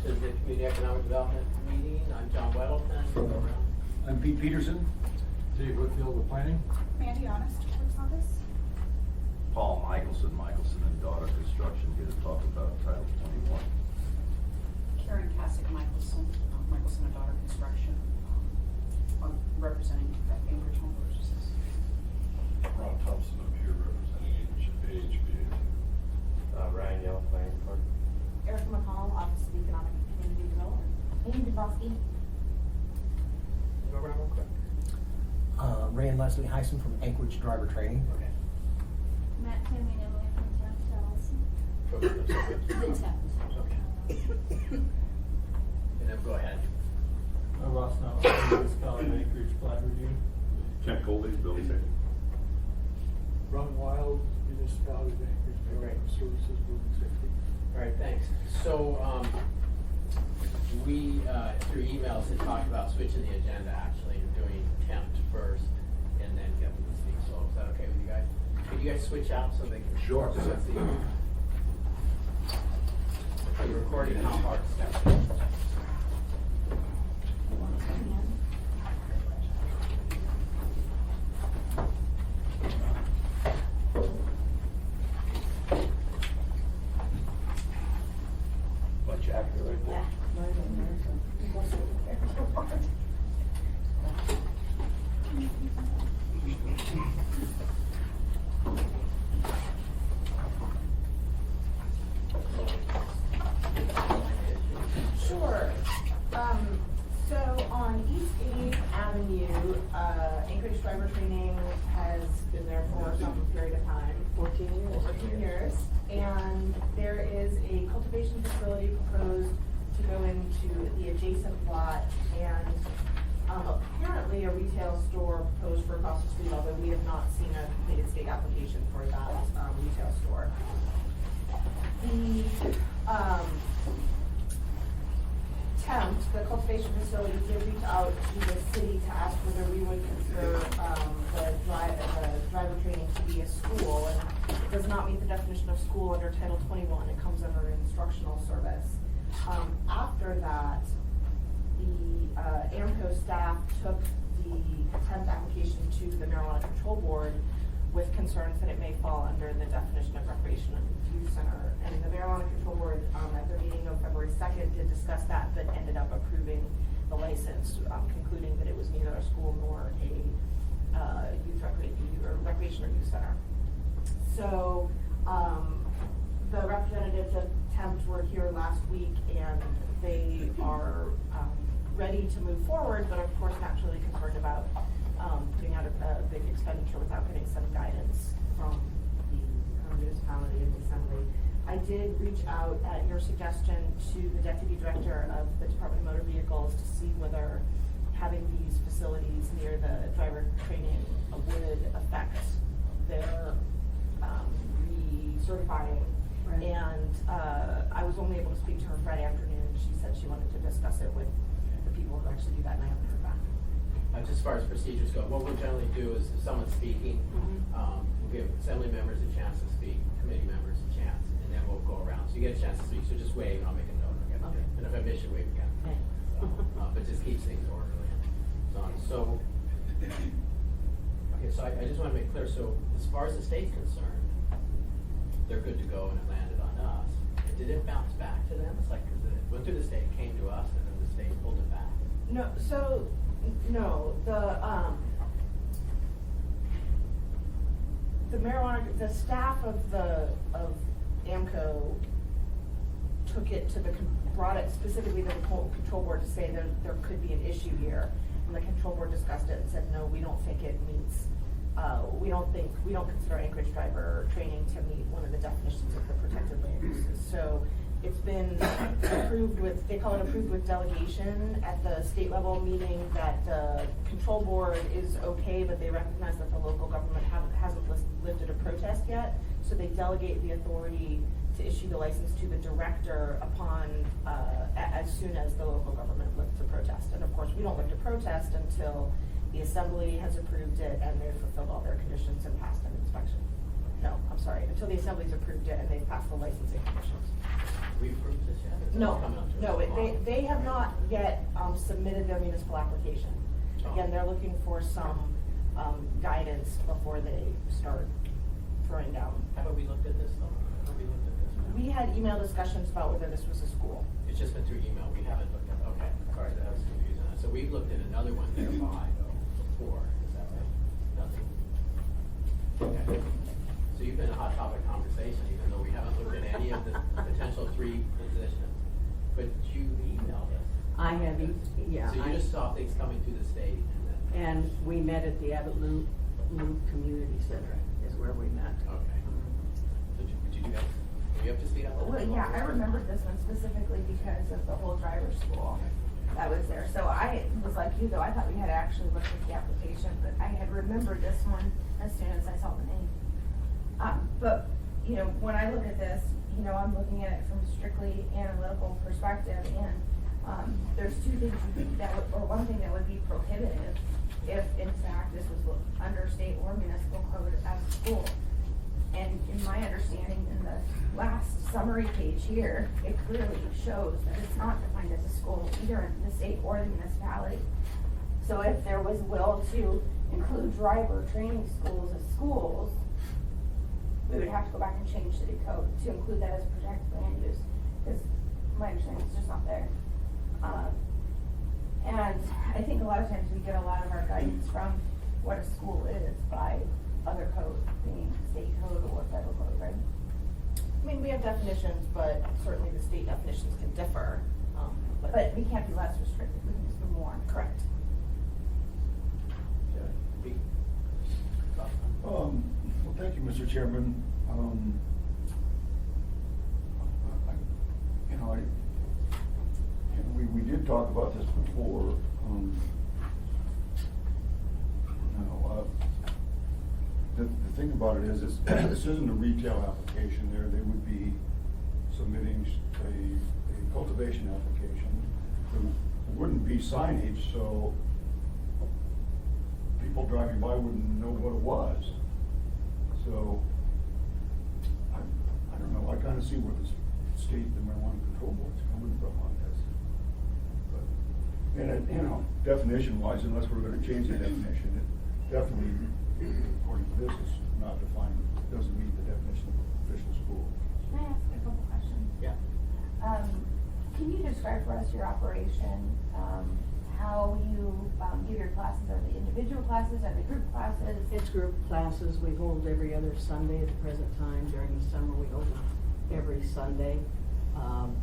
to the Community Economic Development meeting. I'm John Weddleton. Go around. I'm Pete Peterson. Dave Whitfield with Planning. Mandy Honest, Clerk's Office. Paul Michelson and Daughter Construction here to talk about Title 21. Karen Cassick Michelson and Daughter Construction, representing Anchorage Home Purchases. Ron Thompson up here representing AHBA. Ryan Yell, Planning Department. Erica McCall, Office of Economic and Community Development. Amy DeBoski. Go around real quick. Ray and Leslie Heisen from Anchorage Driver Training. Okay. Matt Timmy and Emily from Temp Allison. The Temp. Okay. And then go ahead. Ross Now, Municipality Anchorage Plat Review. Kent Colby, Building Safety. Ron Wild, Municipality of Anchorage, Building Services, Building Safety. All right, thanks. So, we, through emails, had talked about switching the agenda actually and doing temp first and then get them to speak. So is that okay with you guys? Could you guys switch out so they can? Sure. So that's the- Are you recording how hard step? Bunch actor right there. Sure. So on East 8th Avenue, Anchorage Driver Training has been there for some period of time. 14 years. 14 years. And there is a cultivation facility proposed to go into the adjacent lot and apparently a retail store proposed for across the street, although we have not seen a completed state application for that retail store. The cultivation facility did reach out to the city to ask whether we would consider the driver training to be a school, and it does not meet the definition of school under Title 21. It comes under instructional service. After that, the AMCO staff took the attempt application to the Marijuana Control Board with concerns that it may fall under the definition of recreation and youth center. And the Marijuana Control Board, at their meeting of February 2nd, did discuss that, but ended up approving the license, concluding that it was neither a school nor a recreation or youth center. So the representatives of Tempt were here last week, and they are ready to move forward, but of course naturally concerned about putting out a big expenditure without getting some guidance from the municipality and the assembly. I did reach out at your suggestion to the deputy director of the Department of Motor Vehicles to see whether having these facilities near the driver training would affect their recertifying. Right. And I was only able to speak to her Friday afternoon. She said she wanted to discuss it with the people who actually do that, and I haven't heard back. Just as far as procedures go, what we'll generally do is if someone's speaking, we'll give assembly members a chance to speak, committee members a chance, and then we'll go around. So you get a chance to speak, so just wave and I'll make a note. Okay. And if I miss you, wave again. Okay. But just keeps things orderly. So I just want to make clear, so as far as the state's concerned, they're good to go and it landed on us. Did it bounce back to them? It's like, because it went through the state, came to us, and then the state pulled it back. No, so, no, the marijuana, the staff of AMCO took it to brought it specifically to the control board to say there could be an issue here. And the control board discussed it and said, no, we don't think it meets, we don't consider Anchorage driver training to meet one of the definitions of the protected land uses. So it's been approved with, they call it approved with delegation at the state level, meaning that the control board is okay, but they recognize that the local government hasn't lifted a protest yet. So they delegate the authority to issue the license to the director upon, as soon as the local government lifts a protest. And of course, we don't lift a protest until the assembly has approved it and they've fulfilled all their conditions and passed an inspection. No, I'm sorry, until the assembly's approved it and they've passed the licensing conditions. We approved this yet? Or is that No, coming up to No, they have not yet submitted their municipal application. Again, they're looking for some guidance before they start throwing down. Have we looked at this though? Have we looked at this? We had email discussions about whether this was a school. It's just been through email, we haven't looked at, okay, sorry, that was confusing. So we've looked at another one nearby though, before, is that right? Nothing? Okay. So you've been a hot topic conversation, even though we haven't looked at any of the potential 3 positions. But you emailed us. I have, yeah. So you just saw things coming through the state and then. And we met at the Abbott Loop Community Center is where we met. Okay. So did you guys, were you up to speed on that? Well, yeah, I remembered this one specifically because of the whole driver's school that was there. So I was like you though, I thought we had actually looked at the application, but I had remembered this one as soon as I saw the name. But, you know, when I look at this, you know, I'm looking at it from a strictly analytical perspective, and there's 2 things that would, or one thing that would be prohibitive if in fact this was under state or municipal code as a school. And in my understanding, in the last summary page here, it clearly shows that it's not defined as a school, either in the state or the municipality. So if there was will to include driver training schools as schools, we would have to go back and change city code to include that as protected land use, because my understanding is just not there. And I think a lot of times we get a lot of our guidance from what a school is by other codes, being state code or federal code, right? I mean, we have definitions, but certainly the state definitions can differ. But we can't be less restricted, we can just be more. Correct. Well, thank you, Mr. Chairman. We did talk about this before. The thing about it is, this isn't a retail application there. They would be submitting a cultivation application. There wouldn't be signage, so people driving by wouldn't know what it was. So, I don't know, I kinda see where the state, the marijuana control board's coming from on this. But, and you know, definition wise, unless we're gonna change the definition, it definitely, according to this, is not defined, doesn't meet the definition of official school. Can I ask a couple questions? Yeah. Can you describe for us your operation, how you give your classes? Are they individual classes, are they group classes? It's group classes. We hold every other Sunday at the present time. During the summer, we hold every Sunday.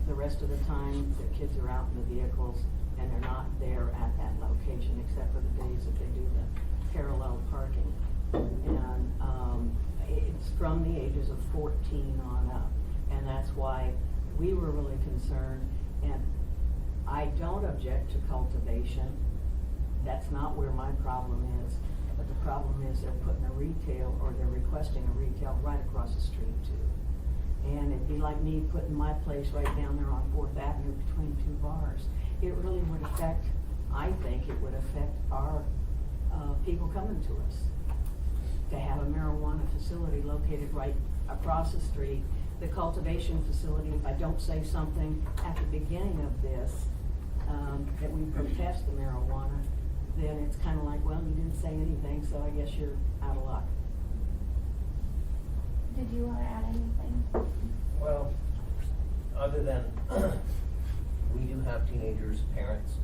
The rest of the time, the kids are out in the vehicles and they're not there at that location except for the days that they do the parallel parking. And it's from the ages of 14 on up. And that's why we were really concerned. And I don't object to cultivation. That's not where my problem is. But the problem is they're putting a retail, or they're requesting a retail right across the street too. And it'd be like me putting my place right down there on 4th Avenue between 2 bars. It really would affect, I think it would affect our people coming to us. To have a marijuana facility located right across the street. The cultivation facility, if I don't say something at the beginning of this, that we protest the marijuana, then it's kind of like, well, you didn't say anything, so I guess you're out of luck. Did you want to add anything? Well, other than, we do have teenagers, parents,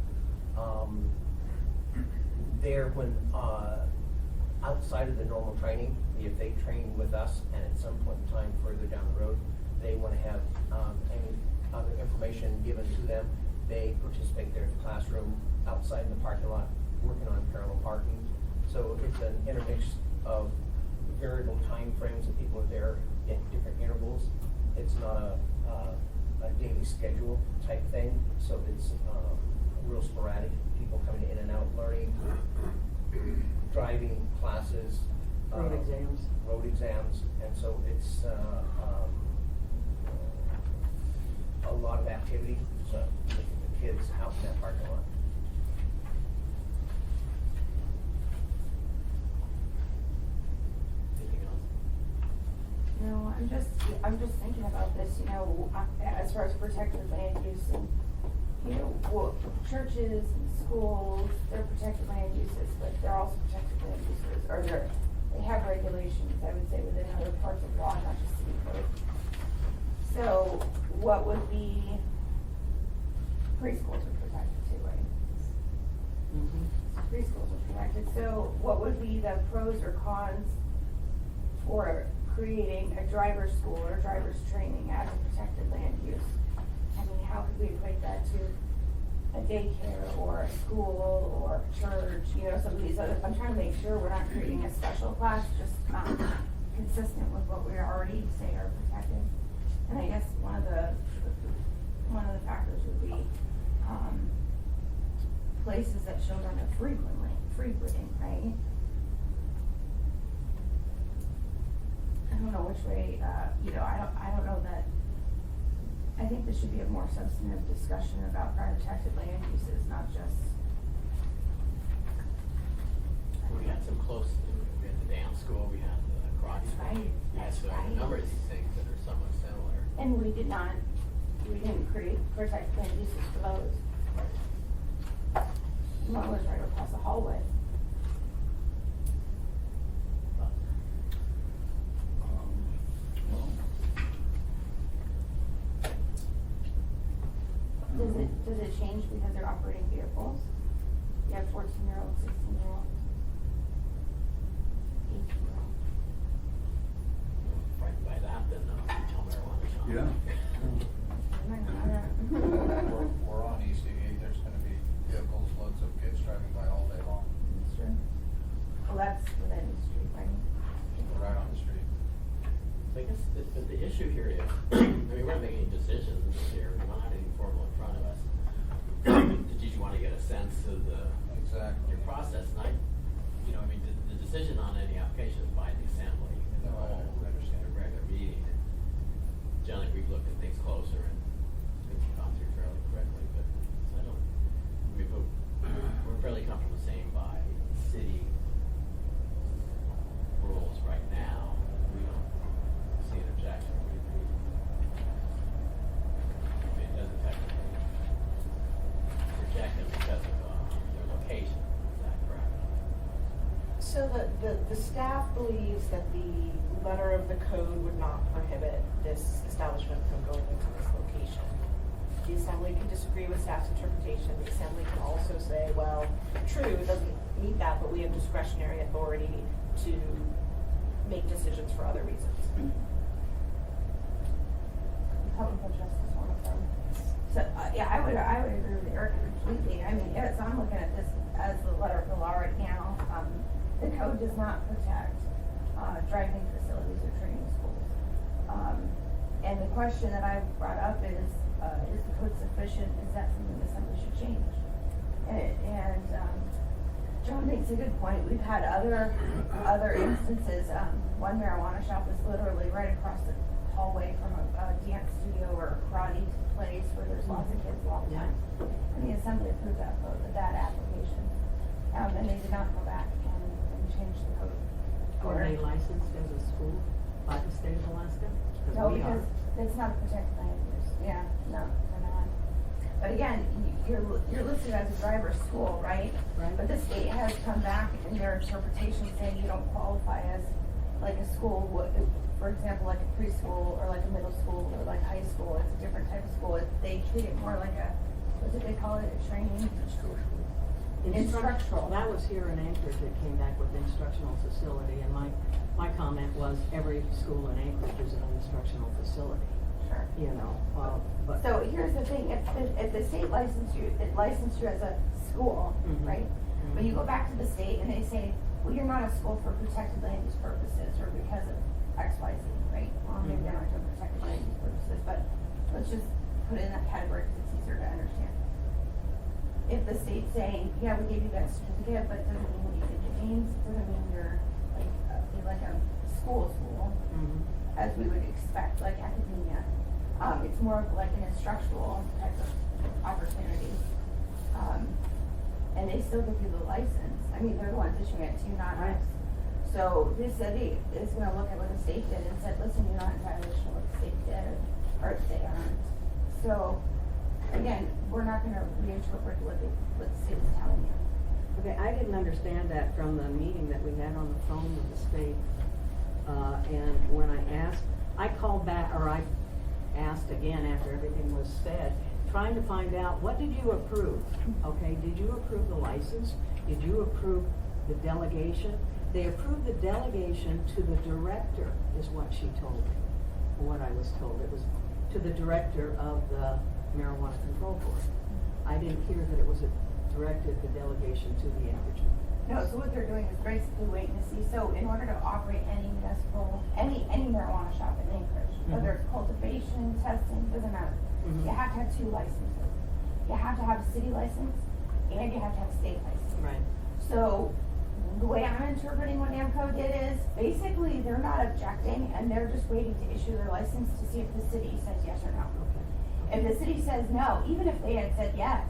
there when, outside of the normal training, if they train with us and at some point in time further down the road, they want to have any other information given to them, they participate there in the classroom, outside in the parking lot, working on parallel parking. So it's an intermix of variable time frames that people are there at different intervals. It's not a daily schedule type thing, so it's real sporadic. People coming in and out, learning, driving classes, Road exams. And so it's a lot of activity with the kids out in that parking lot. Anything else? No, I'm just thinking about this, you know, as far as protected land use, and you know, well, churches, schools, they're protected land uses, but they're also protected land uses, or they have regulations, I would say, within other parts of law, not just city code. So what would be, preschools are protected too, right? Mhm. Preschools are protected, so what would be the pros or cons for creating a driver's school or driver's training as a protected land use? I mean, how could we equate that to a daycare or a school or a church, you know, some of these other, I'm trying to make sure we're not creating a special class, just, consistent with what we already say are protected. And I guess one of the factors would be, places that children are frequenting, right? I don't know which way, you know, I don't know that, I think there should be a more substantive discussion about protected land uses, not just. We had some close, we had the dance school, we had the karate school. Right, We had that's a right. number of these things that are somewhat similar. And we didn't create protected land uses for those. One was right across the hallway. Does it change because they're operating vehicles? You have 14-year-old, 16-year-old, 18-year-old. Frightened by that, then retail marijuana shop. Yeah. We're on ECE, there's gonna be vehicles, loads of kids driving by all day long, That's true. Well, that's within the street, right? people right on the street. So I guess the issue here is, I mean, we're not making any decisions here, we don't have anything formal in front of us. Did you want to get a sense of Exactly. your process? And I, you know, I mean, the decision on any application is by the assembly. No, I understand. A regular meeting. Generally, we've looked at things closer and things have gone through fairly quickly, but I don't, we're fairly comfortable saying by city rules right now, we don't see an objection. It doesn't technically reject them because of their location, is that correct? So the staff believes that the letter of the code would not prohibit this establishment from going into this location. The assembly can disagree with staff's interpretation. The assembly can also say, well, true, it doesn't meet that, but we have discretionary authority to make decisions for other reasons. Public interest is one of them. So, yeah, I would agree with Erica completely. I mean, yes, I'm looking at this as the letter of the law right now. The code does not protect, driving facilities or training schools. And the question that I brought up is the code sufficient? Is that something the assembly should change? And John makes a good point. We've had other instances. One marijuana shop was literally right across the hallway from a dance studio or a karate place where there's lots of kids all the time. And the assembly approved that application. And they did not go back and change the code. Are they licensed as a school by the state of Alaska? No, we are. because it's not a protected land use. Yeah, no, they're not. But again, you're listed as a driver's school, right? Right. But the state has come back in their interpretation saying you don't qualify as like a school, for example, like a preschool or like a middle school or like high school. It's a different type of school. They treat it more like what do they call it, a training? Instructional. That was here in Anchorage, it came back with instructional facility, and my comment was every school in Anchorage is an instructional facility, Sure. you know, but. So here's the thing, if the state licensed you as a school, Mhm. right? But you go back to the state and they say, well, you're not a school for protected land use purposes or because of X, Y, Z, right? Well, maybe they're not doing protected land use purposes, but let's just put it in that category because it's easier to understand. If the state's saying, yeah, we gave you that certificate, but it doesn't mean what you think it means, it doesn't mean you're like a school, Mhm. as we would expect, like academia. It's more of like an instructional type of opportunity. And they still give you the license. I mean, they're the ones issuing it to you, not us. So this city is gonna look at what the state did and said, listen, you're not entirely sure what the state did, or they aren't. So again, we're not gonna reinterpret what the state's telling you. Okay, I didn't understand that from the meeting that we had on the phone with the state. And when I called back, or I asked again after everything was said, trying to find out, what did you approve? Okay, did you approve the license? Did you approve the delegation? They approved the delegation to the director, is what she told me, or what I was told. It was to the director of the Marijuana Control Board. I didn't hear that it was directed the delegation to the Anchorage. No, so what they're doing is basically waiting to see, so in order to operate any municipal, any marijuana shop in Anchorage, whether it's cultivation, testing, doesn't matter. Mhm. You have to have 2 licenses. You have to have a city license, and you have to have a state license. Right. So, the way I'm interpreting what NAMCO did is, basically, they're not objecting, and they're just waiting to issue their license to see if the city says yes or no. Okay. If the city says no, even if they had said yes,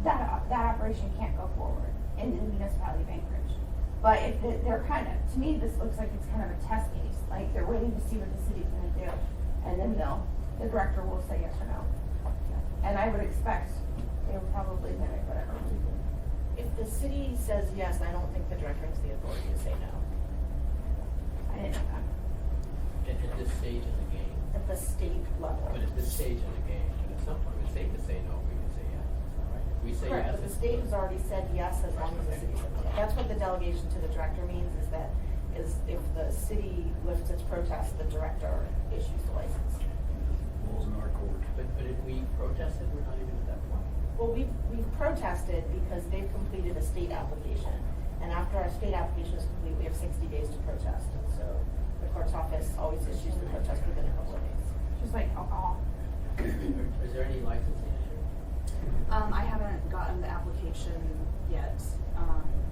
that operation can't go forward in the municipality of Anchorage. But if they're kind of, to me, this looks like it's kind of a test case, like they're waiting to see what the city's gonna do, and then the director will say yes or no. And I would expect they would probably mimic whatever we do. If the city says yes, I don't think the director has the authority to say no. I didn't know that. At this stage in the game, At the state level. but at this stage in the game, and at some point, it's safe to say no, we can say yes, is that right? If we say Correct, yes. but the it's- state has already said yes as long as the city says yes. That's what the delegation to the director means, is if the city lifts its protest, the director issues the license. Rules in our court. But if we protested, we're not even at that point. Well, we've protested because they've completed a state application. And after our state application is complete, we have 60 days to protest. And so the clerk's office always issues the protest within a couple of days. Just like alcohol. Is there any licensing issue? I haven't gotten the application yet.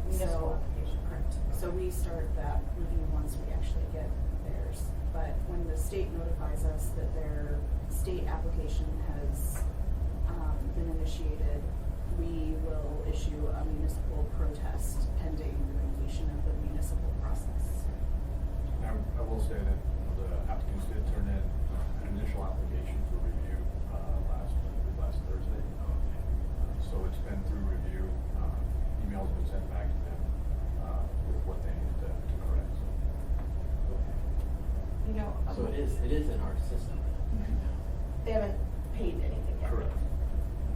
Municipal application. Correct. So we start that review once we actually get theirs. But when the state notifies us that their state application has been initiated, we will issue a municipal protest pending the completion of the municipal process. I will say that the applicants did turn in an initial application for review last Thursday. So it's been through review, emails been sent back to them with what they need to correct. You know. So it is in our system right now. They haven't paid anything yet. Correct.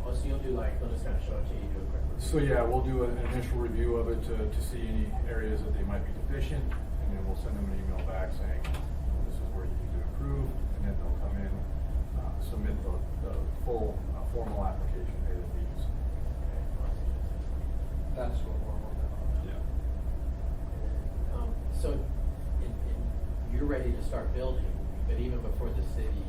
Oh, so you'll do like, they'll just kind of show it to you, do a quick review. So yeah, we'll do an initial review of it to see any areas that they might be deficient, and then we'll send them an email back saying, this is where you need to improve, and then they'll come in, submit the full formal application, pay the fees. That's what we're working on. Yeah. So, you're ready to start building, but even before the city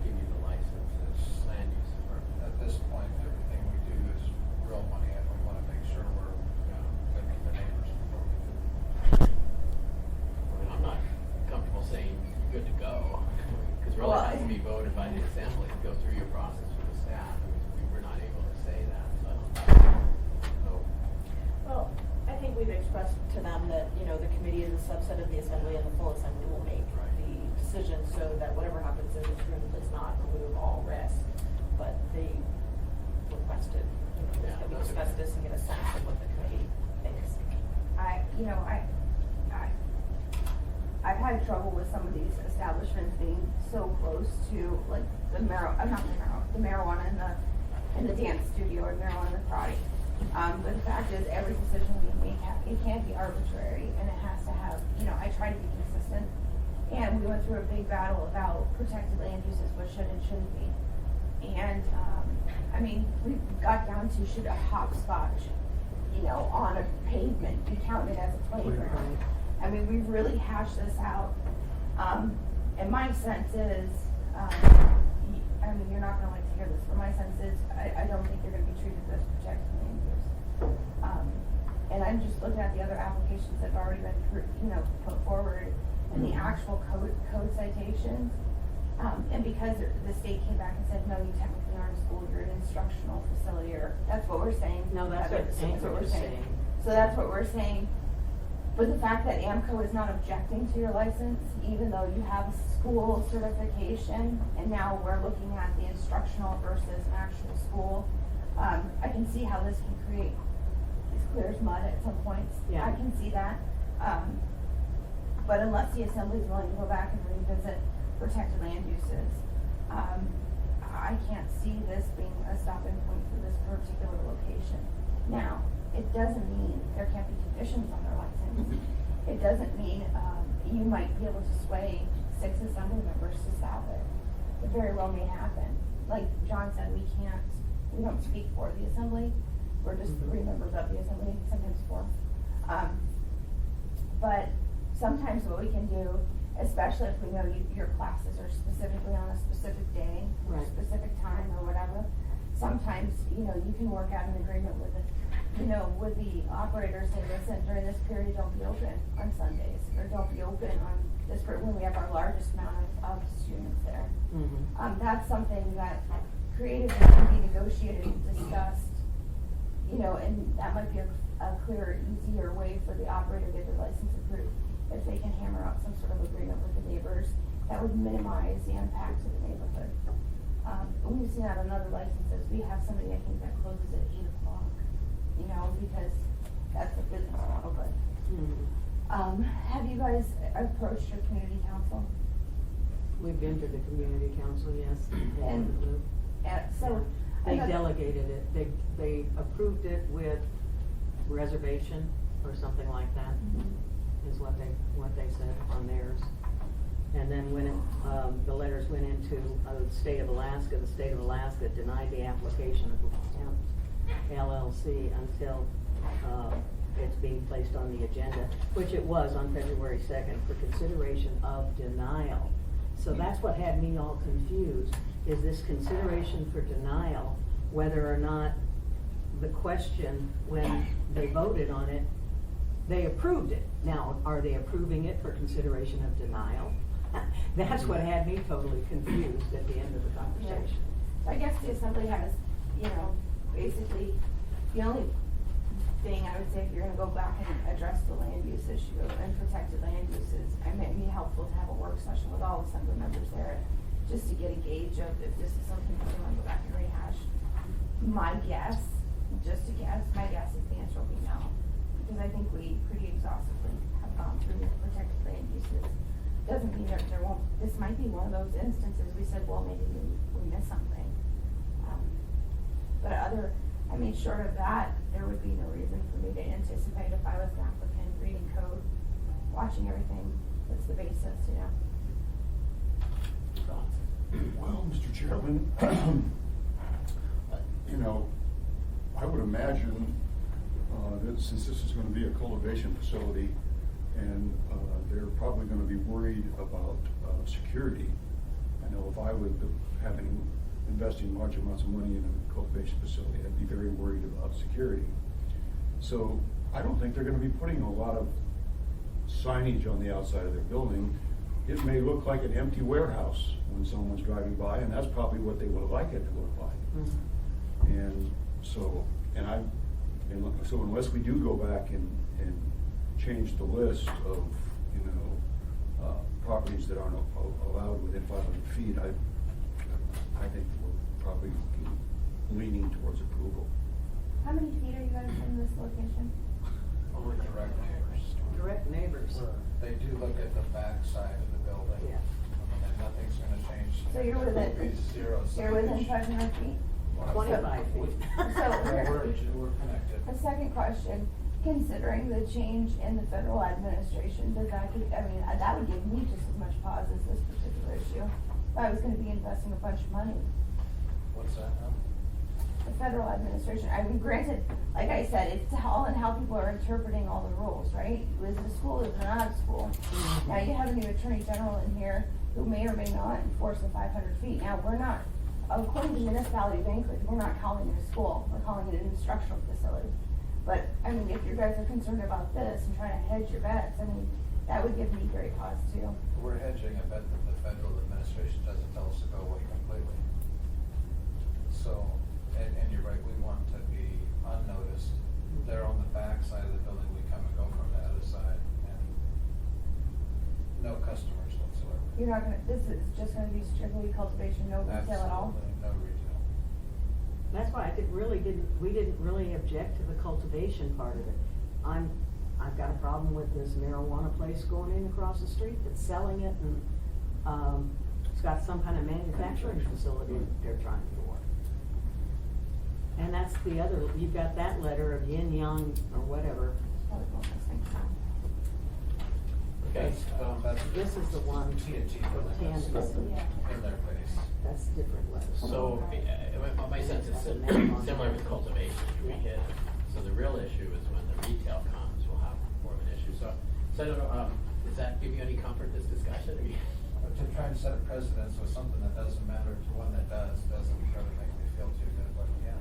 give you the license, it's land use permit. At this point, everything we do is real money, and we wanna make sure we're gonna meet the neighbors before we do. I mean, I'm not comfortable saying you're good to go, because really it has to be voted by the assembly, go through your process with the staff. I mean, we were not able to say that, so I don't know. Well, I think we've expressed to them that, the committee is a subset of the assembly and the full assembly will make the decision so that whatever happens in this room does not remove all risk. But they requested, Yeah, that we that's discuss okay. this and get a sense of what the committee thinks. I've had trouble with some of these establishments being so close to, like, the marijuana and the dance studio, or marijuana and the karate. But the fact is, every decision we make, it can't be arbitrary, and it has to have, I try to be consistent. And we went through a big battle about protected land uses, what should and shouldn't be. And, we got down to, should a hopscotch, on a pavement be counted as a playground? We've really hashed this out. And my sense is, you're not gonna like to hear this, but my sense is, I don't think they're gonna be treated as protected land use. And I'm just looking at the other applications that have already been, put forward, and the actual code citations. And because the state came back and said, no, you technically aren't a school, you're an instructional facility, or, that's what we're saying. No, that's what Heather, Anchorage we're is saying. So that's what we're saying. But the fact that AMCO is not objecting to your license, even though you have school certification, and now we're looking at the instructional versus actual school, I can see how this can create, as clear as mud at some points. Yeah. I can see that. But unless the assembly is willing to go back and revisit protected land uses, I can't see this being a stopping point for this particular location. Now, it doesn't mean there can't be conditions on their license. It doesn't mean, you might be able to sway 6 assembly members to stop it. It very well may happen. Like John said, we don't speak for the assembly. We're just 3 members of the assembly, sometimes 4. But sometimes what we can do, especially if we know your classes are specifically on a specific day, or Right. specific time or whatever, sometimes, you can work out an agreement with it. With the operators, say, listen, during this period, don't be open on Sundays, or don't be open on this period when we have our largest amount of students there. Mhm. That's something that creatively can be negotiated and discussed, and that might be a clearer, easier way for the operator to get their license approved. If they can hammer out some sort of agreement with the neighbors, that would minimize the impact to the neighborhood. We've seen that on other licenses. We have somebody, I think, that closes at 8 o'clock, because that's the business model, but. Mhm. Have you guys approached your community council? We've been to the community council, yes. And- So. They another- delegated it, they approved it with reservation or something like that, is what they said on theirs. And then when the letters went into the state of Alaska denied the application of Attempt LLC until it's being placed on the agenda, which it was on February 2nd for consideration of denial. So that's what had me all confused, is this consideration for denial, whether or not the question, when they voted on it, they approved it. Now, are they approving it for consideration of denial? That's what had me totally confused at the end of the conversation. I guess the assembly has, basically, the only thing I would say, if you're gonna go back and address the land use issue and protected land uses, it may be helpful to have a work session with all assembly members there, just to get a gauge of if this is something that they wanna go back and rehash. My guess, just a guess, my guess is the answer will be no, because I think we pretty exhaustively have gone through the protected land uses. Doesn't mean that there won't, this might be one of those instances we said, well, maybe we missed something. But I mean, short of that, there would be no reason for me to anticipate if I was an applicant reading code, watching everything, what's the basis, Well, Mr. Chairman, I would imagine that since this is going to be a cultivation facility, and they're probably going to be worried about security. I know if I would be investing large amounts of money in a cultivation facility, I'd be very worried about security. So I don't think they're going to be putting a lot of signage on the outside of their building. It may look like an empty warehouse when someone's driving by, and that's probably what they would like it to look like. And so unless we do go back and change the list of, properties that aren't allowed within 500 feet, I think we're probably leaning towards approval. How many feet are you guys in this location? We're direct neighbors. Direct neighbors. They do look at the back side of the building. Yeah. And nothing's gonna change. So you're within, It'll be zero you're within signage. 500 feet? 25 feet. We're connected. A second question, considering the change in the federal administration, that would give me just as much pause as this particular issue. If I was gonna be investing a bunch of money. What's that now? The federal administration, granted, like I said, it's all in how people are interpreting all the rules, right? Is it a school, is it not a school? Now you have a new attorney general in here who may or may not enforce the 500 feet. Now, we're not, according to municipality of Anchorage, we're not calling it a school, we're calling it an instructional facility. But, if you guys are concerned about this and trying to hedge your bets, that would give me great pause too. We're hedging a bet that the federal administration doesn't tell us to go away completely. So, and you're right, we want to be unnoticed. They're on the back side of the building, we come and go from the other side. you're not gonna, this is just gonna be strictly cultivation, no retail at all? Absolutely no retail. That's why we didn't really object to the cultivation part of it. I've got a problem with this marijuana place going in across the street that's selling it, and, it's got some kind of manufacturing facility that they're trying for. And that's the other, you've got that letter of Yin Yang or whatever. Probably going this next time. Okay, That's. This is the one, TNT building, Kansas. that's Yeah. in their place. That's a different letter. so, my sense is similar with cultivation, we hit, so the real issue is when the retail comes, we'll have more of an issue, so I don't know, does that give you any comfort, this discussion? But to try and set a precedence with something that doesn't matter to one that doesn't really make me feel too good, but again.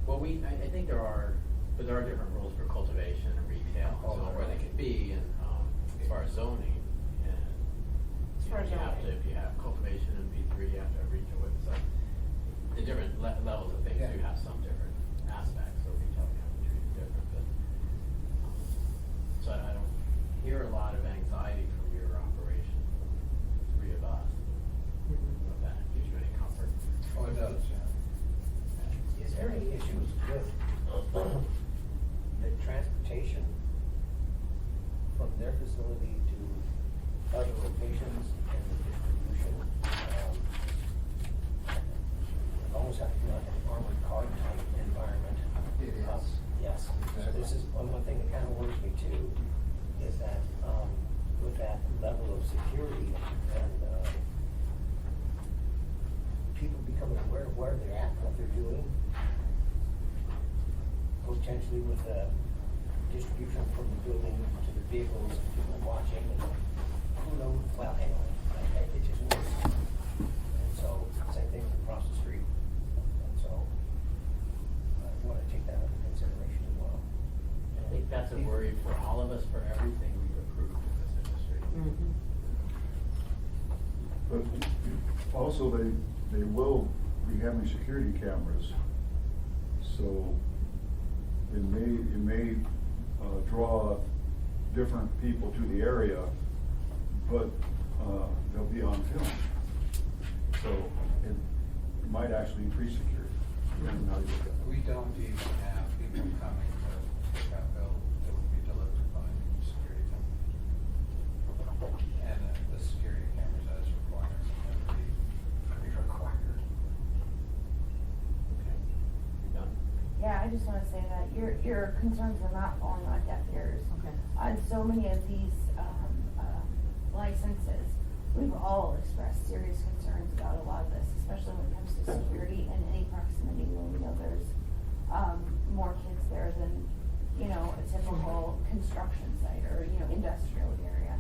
Well, I think there are different rules for cultivation and retail, Oh, so where they can be, and, as far as zoning, and As far as zoning. if you have cultivation in B3, you have to have retail with, so the different levels of things Yeah. do have some different aspects, so retail can be treated different, but, so I don't hear a lot of anxiety from your operation, from the three of us, if that gives you any comfort. Oh, it does, yeah. Is there any issues with the transportation from their facility to other locations and the distribution? It almost have to be like an armored car type environment. It is. Yes, so this is one thing that kind of worries me too, is that, with that level of security and, people becoming aware of where they're at, what they're doing, potentially with the distribution from the building to the vehicles, people watching, and who knows, well, anyway, it just works. And so, same thing across the street. And so, I want to take that into consideration as well. I think that's a worry for all of us, for everything we've approved in this industry. But also, they will be having security cameras, so it may draw different people to the area, but they'll be on film. So it might actually increase security, depending on how you look at it. We don't even have people coming to pick up bill that would be delivered by security companies. And the security cameras as required, that would be required. Okay. You done? Yeah, I just wanna say that your concerns are not falling on deaf ears. Okay. On so many of these, licenses, we've all expressed serious concerns about a lot of this, especially when it comes to security and any proximity when we know there's, more kids there than, a typical construction site or, industrial area.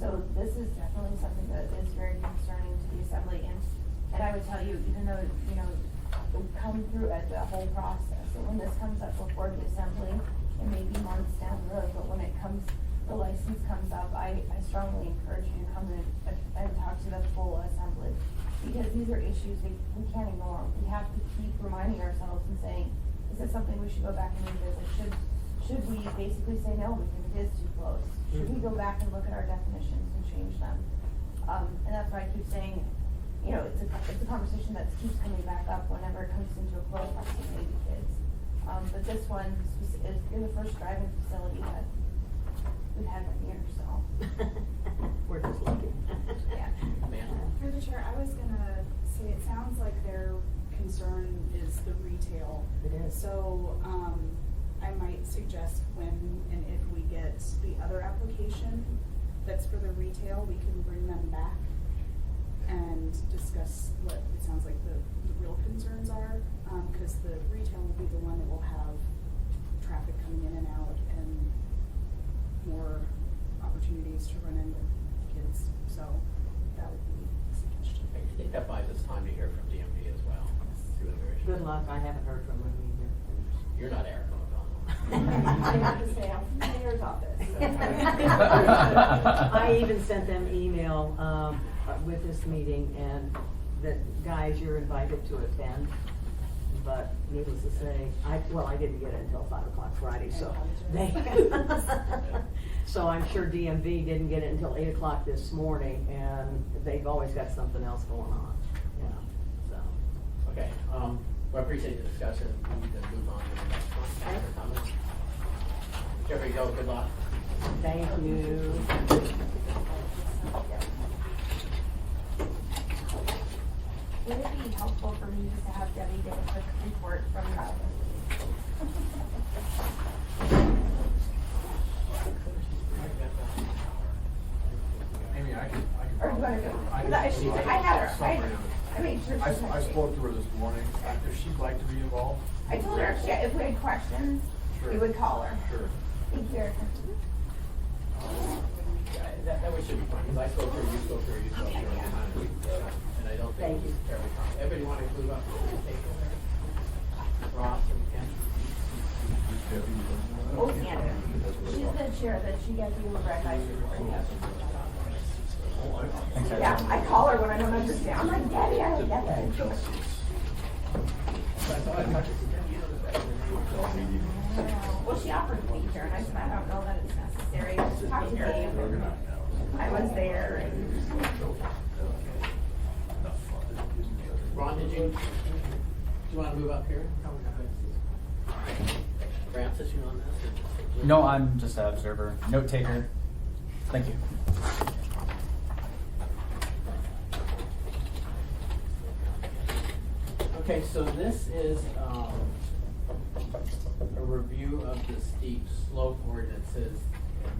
So this is definitely something that is very concerning to the assembly, and I would tell you, even though, we've come through at the whole process, and when this comes up before the assembly, it may be months down the road, but when the license comes up, I strongly encourage you to come in and talk to the full assembly, because these are issues we can't ignore. We have to keep reminding ourselves and saying, is this something we should go back and revisit? Should we basically say no because it is too close? Should we go back and look at our definitions and change them? And that's why I keep saying, it's a conversation that keeps coming back up whenever it comes into a close proximity to kids. But this one is the first driving facility that we've had in years, so. We're just lucky. Yeah. Through the chair, I was gonna say, it sounds like their concern is the retail. It is. So, I might suggest when and if we get the other application that's for the retail, we can bring them back and discuss what it sounds like the real concerns are, cause the retail will be the one that will have traffic coming in and out and more opportunities to run into kids, so that would be a suggestion. I think that buys us time to hear from DMV as well. See what their issue Good is. luck, I haven't heard from them either. You're not Eric O'Donnell. I have to say, I'm from the mayor's office. I even sent them email, with this meeting, and that, guys, you're invited to attend but needless to say, I didn't get it until 5 o'clock Friday, so they, so I'm sure DMV didn't get it until 8 o'clock this morning, and they've always got something else going on, you know, so. Okay, well, I appreciate the discussion. We need to move on to the next one. Thanks for coming. Whichever you go, good luck. Thank you. Would it be helpful for me just to have Debbie give a quick report from the office? Amy, I can. Or do you wanna go? I can- I had her, I made sure she I had it. spoke to her this morning, if she'd like to be involved. I told her if we had questions, we Sure. would call her. Sure. Thank you, Erica. That way should be fine, because I spoke to her, you spoke to her, you spoke to her, and I don't think Thank you. it's terribly common. Everybody want to move up to the table there? Ross and Ken? Oh, Sandra. She's the chair that she gets you a red light report. Yeah, I call her when I don't understand. I'm like, Debbie, I don't get that. Well, she offered to be here, and I said, I don't know that it's necessary. Just talk to Dave. I was there, and Ron, do you want to move up here? Francis, you on this? or- No, I'm just an observer, note taker. Thank you. Okay, so this is, a review of the steep slope ordinances and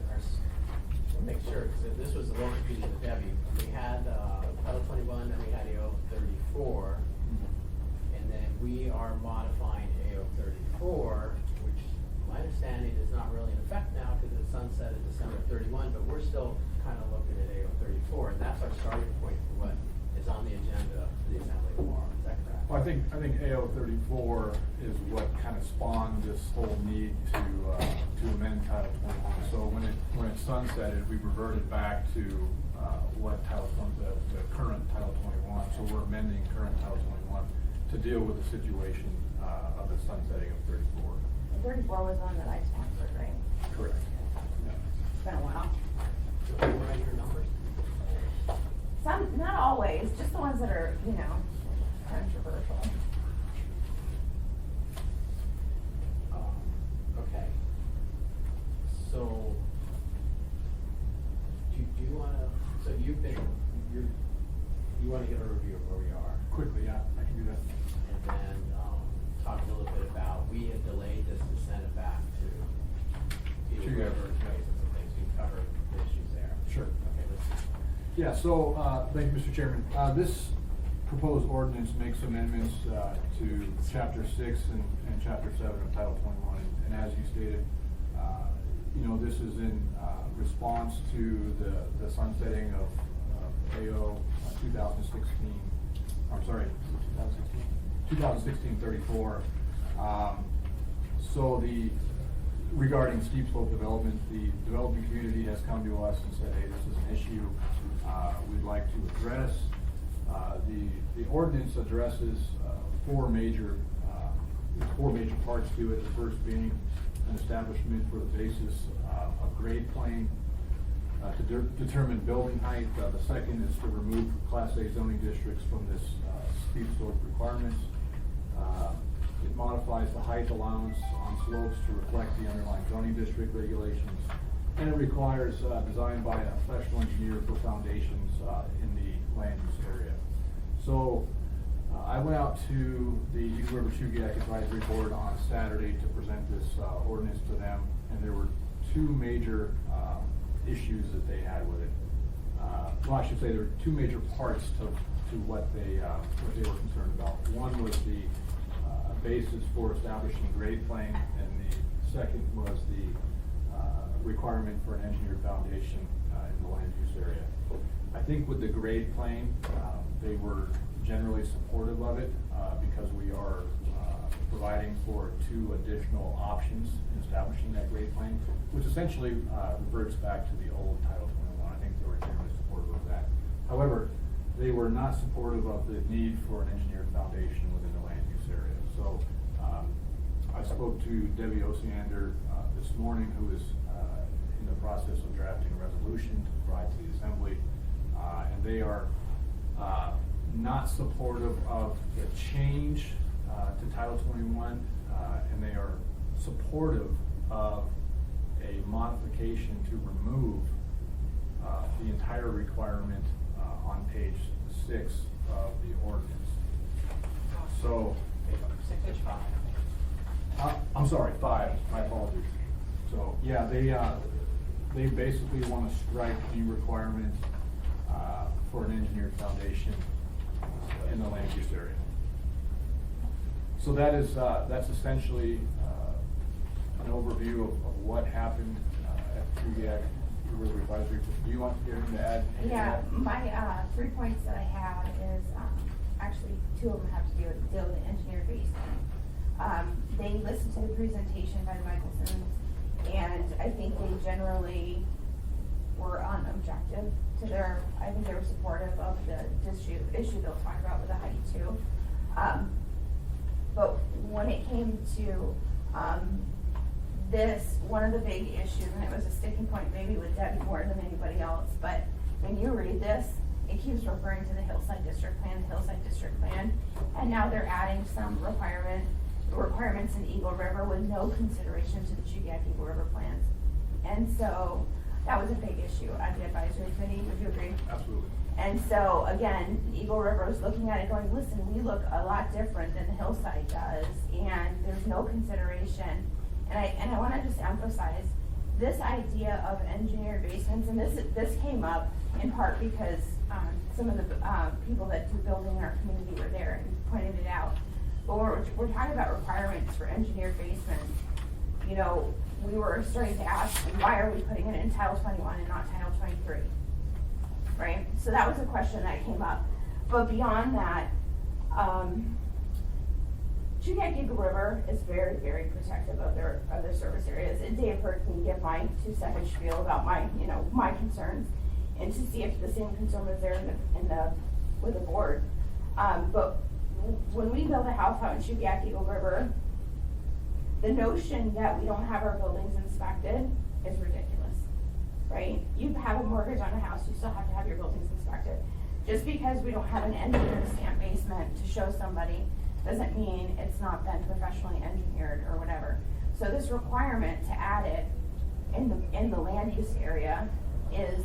we'll make sure, because this was a little confusing to Debbie. We had, Title 21, then we had AO 34, and then we are modifying AO 34, which my understanding is not really in effect now because it sunsetted December 31, but we're still kind of looking at AO 34, and that's our starting point for what is on the agenda for the Assembly tomorrow. Is that correct? Well, I think AO 34 is what kind of spawned this whole need to amend Title 21. So when it sunsetted, we reverted back to what the current Title 21. So we're amending current Title 21 to deal with the situation of the sunsetting of 34. 34 was one that I sponsored, right? Correct. It's been a while. Do you write your numbers? Some, not always, just the ones that are, controversial. Okay. So, do you wanna, so you wanna give a review of where we are? Quickly, yeah, I can do that. And then, talk a little bit about, we had delayed this to send it back to Peter To you. River, and some things, we covered the issues there. Sure. Okay, let's, Yeah, so, thank you, Mr. Chairman. This proposed ordinance makes amendments to Chapter 6 and Chapter 7 of Title 21. And as you stated, this is in response to the sunsetting of AO 2016-34. So regarding steep slope development, the development community has come to us and said, hey, this is an issue we'd like to address. The ordinance addresses four major parts to it. The first being an establishment for the basis of grade plane to determine building height. The second is to remove Class A zoning districts from this steep slope requirements. It modifies the height allowance on slopes to reflect the underlying zoning district regulations. And it requires design by a professional engineer for foundations in the land use area. So I went out to the Eagle River Shugiak Advisory Board on Saturday to present this ordinance to them, and there were two major issues that they had with it. Well, I should say there were two major parts to what they were concerned about. One was the basis for establishing grade plane, and the second was the requirement for an engineered foundation in the land use area. I think with the grade plane, they were generally supportive of it because we are providing for two additional options in establishing that grade plane, which essentially reverts back to the old Title 21. I think they were generally supportive of that. However, they were not supportive of the need for an engineered foundation within the land use area. So spoke to Debbie Osiander this morning, who is in the process of drafting a resolution to provide to the Assembly. And they are not supportive of the change to Title 21, and they are supportive of a modification to remove the entire requirement on page 6 of the ordinance. So, Page 5. I'm sorry, 5, my apologies. So, yeah, they basically want to strike the requirement for an engineered foundation in the land use area. So that is, that's essentially an overview of what happened at Kugiak River Advisory. Do you want to add anything to Yeah, that? my 3 points that I have is, actually 2 of them have to deal with the engineer basement. They listened to the presentation by the Michelsons, and I think they generally were unobjective to their, I think they were supportive of the issue they'll talk about with the height too. But when it came to this, one of the big issues, and it was a sticking point maybe with Debbie more than anybody else, but when you read this, it keeps referring to the Hillside District Plan, and now they're adding some requirements in Eagle River with no consideration to the Kugiak Eagle River plans. And so that was a big issue at the advisory committee. Would you agree? Absolutely. And so, again, Eagle River is looking at it going, listen, we look a lot different than the Hillside does, and there's no consideration. And I wanna just emphasize, this idea of engineered basements, and this came up in part because, some of the, people that do building in our community were there and pointed it out. But we're talking about requirements for engineered basements. You know, we were starting to ask, why are we putting it in Title 21 and not Title 23? Right? So that was a question that came up. But beyond that, Kugiak Eagle River is very, very protective of their service areas. And Dave heard me give my 2-second spiel about my concerns, and to see if the same concern was there with the board. But when we build a house out in Kugiak Eagle River, the notion that we don't have our buildings inspected is ridiculous, right? You have a mortgage on a house, you still have to have your buildings inspected. Just because we don't have an engineered stamp basement to show somebody doesn't mean it's not been professionally engineered or whatever. So this requirement to add it in the land use area is,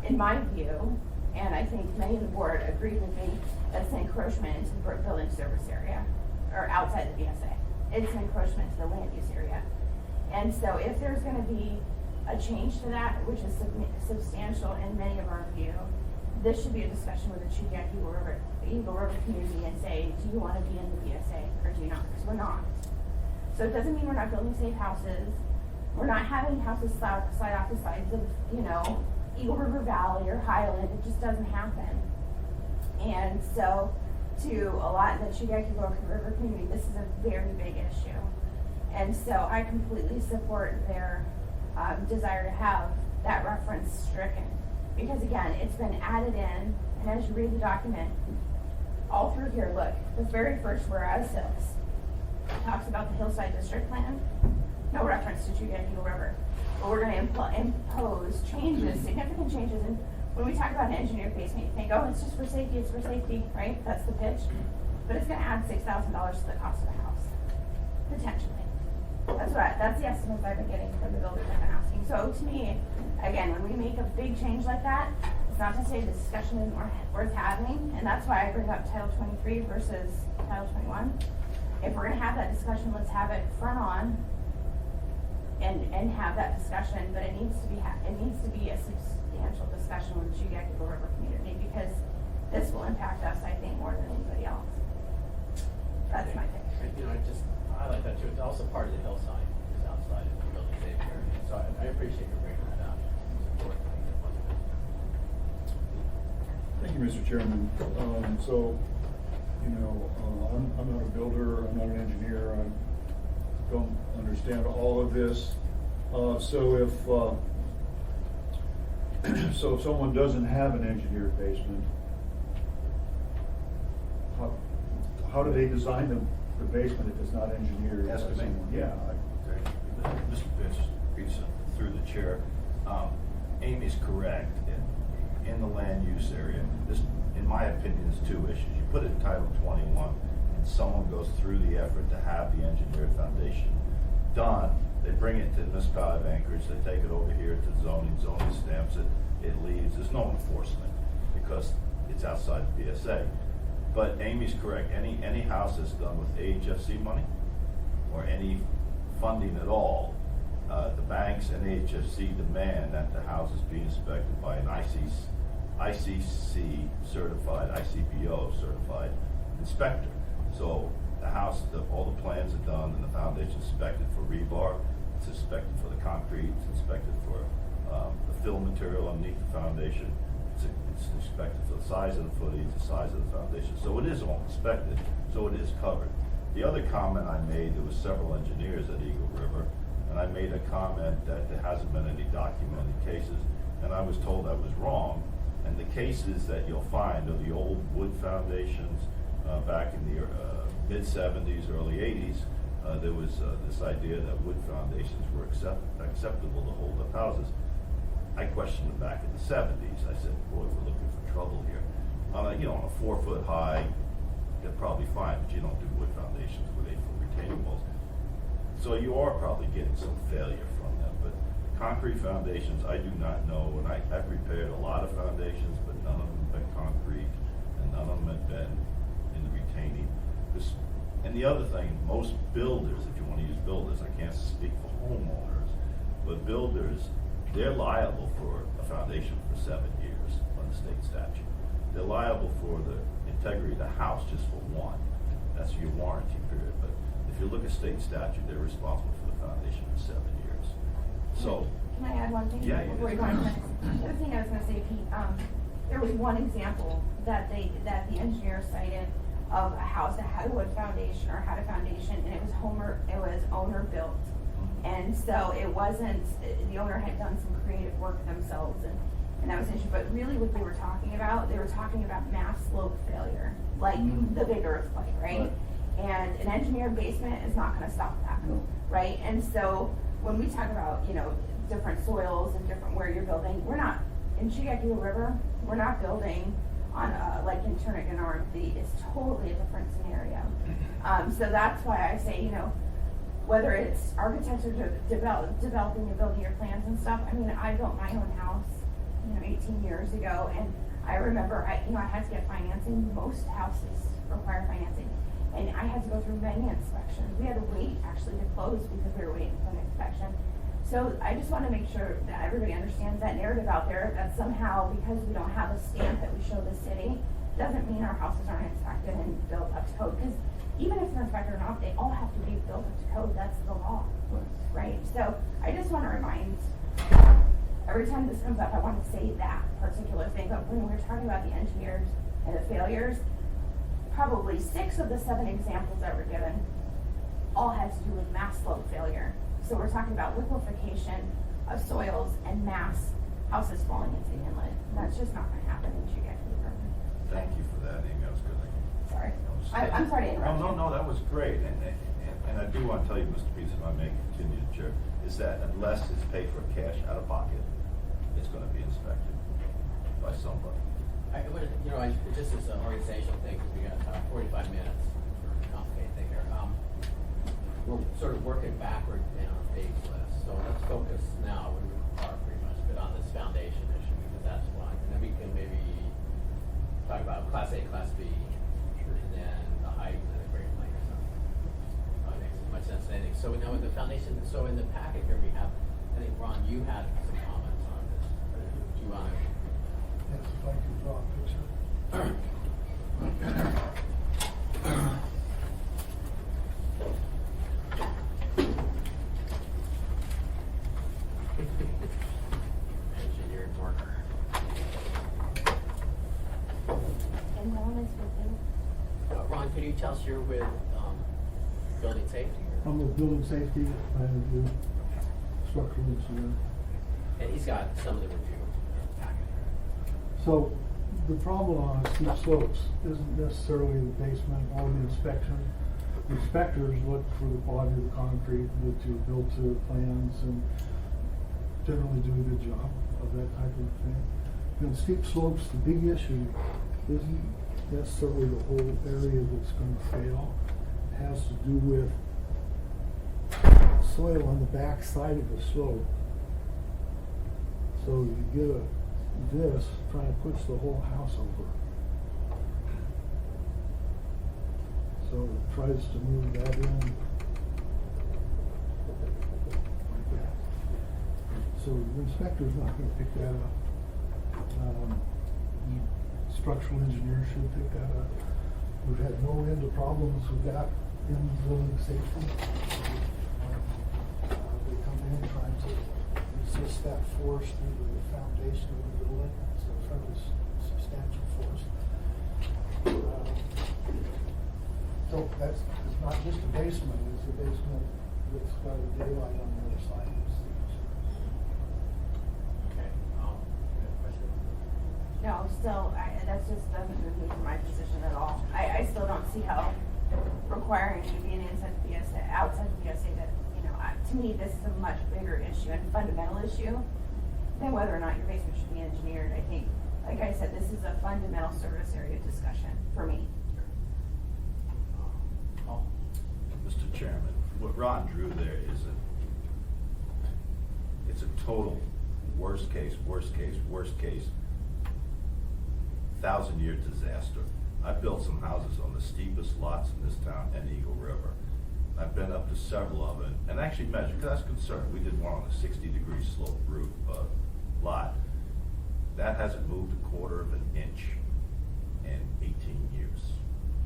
in my view, and I think many of the board agree with me, that's an encroachment into the building service area, or outside the BSA. It's an encroachment to the land use area. And so if there's gonna be a change to that, which is substantial in many of our view, this should be a discussion with the Kugiak Eagle River community and say, do you wanna be in the BSA or do you not? Because we're not. So it doesn't mean we're not building safe houses. We're not having houses slide off the sides of, Eagle River Valley or Highland. It just doesn't happen. And so to a lot of the Kugiak Eagle River community, this is a very big issue. And so I completely support their desire to have that reference stricken. Because again, it's been added in, and as you read the document, all through here, look, the very first whereas talks about the Hillside District Plan, no reference to Kugiak Eagle River. But we're gonna impose changes, significant changes, and when we talk about an engineered basement, you think, oh, it's just for safety, right? That's the pitch. But it's gonna add $6,000 to the cost of the house, potentially. That's the estimates I've been getting from the builders I've been asking. So to me, again, when we make a big change like that, it's not to say the discussion isn't worth having, and that's why I bring up Title 23 versus Title 21. If we're gonna have that discussion, let's have it front on and have that discussion, but it needs to be a substantial discussion with the Kugiak Eagle River community, because this will impact us, I think, more than anybody else. That's my take. I like that too. It's also part of the hillside, is outside of the building safe area. So I appreciate you bringing that up. It's important. Thank you, Mr. Chairman. I'm not a builder, I'm not an engineer, I don't understand all of this. So if someone doesn't have an engineered basement, how do they design them the basement, if it's not engineered. by Estimate. someone. Yeah, Okay. Mr. Pitts, through the chair, Amy's correct. In the land use area, this, in my opinion, is two issues. You put it in Title 21, and someone goes through the effort to have the engineered foundation done. They bring it to the municipality of Anchorage, they take it over here to zoning stamps it, it leaves. There's no enforcement because it's outside the PSA. But Amy's correct. Any house that's done with AHFC money or any funding at all, the banks and AHFC demand that the houses be inspected by an ICC certified, ICPO certified inspector. So the house, all the plans are done and the foundation inspected for rebar, it's inspected for the concrete, it's inspected for the fill material underneath the foundation, it's inspected for the size of the footings, the size of the foundation. So it is all inspected, so it is covered. The other comment I made, there was several engineers at Eagle River, and I made a comment that there hasn't been any documented cases, and I was told I was wrong. And the cases that you'll find are the old wood foundations back in the mid-70s, early 80s. There was this idea that wood foundations were acceptable to hold up houses. I questioned them back in the 70s. I said, boy, we're looking for trouble here. On a 4-foot high, they're probably fine, but you don't do wood foundations with 8-foot retaining walls. So you are probably getting some failure from them. But concrete foundations, I do not know. And I've repaired a lot of foundations, but none of them have been concrete, and none of them have been in the retaining. And the other thing, most builders, if you want to use builders, I can't speak for homeowners, but builders, they're liable for a foundation for 7 years under state statute. They're liable for the integrity of the house just for one. That's your warranty period. But if you look at state statute, they're responsible for the foundation for 7 years. So. Can I add one thing? Yeah, Before you go on to the next? The other thing I was gonna say, Pete, there was one example that the engineer cited of a house that had a wood foundation or had a foundation, and it was owner built. And so it wasn't, the owner had done some creative work themselves, and that was an issue. But really what they were talking about mass slope failure, like the big earthquake, right? And an engineered basement is not gonna stop that, right? And so when we talk about, different soils and different where you're building, we're not, in Chicago River, we're not building on like in Turnagain RMC. It's totally a different scenario. So that's why I say, whether it's architects or developing and building your plans and stuff. I mean, I built my own house, 18 years ago, and I remember I had to get financing. Most houses require financing, and I had to go through many inspections. We had to wait actually to close because we were waiting for an inspection. So I just want to make sure that everybody understands that narrative out there, that somehow because we don't have a stamp that we show the city, doesn't mean our houses aren't inspected and built up to code. Because even if they're inspected or not, they all have to be built up to code. That's the law, right? So I just want to remind, every time this comes up, I want to say that particular thing. But when we're talking about the engineers and the failures, probably 6 of the 7 examples that were given all had to do with mass slope failure. So we're talking about liquefaction of soils and mass houses falling into the inlet. That's just not going to happen in Chicago River. Thank you for that, Amy. I was good. Sorry. I'm sorry to interrupt. No, that was great. And I do want to tell you, Mr. Pease, if I may continue to chair, is that unless it's paid for cash out of pocket, it's going to be inspected by somebody. Just as an organizational thing, because we got 45 minutes for a complicated thing here. We're sort of working backward down a big list. So let's focus now, we are pretty much, but on this foundation issue, because that's one. And then we can maybe talk about Class A, Class B, and then the height and the grade length or something. Makes as much sense as anything. So now with the foundation, so in the packet here we have, I think Ron, you had some comments on this. Do you want to? Yes, if I can draw a picture. Engineered worker. And Ron is with you. Ron, could you tell us you're with building safety? I'm with building safety, I do structural engineering. And he's got some of the review packet. So the problem on steep slopes isn't necessarily the basement or the inspection. inspectors look for the quality of the concrete that you build to plans and generally do a good job of that type of thing. And steep slopes, the big issue isn't necessarily the whole area that's gonna fail. It has to do with soil on the back side of the slope. So you get this, trying to push the whole house over. So it tries to move that in like that. So the inspector's not gonna pick that up. Structural engineer should pick that up. We've had no end of problems with that in building safety. They come in trying to resist that force through the foundation of the building. It's a fairly substantial force. So it's not just a basement, it's a basement that's got a daylight on the other side of the stairs. Okay, you have a question? No, still, that's just doesn't move me from my position at all. I still don't see how requiring you to be an outside PSA that, you know, to me, this is a much bigger issue and fundamental issue than whether or not your basement should be engineered. I think, like I said, this is a fundamental service area discussion for me. Mr. Chairman, what Ron drew there is it's a total worst case, 1,000-year disaster. I've built some houses on the steepest lots in this town and Eagle River. I've been up to several of it and actually measured, because I was concerned. We did one on a 60-degree slope roof lot. That hasn't moved a quarter of an inch in 18 years.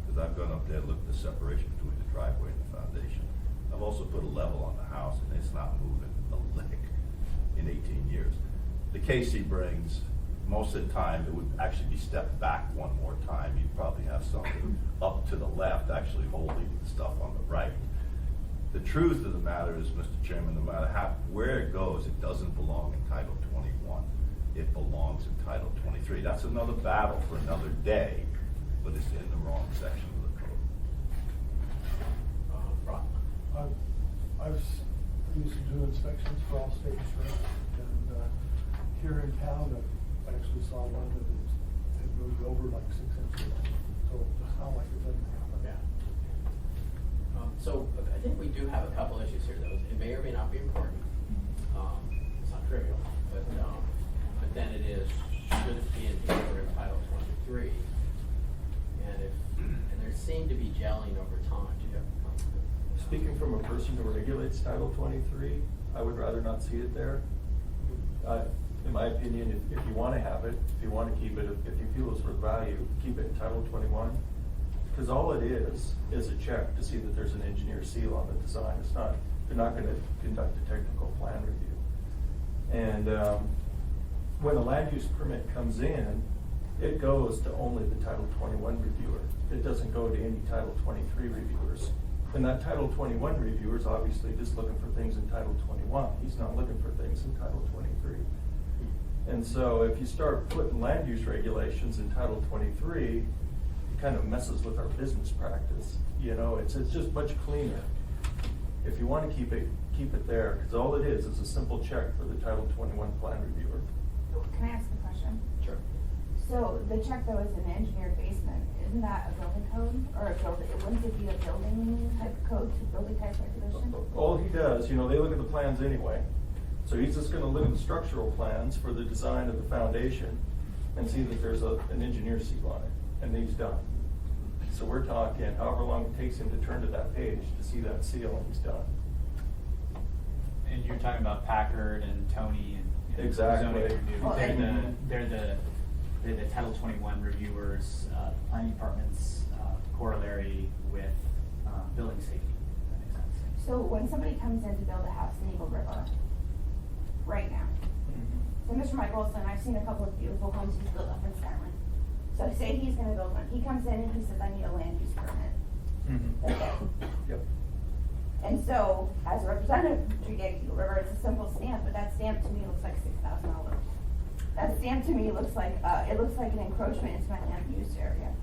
Because I've gone up there, looked at the separation between the driveway and the foundation. I've also put a level on the house, and it's not moving a lick in 18 years. The case he brings, most of the time, it would actually be stepped back one more time. You'd probably have something up to the left actually holding the stuff on the right. The truth of the matter is, Mr. Chairman, no matter where it goes, it doesn't belong in Title 21. It belongs in Title 23. That's another battle for another day, but it's in the wrong section of the code. Ron? I've used to do inspections for all state insurance, and here in town, I actually saw one that had moved over like 6 inches. So it's not like it doesn't happen. Yeah. So I think we do have a couple issues here, though. It may or may not be important. It's not trivial, but then it is, should it be in here in Title 23? And there seem to be gelling over time. Do you have a comment? Speaking from a person who regulates Title 23, I would rather not see it there. In my opinion, if you want to have it, if you want to keep it, if you feel it's worth value, keep it in Title 21. Because all it is a check to see that there's an engineer seal on the design. It's not, they're not going to conduct a technical plan review. And when a land use permit comes in, it goes to only the Title 21 reviewer. It doesn't go to any Title 23 reviewers. And that Title 21 reviewer is obviously just looking for things in Title 21. He's not looking for things in Title 23. And so if you start putting land use regulations in Title 23, it kind of messes with our business practice. You know, it's just much cleaner. If you want to keep it there, because all it is a simple check for the Title 21 plan reviewer. Can I ask a question? Sure. So the check though is an engineered basement, isn't that a building code or a building, wouldn't it be a building type code to building type regulation? All he does, they look at the plans anyway. So he's just gonna look at the structural plans for the design of the foundation and see that there's an engineer seal on it, and he's done. So we're talking however long it takes him to turn to that page to see that seal, and he's done. And you're talking about Packard and Tony and Exactly. zoning review. Well, They're the Title 21 reviewers, planning department's corollary with building safety. If that makes sense. So when somebody comes in to build a house in Eagle River, right now, so Mr. Mike Olson, I've seen a couple of beautiful homes he's built up in Skyline. So say he's gonna build one, he comes in and he says, I need a land use permit. That's it. Yep. And so, as a representative of Tree Gate Eagle River, it's a simple stamp, but that stamp to me looks like $6,000. That stamp to me looks like, it looks like an encroachment into my land use area.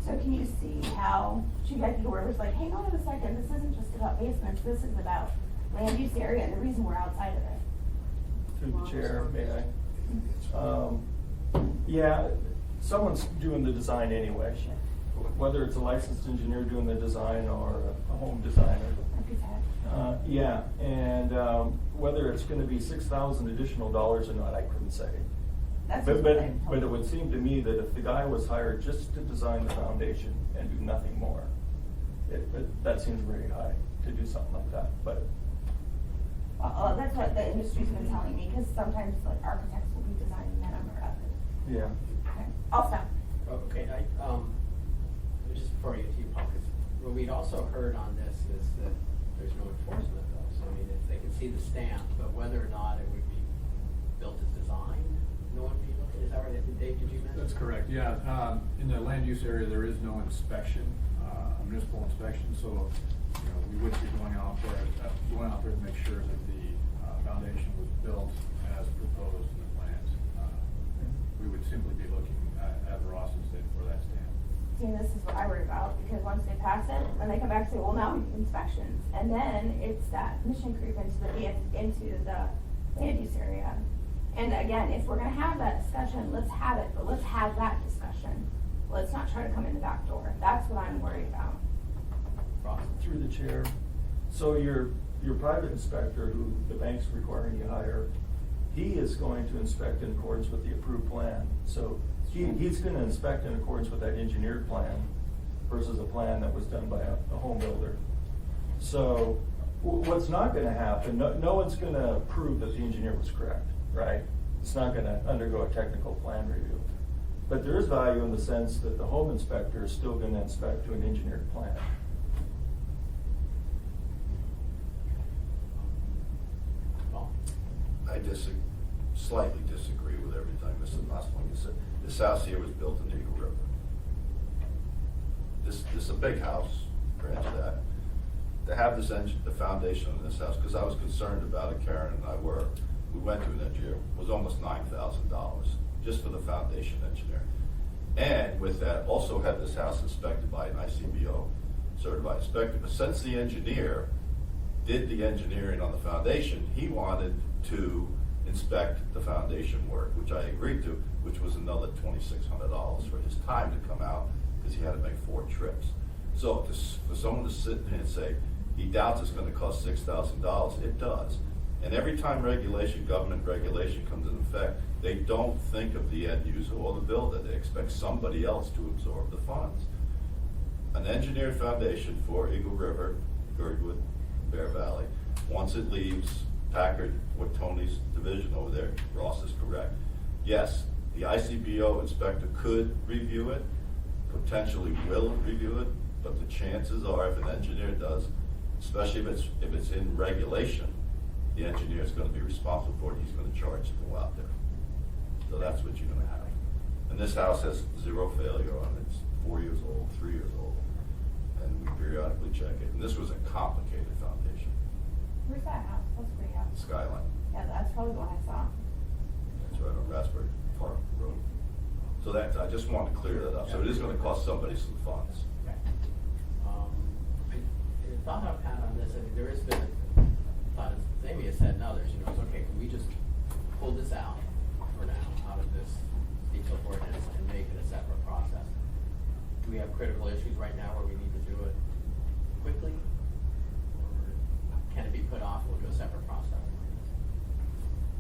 So can you see how Chief Eagle River's like, hang on a second, this isn't just about basements, this is about land use area and the reason we're outside of it. Through the chair, may I? Yeah, someone's doing the design anyway. Whether it's a licensed engineer doing the design or a home designer. Yeah, and whether it's gonna be $6,000 additional dollars or not, I couldn't say. That's But, what but, they told but it me. would seem to me that if the guy was hired just to design the foundation and do nothing more, that seems very high to do something like that, but. Well, that's what the industry's been telling me, because sometimes like architects will be designing that on their own. Yeah. Okay, I'll stop. Okay, just before I get to you, Paul, because what we'd also heard on this is that there's no enforcement though. So I mean, if they can see the stamp, but whether or not it would be built as designed, no one would be looking, is that right? Dave, did you mention? That's correct, yeah. In the land use area, there is no inspection, municipal inspection, so, you know, we wouldn't be going out there to make sure that the foundation was built as proposed in the plans. We would simply be looking at Rawson State for that stamp. See, this is what I worry about, because once they pass it, then they come back and say, well, now we need inspections. And then it's that mission creep into the land use area. And again, if we're gonna have that discussion, let's have it, but let's have that discussion. Let's not try to come in the back door. That's what I'm worried about. Through the chair, so your private inspector, who the bank's requiring you hire, he is going to inspect in accordance with the approved plan. So he's gonna inspect in accordance with that engineered plan versus a plan that was done by a home builder. So what's not gonna happen, no one's gonna prove that the engineer was correct, right? It's not gonna undergo a technical plan review. But there is value in the sense that the home inspector is still gonna inspect to an engineered plan. Paul? I slightly disagree with everything Mr. Nussbaum said. This house here was built in Eagle River. This is a big house, granted that. To have the foundation of this house, because I was concerned about it, Karen and I were, we went to an engineer, it was almost $9,000 just for the foundation engineer. And with that, also had this house inspected by an ICBO certified inspector. But since the engineer did the engineering on the foundation, he wanted to inspect the foundation work, which I agreed to, which was another $2,600 for his time to come out, because he had to make 4 trips. So for someone to sit there and say, he doubts it's gonna cost $6,000, it does. And every time government regulation comes into effect, they don't think of the end user or the builder. They expect somebody else to absorb the funds. An engineered foundation for Eagle River, Girdwood, Bear Valley, once it leaves Packard or Tony's division over there, Ross is correct. Yes, the ICBO inspector could review it, potentially will review it, but the chances are if an engineer does, especially if it's in regulation, the engineer is going to be responsible for it. He's going to charge to go out there. So that's what you're going to have. And this house has 0 failure on it. It's 4 years old, 3 years old, and we periodically check it. And this was a complicated foundation. Where's that house? That's a great house. Skyline. Yeah, that's probably the one I saw. That's right on Raspberry Park Road. So that, I just wanted to clear that up. So it is going to cost somebody some funds. Okay. I thought I've had on this, I mean, there has been, thought as Amy has said and others, you know, it's okay, can we just pull this out for now, out of this detailed ordinance and make it a separate process? Do we have critical issues right now where we need to do it quickly? Or can it be put off, we'll do a separate process?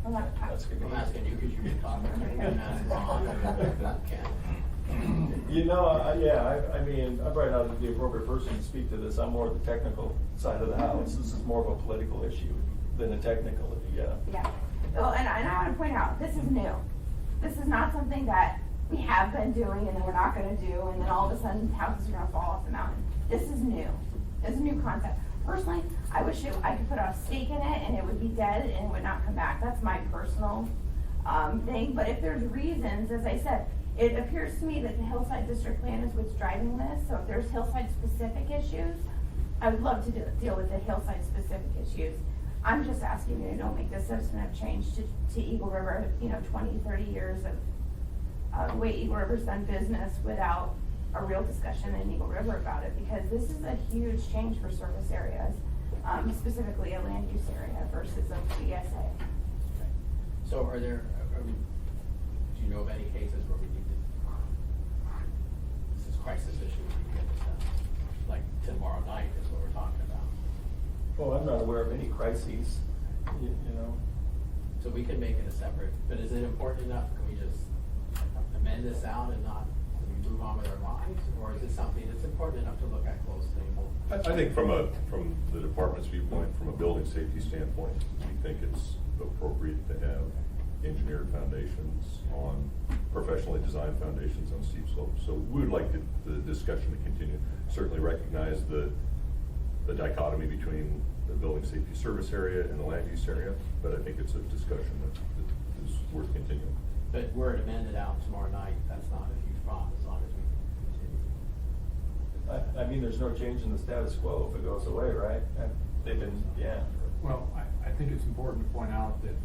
I'm asking you because you've been talking, you can ask Ron, You know, I mean, I'm probably not the appropriate person to speak to this. I'm more the technical side of the house. This is more of a political issue than a technical, Yeah. Well, and I want to point out, this is new. This is not something that we have been doing and then we're not going to do, and then all of a sudden houses are going to fall off the mountain. This is new. It's a new concept. Personally, I wish I could put a stake in it and it would be dead and it would not come back. That's my personal thing. But if there's reasons, as I said, it appears to me that the Hillside District Plan is what's driving this. So if there's Hillside-specific issues, I would love to deal with the Hillside-specific issues. I'm just asking you to don't make this substantive change to Eagle River, 20, 30 years of the way Eagle River's done business without a real discussion in Eagle River about it, because this is a huge change for service areas, specifically a land use area versus a BSA. So are there, do you know of any cases where we need to, this is crisis issue, we need to get this done? Like tomorrow night is what we're talking about. Well, I'm not aware of any crises, you know. So we can make it a separate, but is it important enough? Can we just amend this out and not, can we move on with our lives? Or is it something that's important enough to look at closely? I think from the department's viewpoint, from a building safety standpoint, we think it's appropriate to have engineered foundations on, professionally designed foundations on steep slopes. So we would like the discussion to continue. Certainly recognize the dichotomy between the building safety service area and the land use area, but I think it's a discussion that is worth continuing. But were it amended out tomorrow night, that's not a huge problem as long as we can continue. I mean, there's no change in the status quo if it goes away, right? And they've been, yeah. Well, I think it's important to point out that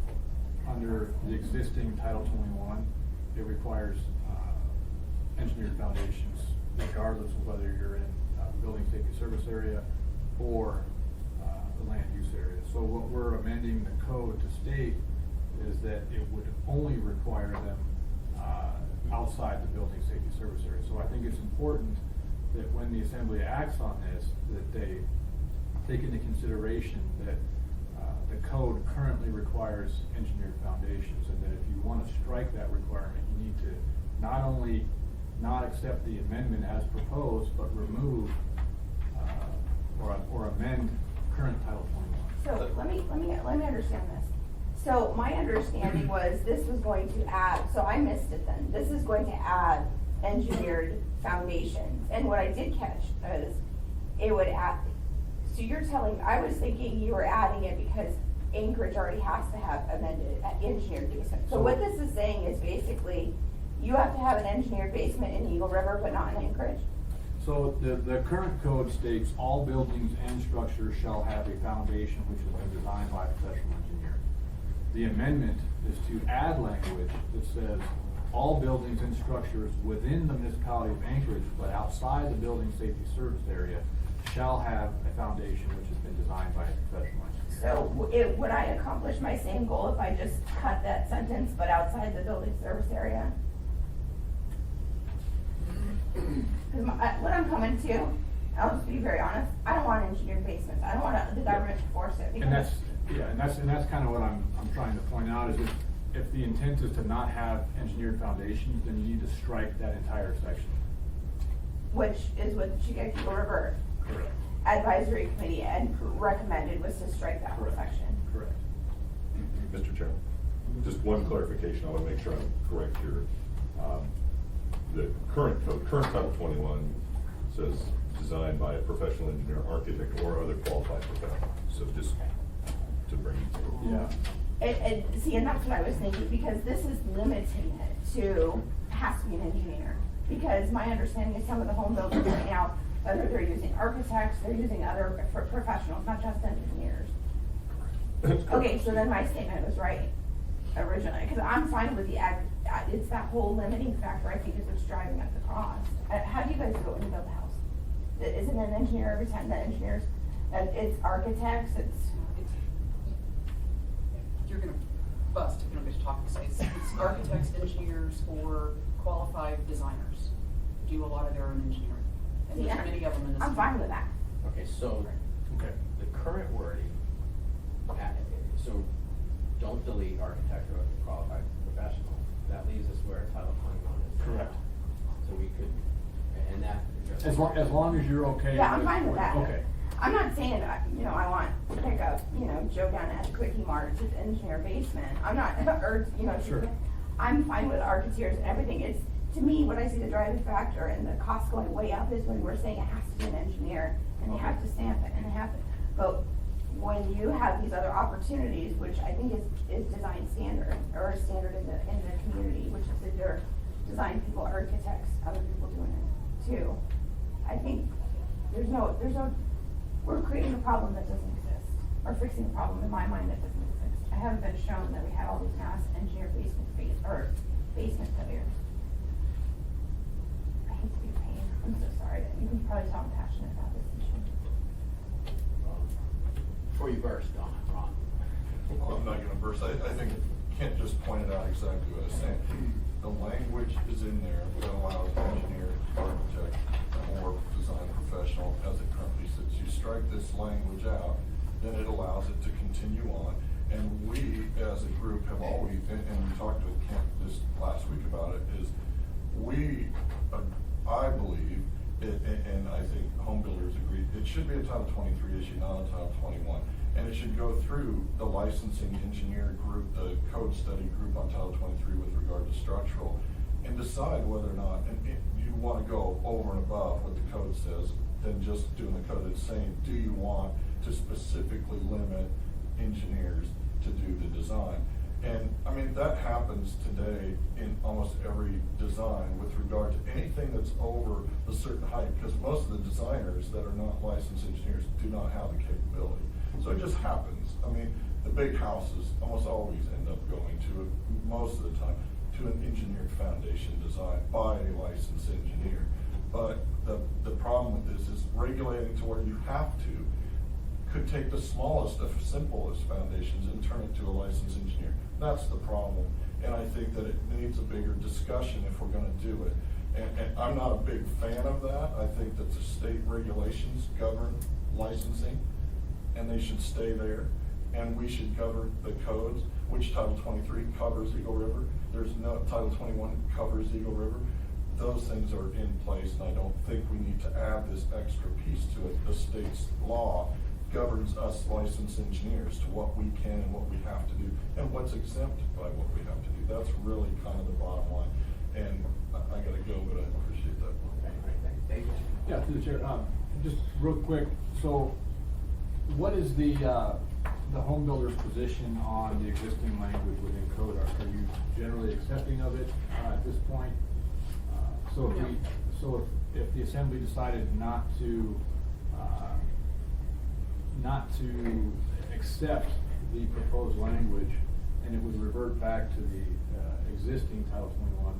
under the existing Title 21, it requires engineered foundations regardless of whether you're in building safety service area or the land use area. So what we're amending the code to state is that it would only require them outside the building safety service area. So I think it's important that when the Assembly acts on this, that they take into consideration that the code currently requires engineered foundations, and that if you want to strike that requirement, you need to not only not accept the amendment as proposed, but remove or amend current Title 21. So let me understand this. So my understanding was this was going to add, so I missed it then. This is going to add engineered foundations. And what I did catch is it would add, so you're telling, I was thinking you were adding it because Anchorage already has to have amended engineered basement. So what this is saying is basically you have to have an engineered basement in Eagle River, but not in Anchorage? So the current code states all buildings and structures shall have a foundation which has been designed by a professional engineer. The amendment is to add language that says all buildings and structures within the municipality of Anchorage, but outside the building safety service area, shall have a foundation which has been designed by a professional engineer. So would I accomplish my same goal if I just cut that sentence, but outside the building service area? Because what I'm coming to, I'll just be very honest, I don't want engineered basements. I don't want the government to force it. And that's kind of what I'm trying to point out is if the intent is to not have engineered foundations, then you need to strike that entire section. Which is what the Chicopee River Correct. Advisory Committee and recommended was to strike that whole section. Correct. Mr. Chairman, just one clarification. I want to make sure I'm correct here. The current code, current Title 21 says designed by a professional engineer, architect, or other qualified professional. So just to bring it to. Yeah. And see, and that's what I was thinking, because this is limiting it to, has to be an engineer. Because my understanding is some of the home builders right now, whether they're using architects, they're using other professionals, not just engineers. Okay, so then my statement was right originally, because I'm fine with the it's that whole limiting factor, I think, is what's driving up the cost. How do you guys do it when you build a house? Isn't an engineer every time that engineers, it's architects, you're gonna bust if you don't get to talk and say, it's architects, engineers, or qualified designers do a lot of their own engineering. And there's many of them in this. I'm fine with that. Okay, so the current wording, so don't delete architect or qualified professional. That leaves us where Title 21 is. Correct. So we could, and that. As long as you're okay. Yeah, I'm fine with that. Okay. I'm not saying, I want to pick up, Joe down at Quickie Mart to engineer basement. I'm not, or, Sure. I'm fine with architects and everything. It's, to me, what I see the driving factor and the cost going way up is when we're saying it has to be an engineer and they have to stamp it and they have to, but when you have these other opportunities, which I think is design standard, or a standard in the community, which is that they're design people, architects, other people doing it too. I think we're creating a problem that doesn't exist, or fixing a problem in my mind that doesn't exist. I haven't been shown that we had all these mass engineered basement failures. I hate to be a pain. I'm so sorry, you can probably tell I'm passionate about this issue. Before you burst on it, Ron. Well, I'm not gonna burst, I think Kent just pointed out exactly what I was saying. The language is in there that allows engineer, architect, or design professional, as it currently sits. You strike this language out, then it allows it to continue on. And we, as a group, have always, and we talked with Kent this last week about it, is we, I believe, and I think home builders agree, it should be a Title 23 issue, not a Title 21. And it should go through the licensing engineer group, the code study group on Title 23 with regard to structural, and decide whether or not, and if you want to go over and above what the code says than just doing the code. It's saying, do you want to specifically limit engineers to do the design? And I mean, that happens today in almost every design with regard to anything that's over a certain height, because most of the designers that are not licensed engineers do not have the capability. So it just happens. I mean, the big houses almost always end up going to, most of the time, to an engineered foundation design by a licensed engineer. But the problem with this is regulating to where you have to could take the smallest of simplest foundations and turn it to a licensed engineer. That's the problem. And I think that it needs a bigger discussion if we're gonna do it. And I'm not a big fan of that. I think that the state regulations govern licensing, and they should stay there. And we should govern the codes, which Title 23 covers Eagle River. There's no, Title 21 covers Eagle River. Those things are in place, and I don't think we need to add this extra piece to it. The state's law governs us licensed engineers to what we can and what we have to do, and what's exempted by what we have to do. That's really kind of the bottom line. And I gotta go, but I appreciate that. Thank you. Yeah, through the chair, just real quick, so what is the home builder's position on the existing language within code? Are you generally accepting of it at this point? So if the assembly decided not to accept the proposed language, and it would revert back to the existing Title 21,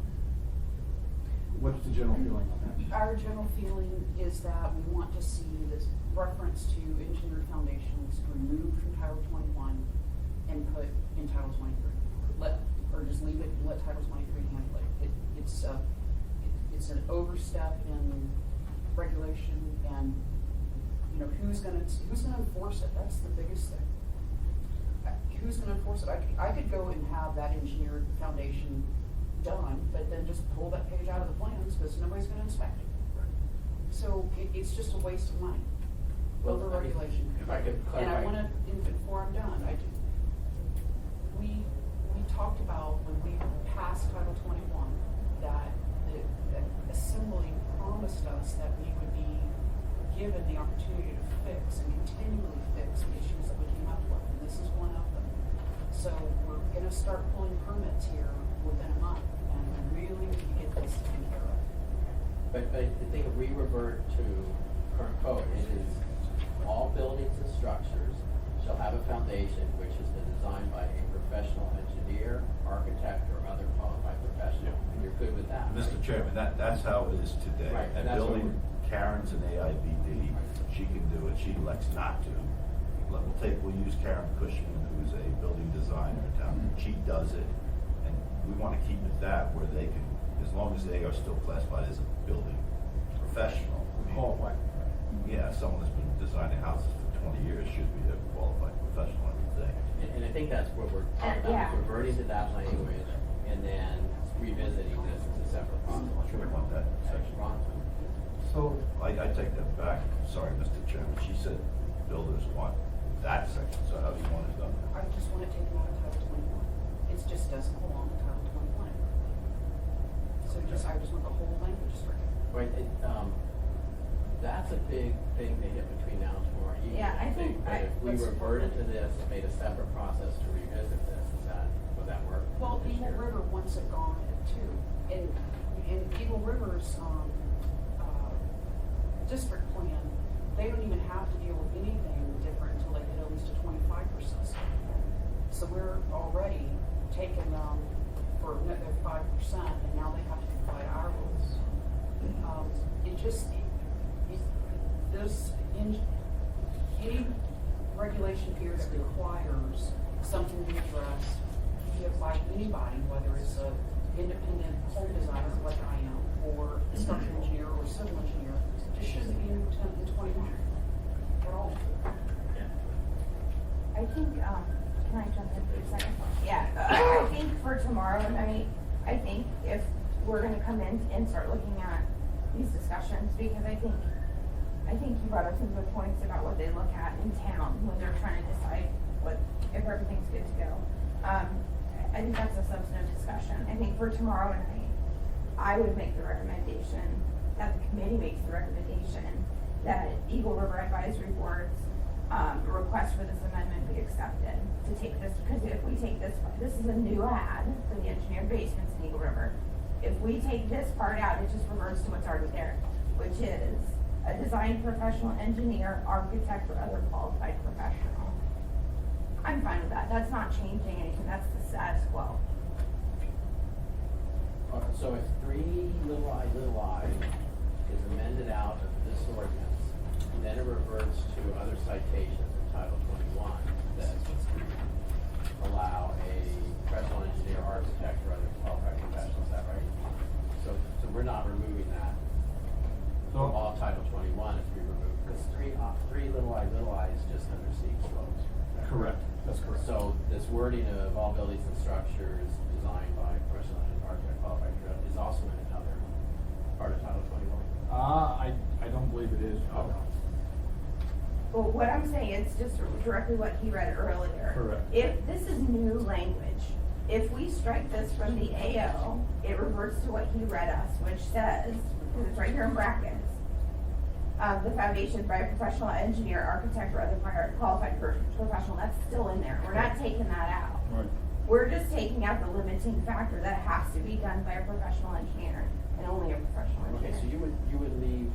what's the general feeling on that? Our general feeling is that we want to see this reference to engineered foundations removed from Title 21 and put in Title 23. Or just leave it and let Title 23 handle it. It's an overstep in regulation, and you know, who's gonna enforce it? That's the biggest thing. Who's gonna enforce it? I could go and have that engineered foundation done, but then just pull that page out of the plans because nobody's gonna inspect it. So it's just a waste of money. Over regulation. If I could clarify. And I wanna, before I'm done, we talked about when we passed Title 21 that the assembly promised us that we would be given the opportunity to fix and continually fix the issues that we came up with, and this is one of them. So we're gonna start pulling permits here within a month, and we really need to get this taken care of. But I think if we revert to current code, it is all buildings and structures shall have a foundation which has been designed by a professional engineer, architect, or other qualified professional. And you're good with that, Mr. right? Chairman, that's how it is today. Right, and And that's what building, Karen's an AIBD, she can do it, she elects not to. We'll use Karen Cushman, who's a building designer in town, she does it. And we wanna keep it that, where they can, as long as they are still classified as a building professional. Qualified. Yeah, someone that's been designing houses for 20 years should be a qualified professional, I would think. And I think that's what we're talking about, is reverting to that language and then revisiting this as a separate process. Sure, I want that section. Ron? So, I take that back, sorry, Mr. Chairman, she said builders want that section, so how do you want it done? I just want to take them out of Title 21. It just doesn't belong in Title 21. So I just want the whole language stricken. Right, that's a big thing to hit between now and tomorrow evening. Yeah, I think But if we let's- reverted to this and made a separate process to revisit this, would that work? Well, this Eagle year? River wants it gone too. And in Eagle River's district plan, they don't even have to deal with anything different until they get at least a 25%. So we're already taking them for their 5%, and now they have to comply to our rules. it just, any regulation here that requires something to be addressed by anybody, whether it's a independent home designer like I am, or a structural engineer or civil engineer, just shouldn't be in 21 at all. I think, can I jump in for a second? Yeah, I think for tomorrow night, I think if we're gonna come in and start looking at these discussions, because I think you brought up some good points about what they look at in town when they're trying to decide if everything's good to go. I think that's a substantive discussion. I think for tomorrow night, I would make the recommendation, that the committee makes the recommendation, that Eagle River Advisory Board's request for this amendment be accepted, to take this, because if we take this is a new ad for the engineered basements in Eagle River. If we take this part out, it just reverts to what's already there, which is a design professional, engineer, architect, or other qualified professional. I'm fine with that. That's not changing anything. That's the status quo. So if 3i is amended out of this ordinance, then it reverts to other citations in Title 21 that allow a professional engineer, architect, or other qualified professional. Is that right? So we're not removing that from all Title 21 if we remove, because 3i is just under steep slopes. Correct, that's correct. So this wording of all buildings and structures designed by professional architect qualified is also in another part of Title 21? I don't believe it is. Well, what I'm saying is just directly what he read earlier. Correct. If this is new language, if we strike this from the AO, it reverts to what he read us, which says, because it's right here in brackets, the foundation by a professional engineer, architect, or other prior qualified professional, that's still in there. We're not taking that out. Right. We're just taking out the limiting factor that it has to be done by a professional engineer and only a professional engineer. Okay, so you would leave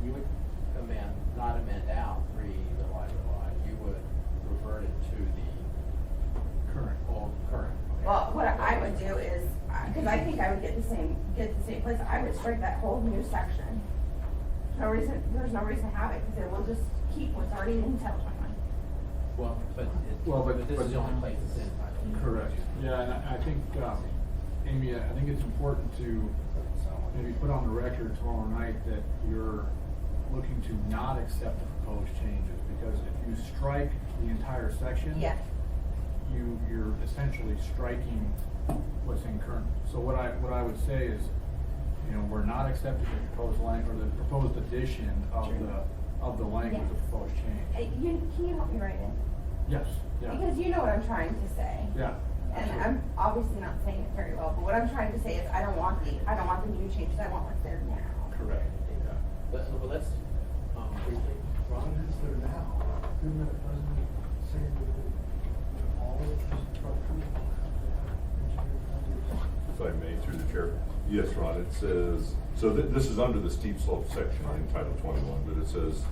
you would not amend out 3i. You would revert it to the current. Okay. Well, what I would do is, because I think I would get the same place, I would strike that whole new section. There's no reason to have it, because it will just keep what's already in Title 21. But this is the only place it's in Title 21. Correct. Yeah, and I think, Amy, I think it's important to maybe put on the record tomorrow night that you're looking to not accept the proposed changes, because if you strike the entire section, Yes. you're essentially striking what's in current. So what I would say is, we're not accepting the proposed language, or the proposed addition of the language of the proposed change. Can you help me write it? Yes, yeah. Because you know what I'm trying to say. Yeah. And I'm obviously not saying it very well, but what I'm trying to say is I don't want the new changes, I want what's there now. Correct. Yeah. Let's briefly, Ron, is there now? Didn't it, doesn't it say that all of the structures have to have engineered foundations? If I may, through the chair. Yes, Ron, it says, so this is under the steep slope section in Title 21, but it says,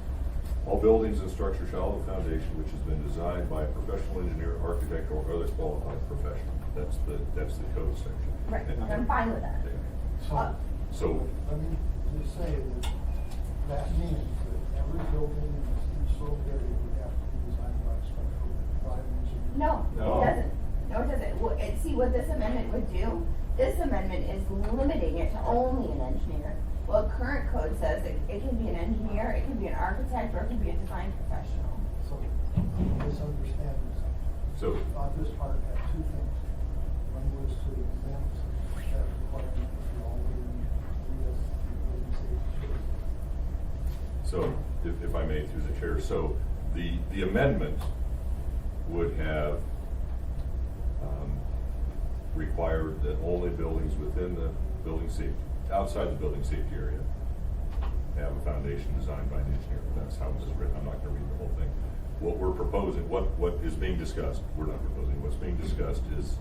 all buildings and structures shall have a foundation which has been designed by a professional engineer, architect, or other qualified professional. That's the code section. Right, And- I'm fine with that. So, Let me just say that means that every building in the steep slope area would have to be designed by a structural engineer. No, No. it doesn't. No, it doesn't. See, what this amendment would do, this amendment is limiting it to only an engineer. Well, current code says it can be an engineer, it can be an architect, or it can be a design professional. So, misunderstanding something. So- On this part, had two things. One was to exempt that requirement for all building safety. So, if I may, through the chair, so the amendment would have required that only buildings within the building safety, outside the building safety area, have a foundation designed by an engineer. That's how it was written. I'm not gonna read the whole thing. What we're proposing, what is being discussed, we're not proposing, what's being discussed is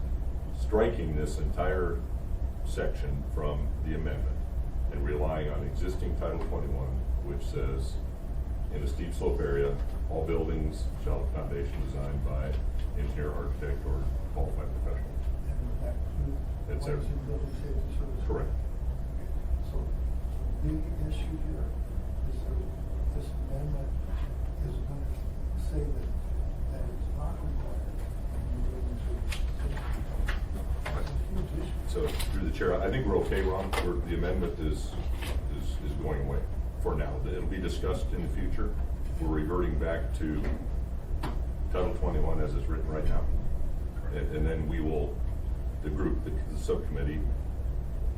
striking this entire section from the amendment and relying on existing Title 21, which says, in a steep slope area, all buildings shall have a foundation designed by engineer, architect, or qualified professional. And would that include It's ones in building safety services? Correct. So, big issue here is that this amendment is going to say that it's not required. So through the chair, I think we're okay, Ron, the amendment is going away for now. It'll be discussed in the future. We're reverting back to Title 21 as it's written right now. And then we will, the group, the subcommittee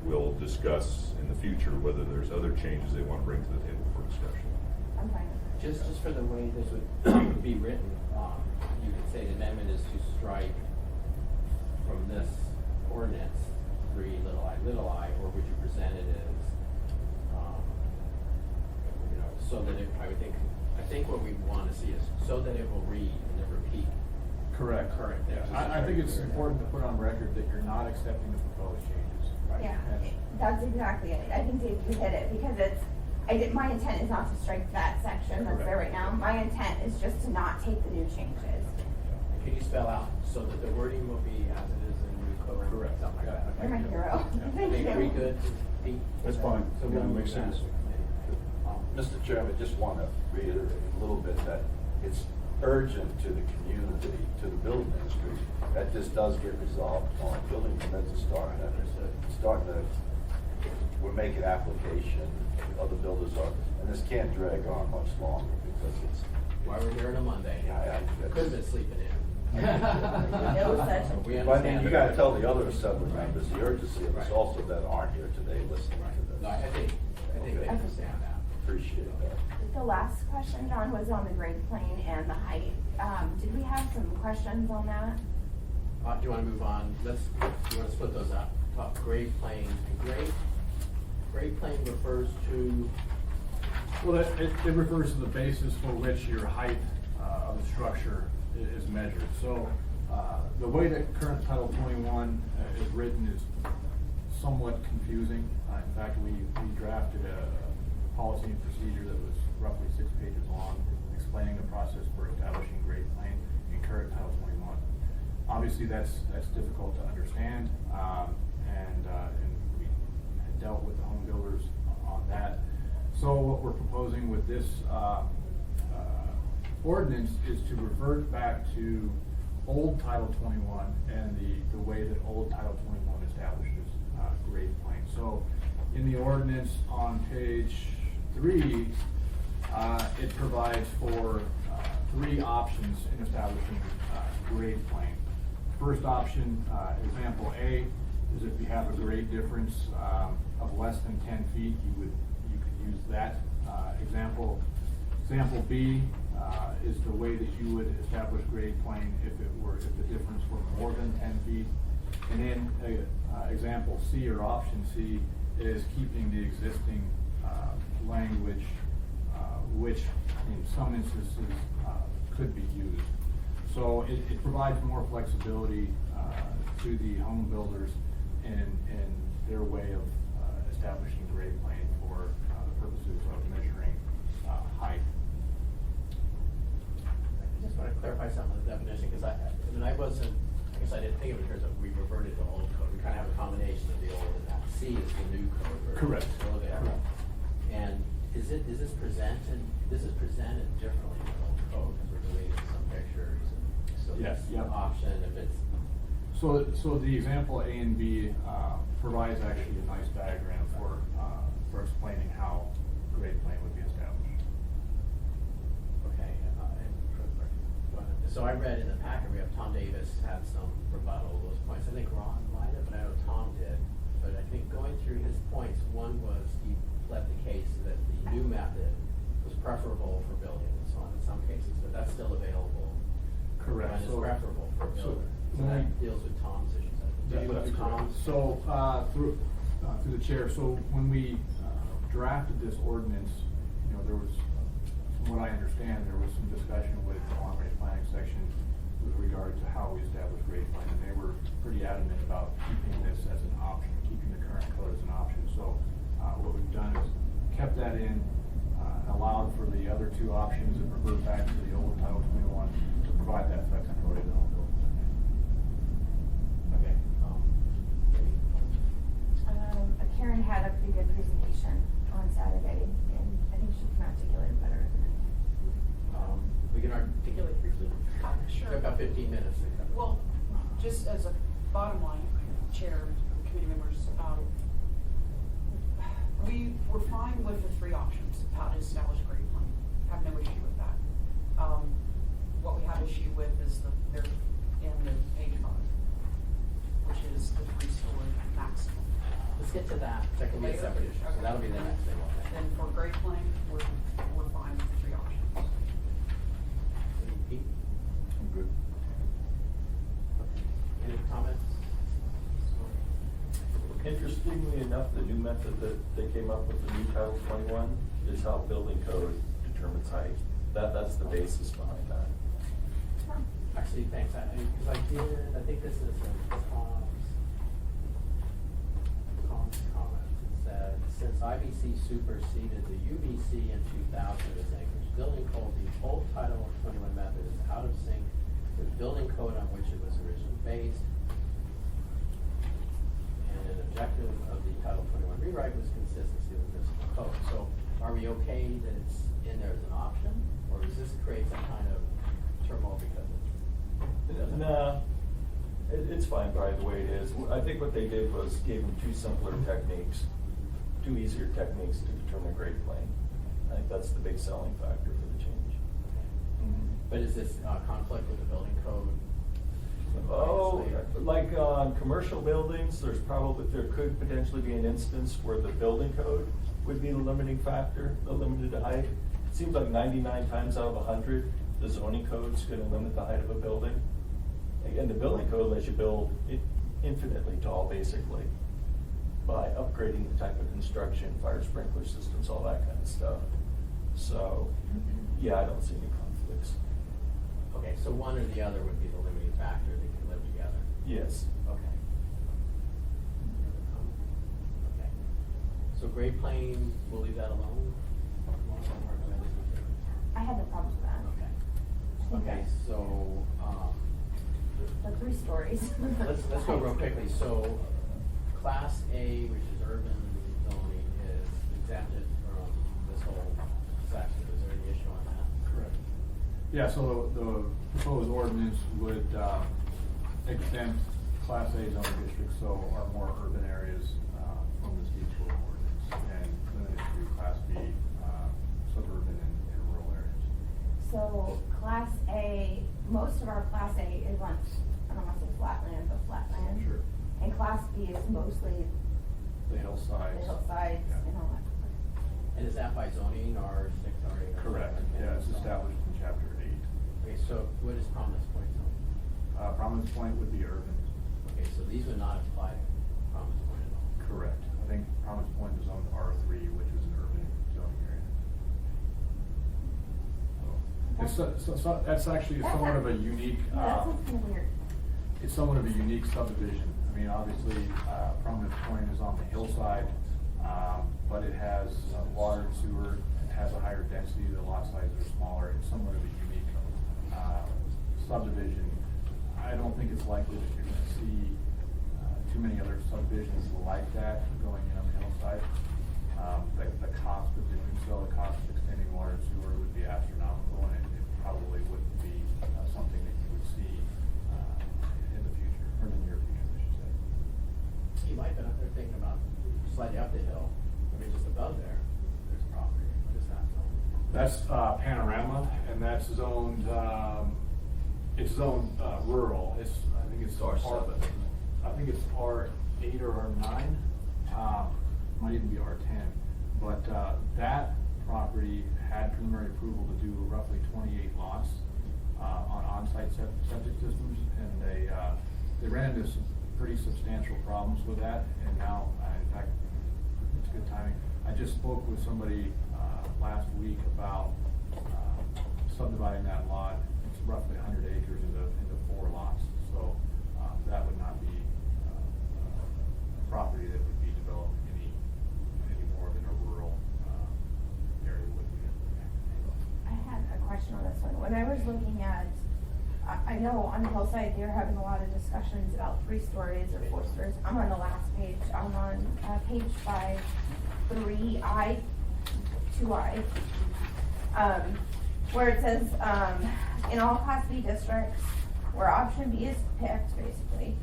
will discuss in the future whether there's other changes they want to bring to the table for discussion. I'm fine. Just for the way this would be written, you could say the amendment is to strike from this ordinance 3 little I, or would you present it as, so that it, I think what we want to see is so that it will read and never repeat. Correct. Current. I think it's important to put on record that you're not accepting the proposed changes. Yeah, And- that's exactly it. I think Dave, you hit it, because my intent is not to strike that section that's there right now. My intent is just to not take the new changes. Can you spell out so that the wording will be as it is in the new code? Correct. Something like that. You're my hero. Thank you. Are we good, Pete? That's fine. So Yeah, we'll it makes move that. sense. Mr. Chairman, just want to reiterate a little bit that it's urgent to the community, to the building industry, that this does get resolved on building permits we're making application, other builders are, and this can't drag on much longer because it's. Why we're here on a Monday. Could have been sleeping in. It was such a- We But I mean, understand. you gotta tell the other assembly members the urgency of this Right. also that aren't here today listening to No, this. I think they Okay. understand that. Appreciate that. The last question, John, was on the grade plane and the height. Did we have some questions on that? Do you want to move on? Do you want to split those up? Talk grade plane and grade plane refers to, Well, it refers to the basis for which your height of the structure is measured. So the way that current Title 21 is written is somewhat confusing. In fact, we drafted a policy and procedure that was roughly 6 pages long, explaining the process for establishing grade plane in current Title 21. Obviously, that's difficult to understand, and we had dealt with the home builders on that. So what we're proposing with this ordinance is to revert back to old Title 21 and the way that old Title 21 establishes grade plane. So in the ordinance on page 3, it provides for 3 options in establishing grade plane. First option, example A, is if you have a grade difference of less than 10 feet, you could use that example. Example B is the way that you would establish grade plane if the difference were more than 10 feet. And then example C, or option C, is keeping the existing language, which in some instances could be used. So it provides more flexibility to the home builders in their way of establishing grade plane for the purposes of measuring height. I just want to clarify some of the definition, because I guess I didn't think of it in terms of we reverted to old code. We kind of have a combination of the old and that. C is the new code. Where Correct. it's still there. Correct. And is this presented differently in the old code, because we're deleting some pictures, and so Yes, this yeah. option, if it's, So the example A and B provides actually a nice diagram for explaining how grade plane would be established. okay. So I read in the packet, we have Tom Davis had some rebuttal of those points. I think Ron might have, but I know Tom did. But I think going through his points, one was he pled the case that the new method was preferable for building and so on in some cases, but that's still available. Correct. When it's So- preferable for so building. So when that we- deals with Tom's issues. Did you look at Tom's? So, through the chair, so when we drafted this ordinance, there was, from what I understand, there was some discussion with the long-range planning section with regard to how we establish grade plane, and they were pretty adamant about keeping this as an option, keeping the current code as an option. So, what we've done is kept that in, allowed for the other 2 options and revert back to the old Title 21 to provide that flexibility to the home builders. Okay. Karen had a pretty good presentation on on Saturday, and I think she can articulate it better than We can articulate briefly. Sure. Took about 15 minutes. Well, just as a bottom line, Chair, committee members, we were fine with the three options, how to establish a grade plan, have no issue with that. What we have issue with is they're in the page 5, which is the 3-story maximum. Let's get to that. That can be a Later? separate issue. So Okay. that'll be the next thing. Then for grade plan, we're fine with the three options. Pete? I'm good. Any comments? Interestingly enough, the new method that they came up with, the new Title 21, is how building code determines height. That's the basis behind that. Actually, thanks. I think this is a Tom's comment. It said, since IBC superseded the UBC in 2000 as Anchorage building code, the old Title 21 method is out of sync with building code on which it was originally based. And an objective of the Title 21 rewrite was consistency with municipal code. So are we okay that it's in there as an option? Or does this create some kind of turmoil because it doesn't? Nah, it's fine by the way it is. I think what they did was gave them two simpler techniques, two easier techniques to determine grade plane. I think that's the big selling factor for the change. But is this conflict with the building code? Oh, like on commercial buildings, there could potentially be an instance where the building code would be the limiting factor, the limited height. It seems like 99 times out of 100, the zoning code's gonna limit the height of a building. And the building code lets you build it infinitely tall, basically, by upgrading the type of construction, fire sprinkler systems, all that kind of stuff. So, yeah, I don't see any conflicts. Okay, so one or the other would be the limiting factor, they can live together? Yes. Okay. Okay. So grade plane, we'll leave that alone? I had no problems with that. Okay, so, The 3 stories. let's go real quickly. So, Class A, which is urban zoning, is exempted from this whole section. Is there any issue on that? Correct. Yeah, so the proposed ordinance would exempt Class A zoning districts, so our more urban areas from the steep slope ordinance, and limit it to Class B, suburban and rural areas. So Class A, most of our Class A is on, I don't want to say flatland, but flatland. Sure. And Class B is mostly The hillsides. the hillsides Yeah. and all that. And is that by zoning or 6 or 8? Correct, yeah, it's established in chapter 8. Okay, so what is Promise Point zone? Prominence Point would be urban. Okay, so these would not apply to Promise Point at all? Correct. I think Prominence Point is zoned R3, which is an urban zoning area. So that's actually somewhat of a unique, Yeah, that sounds kind of weird. it's somewhat of a unique subdivision. I mean, obviously, Prominence Point is on the hillside, but it has water and sewer, it has a higher density, the lot sizes are smaller, it's somewhat of a unique subdivision. I don't think it's likely that you're gonna see too many other subdivisions like that going in on the hillside. The cost of doing so, the cost of extending water and sewer would be astronomical, and it probably wouldn't be something that you would see in the future, or in the near future, I should say. You might have been up there thinking about slightly up the hill, I mean, just above there, there's property. What is that zone? That's Panorama, and that's zoned, it's zoned rural. I think it's R7. I think it's R8 or R9, might even be R10. But that property had preliminary approval to do roughly 28 lots on on-site septic systems, and they ran into some pretty substantial problems with that, and now, in fact, it's good timing. I just spoke with somebody last week about subdividing that lot. It's roughly 100 acres into 4 lots, so that would not be a property that would be developed any more than a rural area would be. I had a question on this one. When I was looking at, I know on the hillside, they're having a lot of discussions about 3 stories or 4 stories. I'm on the last page. I'm on page 5, 3. I 2I, where it says, in all Class B districts, where option B is picked, basically,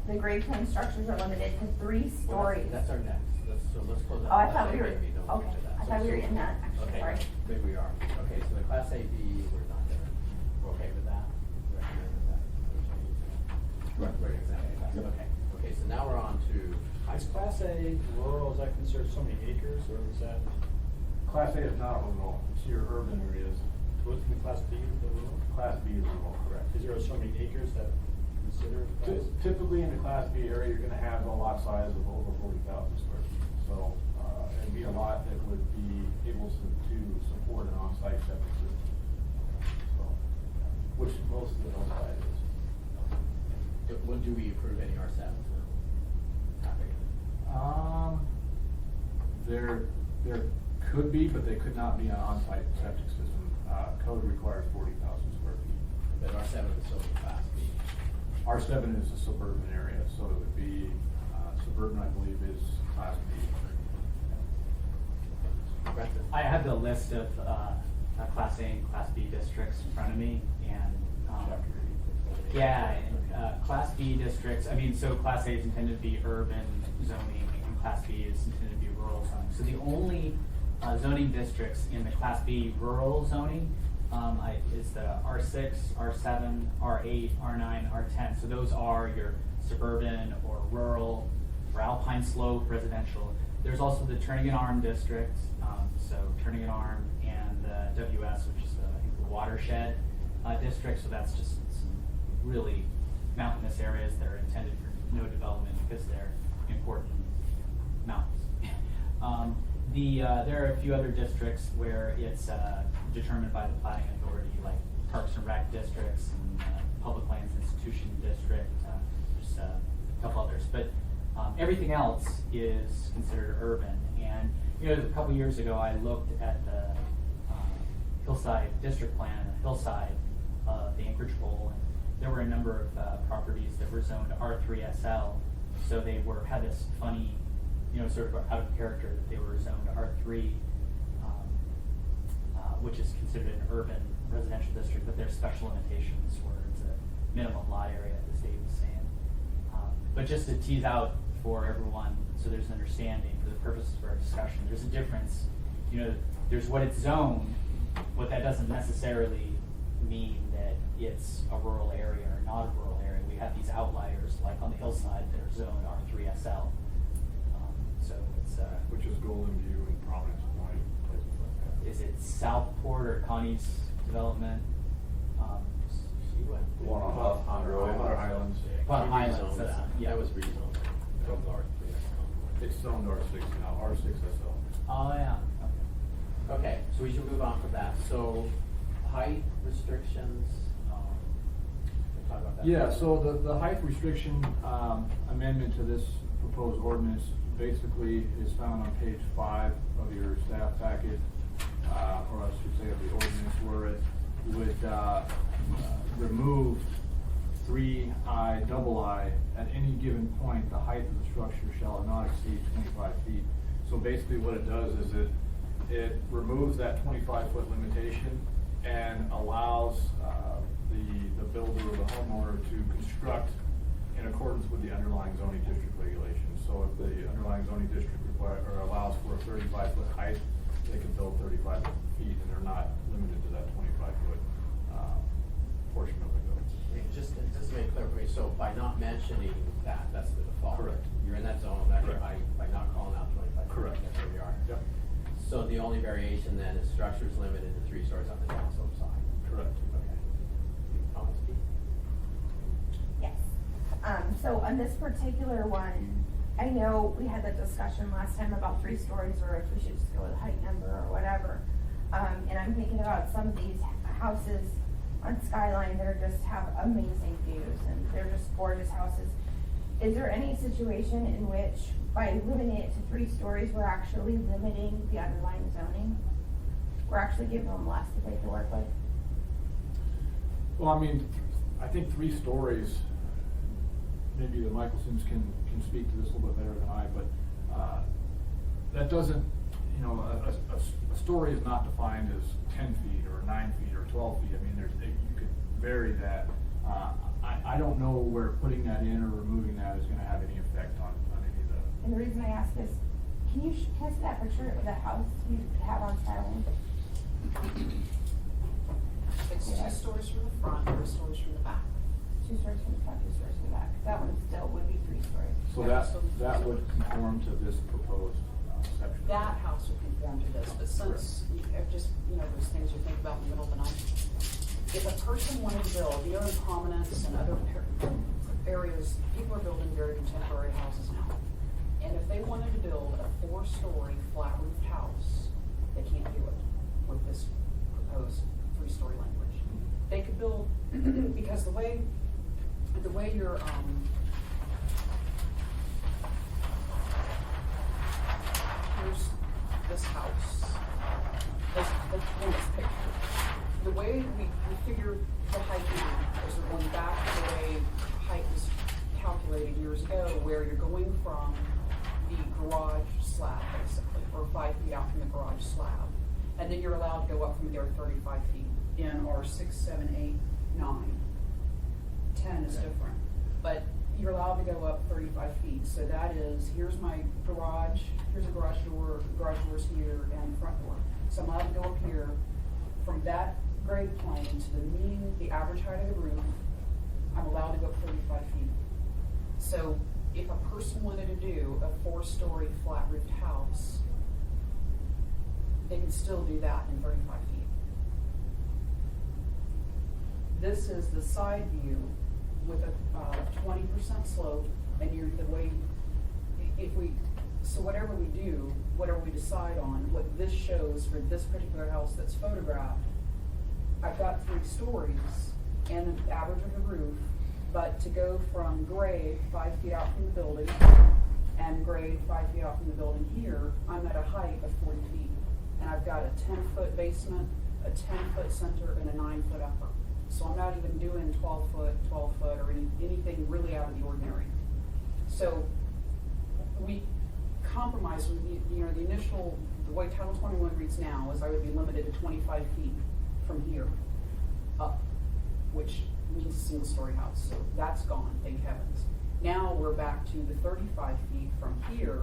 the grade plane structures are limited to 3 stories. That's our next, so let's close that. Oh, I thought we were, Class A, B, don't okay, get to that. I thought we were in that, actually, Okay, sorry. maybe we are. Okay, so the Class A, B, we're not there. We're okay with that? Recommend with that? We're exempt. Okay, okay, so now we're on to. Is Class A rural, is that considered so many acres, or is that? Class A is not rural, it's your urban areas. What's the Class B, the rural? Class B is rural, correct. Is there so many acres that consider? Typically in the Class B area, you're gonna have a lot size of over 40,000 square feet. So, it'd be a lot that would be able to support an on-site septic system. So, which most of the hillside is. When do we approve any R7s? There could be, but they could not be an on-site septic system. Code requires 40,000 square feet. But R7 is still in Class B. R7 is a suburban area, so it would be, suburban, I believe, is Class B. I have the list of Class A and Class B districts in front of me, and Class B districts. I mean, so Class A is intended to be urban zoning, and Class B is intended to be rural zoning. So the only zoning districts in the Class B rural zoning is the R6, R7, R8, R9, R10. So those are your suburban or rural or alpine slope residential. There's also the Turning and Arm district, so Turning and Arm and the WS, which is I think the watershed district. So that's just some really mountainous areas that are intended for no development because they're important mountains. There are a few other districts where it's determined by the planning authority, like Parks and Rec districts and Public Lands Institution District. There's a couple others, but everything else is considered urban. And a couple years ago, I looked at the Hillside District Plan, the Hillside of the Anchorage Bowl, and there were a number of properties that were zoned R3SL. So they had this funny, sort of out of character that they were zoned R3, which is considered an urban residential district, but there's special limitations where it's a minimum lot area, the state was saying. But just to tease out for everyone, so there's an understanding for the purposes of our discussion, there's a difference. There's what it's zoned, but that doesn't necessarily mean that it's a rural area or not a rural area. We have these outliers, like on the hillside, that are zoned R3SL. So it's which is Golden View and Providence Point, places like that. Is it Southport or Connie's development? The one on Hunter Highlands. Well, Highlands, that's, yeah. That was rezoned from R3. It's zoned R6 now, R6SL. Oh, yeah. Okay, so we should move on from that. So height restrictions, we'll talk about that. Yeah, so the height restriction amendment to this proposed ordinance basically is found on page 5 of your staff packet, or I should say of the ordinance, where it would remove 3I, double I, at any given point, the height of the structure shall not exceed 25 feet. So basically what it does is it removes that 25-foot limitation and allows the builder or the homeowner to construct in accordance with the underlying zoning district regulations. So if the underlying zoning district allows for a 35-foot height, they can build 35 feet, and they're not limited to that 25-foot portion of the code. Just to make clear, so by not mentioning that, that's the default. Correct. You're in that zone, that's Correct. by not calling out 25. Correct. That's where we are. Yep. So the only variation then is structures limited to 3 stories on the downslope side. Correct. Okay. Comments, Pete? Yes. So on this particular one, I know we had that discussion last time about 3 stories or if we should just go with a height number or whatever. And I'm thinking about some of these houses on Skyline that are just have amazing views and they're just gorgeous houses. Is there any situation in which by limiting it to 3 stories, we're actually limiting the underlying zoning? We're actually giving them less that they can work with? Well, I mean, I think 3 stories, maybe the Michelsons can speak to this a little bit better than I, but that doesn't, you know, a story is not defined as 10 feet or 9 feet or 12 feet. I mean, you could vary that. I don't know where putting that in or removing that is gonna have any effect on any of the. And the reason I ask is, can I see that picture of the house you have on Skyline? It's 2 stories from the front, 3 stories from the back. 2 stories from the front, 2 stories from the back. That one still would be 3 stories. So that would conform to this proposed section. That house would conform to this, but since, just, you know, those things you think about in the middle of the night. If a person wanted to build, you know, in Prominence and other areas, people are building very contemporary houses now. And if they wanted to build a 4-story flat roofed house, they can't do it with this proposed 3-story language. They could build, because the way your, here's this house, this picture. The way we figure the height now is we're going back to the way height was calculated years ago, where you're going from the garage slab, basically, or 5 feet out from the garage slab. And then you're allowed to go up from there 35 feet. In our 6, 7, 8, 9, 10 is different. But you're allowed to go up 35 feet. So that is, here's my garage, here's a garage door's here, and front door. So I'm allowed to go up here from that grade plane to the average height of the roof. I'm allowed to go up 35 feet. So if a person wanted to do a 4-story flat roofed house, they can still do that in 35 feet. This is the side view with a 20% slope, and so whatever we do, whatever we decide on, what this shows for this particular house that's photographed, I've got 3 stories and the average of the roof, but to go from grade 5 feet out from the building and grade 5 feet out from the building here, I'm at a height of 40 feet. And I've got a 10-foot basement, a 10-foot center, and a 9-foot upper. So I'm not even doing 12 foot, or anything really out of the ordinary. So we compromise with the way Title 21 reads now is I would be limited to 25 feet from here up, which means a single-story house. So that's gone, thank heavens. Now we're back to the 35 feet from here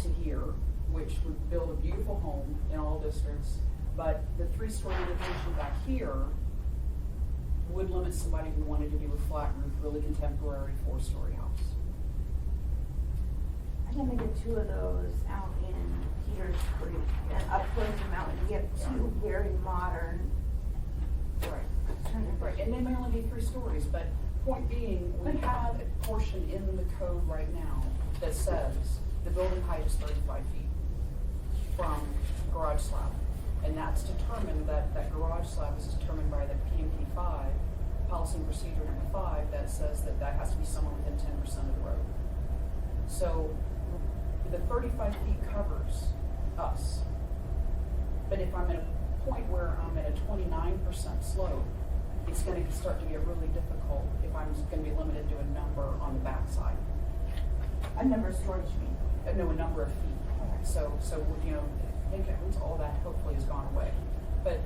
to here, which would build a beautiful home in all districts. But the 3-story limitation back here would limit somebody who wanted to do a flat roof, really contemporary 4-story house. I can think of 2 of those out in Peters Creek and up towards the mountain. We have 2 very modern. Right, and they may only be 3 stories, but point being, we have a portion in the code right now that says the building height is 35 feet from garage slab. And that's determined, that garage slab is determined by the PMP 5, policy and procedure number 5, that says that has to be somewhere within 10% of the road. So the 35 feet covers us. But if I'm at a point where I'm at a 29% slope, it's going to start to get really difficult if I'm going to be limited to a number on the backside. A number of storage feet? No, a number of feet. Okay. So you know, thank heavens, all that hopefully has gone away. But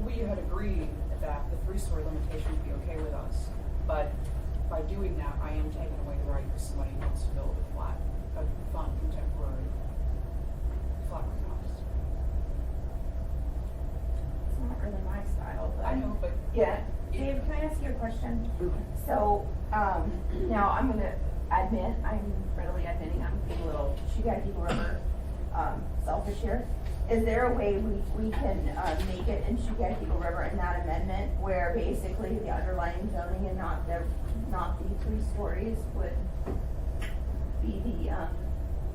we had agreed that the 3-story limitation would be okay with us. But by doing that, I am taking away the right if somebody wants to build a fun, contemporary flat roof house. It's not really my style, but. I know, but. Yeah. Dave, can I ask you a question? So, now I'm gonna admit, I'm readily admitting I'm being a little Eagle River selfish here. Is there a way we can make it in Eagle River in that amendment where basically the underlying zoning and not the 3 stories would be the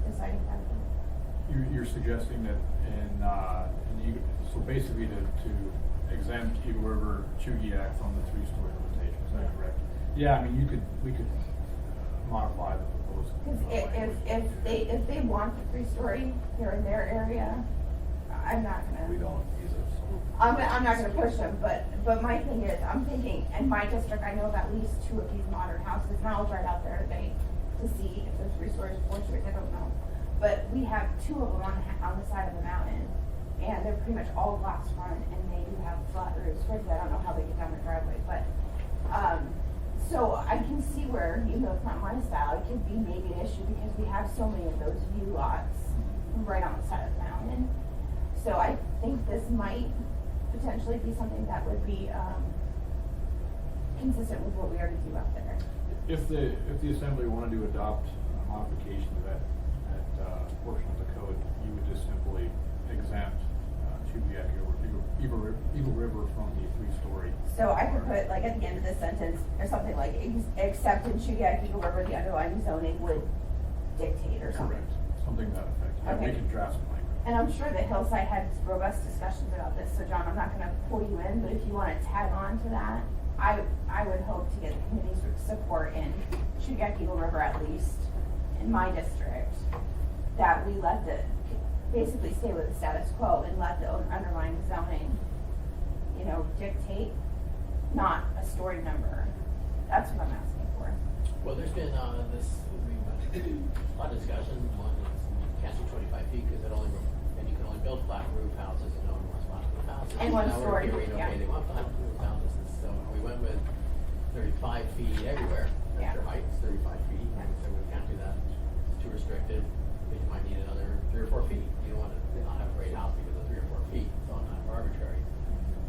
deciding factor? You're suggesting that so basically to exempt Eagle River Chugiak from the 3-story limitation, is that correct? Yeah, I mean, we could modify the proposal. Because if they want the 3-story here in their area, I'm not gonna. We don't either. I'm not gonna push them, but my thing is, I'm thinking, in my district, I know of at least 2 of these modern houses, and I'll drive out there today to see if there's 3 stories, 4 stories, I don't know. but we have two of them on the side of the mountain, and they're pretty much all glass front, and they do have flat roofs. Frankly, I don't know how they get down their driveway, but, so I can see where, even though it's not my style, it could be maybe an issue because we have so many of those view lots right on the side of the mountain. So I think this might potentially be something that would be, consistent with what we already do out there. If the assembly wanted to adopt a modification to that portion of the code, you would just simply exempt Shubiaki or Eagle River from the 3-story. So I could put, like, at the end of this sentence, or something like, except in Shubiaki, Eagle River, the underlying zoning would dictate or something. Correct, something to that effect. Yeah, we Okay. can draft some language. And I'm sure that Hillside had robust discussions about this, so John, I'm not gonna pull you in, but if you wanna tag on to that, I would hope to get the committee's support in Shubiaki, Eagle River at least, in my district, that we let basically stay with the status quo and let the underlying zoning, dictate, not a story number. That's what I'm asking for. Well, there's been, a lot of discussion. One is you can't do 25 feet because and you can only build flat roof houses and no one wants flat roof houses. And one Now we're story, hearing, yeah. okay, they want flat roof houses, and so we went with 35 feet everywhere. Yeah. Their height is 35 feet, and so we can't do that. It's too restrictive. You might need another 3 or 4 feet. You don't want to not have a great house because of 3 or 4 feet. It's all kind of arbitrary.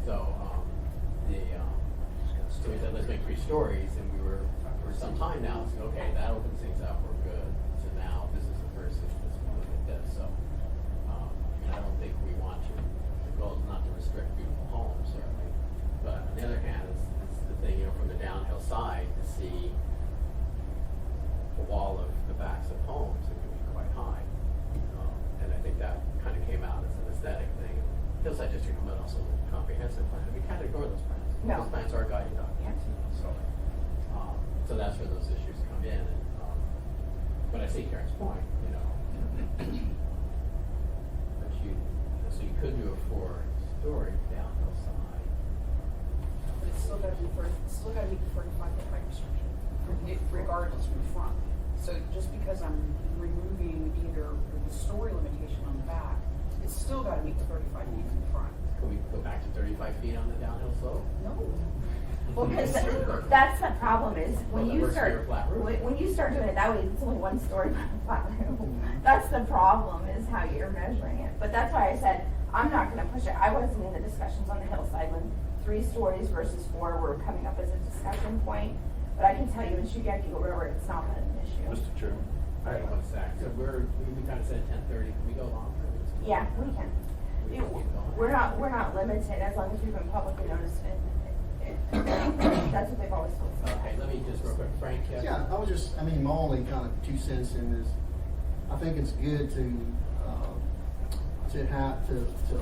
So, so we said, let's make 3 stories, and we were, for some time now, saying, okay, that opens things up, we're good. So now, this is the first, let's look at this. So, I don't think we want to, the goal is not to restrict beautiful homes, certainly. But on the other hand, it's the thing, from the downhill side, to see the wall of the backs of homes, it can be quite high. And I think that kind of came out as an aesthetic thing. Hillside District come out also with a comprehensive plan, and we can't ignore those plans. No. Those plans are guiding documents, so that's where those issues come in. And, but I see Karen's point, that so you could do a 4-story downhill side. But it's still gotta be the 45-foot height restriction, regardless from the front. So just because I'm removing either the story limitation on the back, it's still gotta meet the 35 feet from the front. Can we go back to 35 feet on the downhill slope? No. Well, because that's the problem is when Well, that you works for your start, flat roof. when you start doing it that way, it's only 1 story flat roof. That's the problem is how you're measuring it. But that's why I said, I'm not gonna push it. I wasn't in the discussions on the hillside when 3 stories versus 4 were coming up as a discussion point. But I can tell you in Shubiaki Eagle River, it's not been an issue. Mr. Chairman? All right, 1 sec. So we kind of said 10:30. Can we go longer? Yeah, we can. We can keep going. We're not limited as long as we've been publicly noticed. That's what they've always told us. Okay, let me just real quick, Frank. Yeah, I was just, my only kind of 2 cents in this, I think it's good to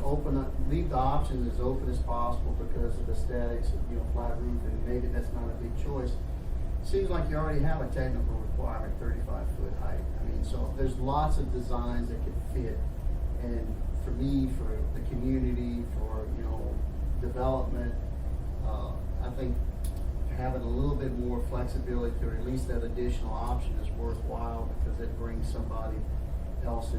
open up, leave the options as open as possible because of aesthetics, flat roof, and maybe that's not a big choice. Seems like you already have a technical requirement, 35-foot height. So there's lots of designs that could fit. And for me, for the community, for, development, I think having a little bit more flexibility to release that additional option is worthwhile because it brings somebody else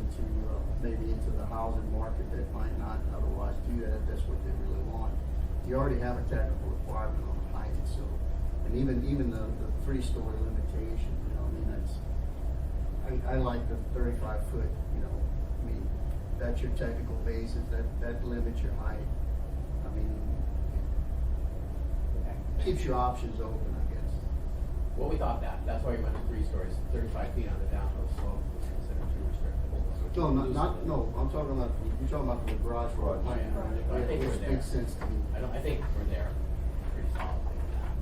maybe into the housing market that might not otherwise do that if that's what they really want. You already have a technical requirement on the height, so, and even the 3-story limitation, I like the 35-foot, that's your technical basis, that limits your height. Keeps your options open, I guess. Well, we thought that. That's why we went to 3 stories. 35 feet on the downhill slope was considered too restrictive. No, I'm talking about, you're talking about the garage door. Oh, yeah. I think we're Which there. makes sense to me. I think we're there pretty solidly in that.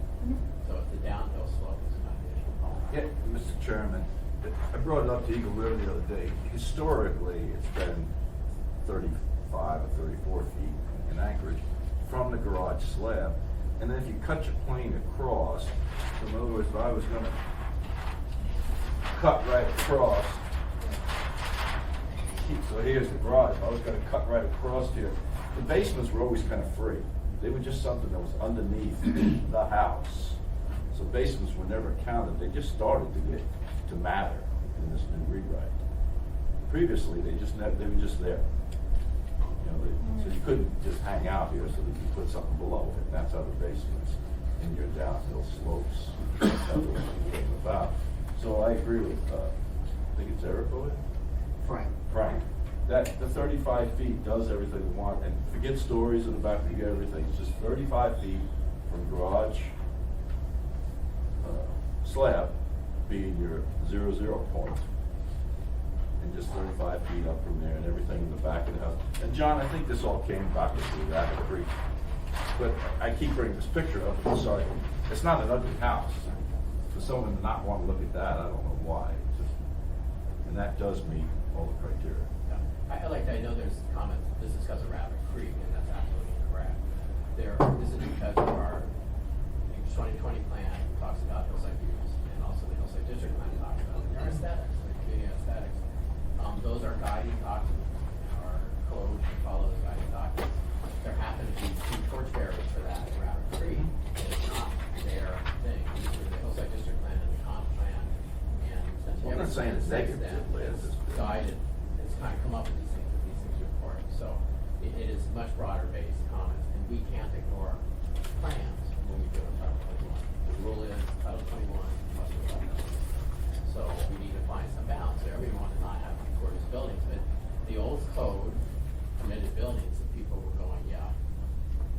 So if the downhill slope is not an issue. Yeah, Mr. Chairman, I brought it up to Eagle River the other day. Historically, it's been 35 or 34 feet in Anchorage from the garage slab. And then if you cut your plane across, so in other words, if I was gonna cut right across, so here's the garage, if I was gonna cut right across here, the basements were always kind of free. They were just something that was underneath the house. So basements were never counted, they just started to matter in this new rewrite. Previously, they were just there. You know, so you couldn't just hang out here, so that you put something below it, and that's how the basements in your downhill slopes, that's how the thing came about. So I agree with, I think it's Eric over there? Frank. That, the 35 feet does everything we want, and forget stories in the back, forget everything, it's just 35 feet from garage, slab being your 0 point. And just 35 feet up from there and everything in the back of the house. And John, I think this all came back with Rabbit Creek. But I keep bringing this picture up, I'm sorry, it's not an ugly house. For someone to not want to look at that, I don't know why. It's just, and that does meet all the criteria. I know there's comments, this is because of Rabbit Creek, and that's absolutely incorrect. This is because of our 2020 plan talks about hillside views, and also the hillside district plan talks about our aesthetics, the community aesthetics. Those are guiding documents. Our code should follow the guiding documents. There happen to be 2 torch bearers for that at Rabbit Creek. It's not their thing. These are the hillside district plan and the comp plan, and since Well, I'm not saying it's negative, it's guided. It's kind of come up with these things are important. So it is much broader based comments, and we can't ignore plans when we do a Title 21. The rule is Title 21 must reflect those. So we need to find some balance there. We want to not have gorgeous buildings, but the old code permitted buildings, and people were going, yeah,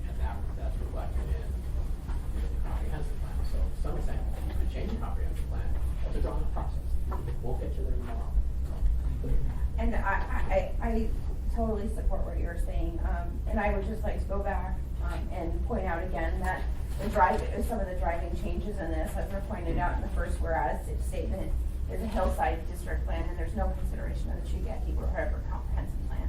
and that's reflected in the comprehensive plan. So some are saying you could change the comprehensive plan, but they're on the process. We'll get you there tomorrow. And I totally support what you're saying, and I would just like to go back, and point out again that some of the driving changes in this, as were pointed out in the first whereas statement, is a hillside district plan, and there's no consideration of the Chugach Eagle River comprehensive plan.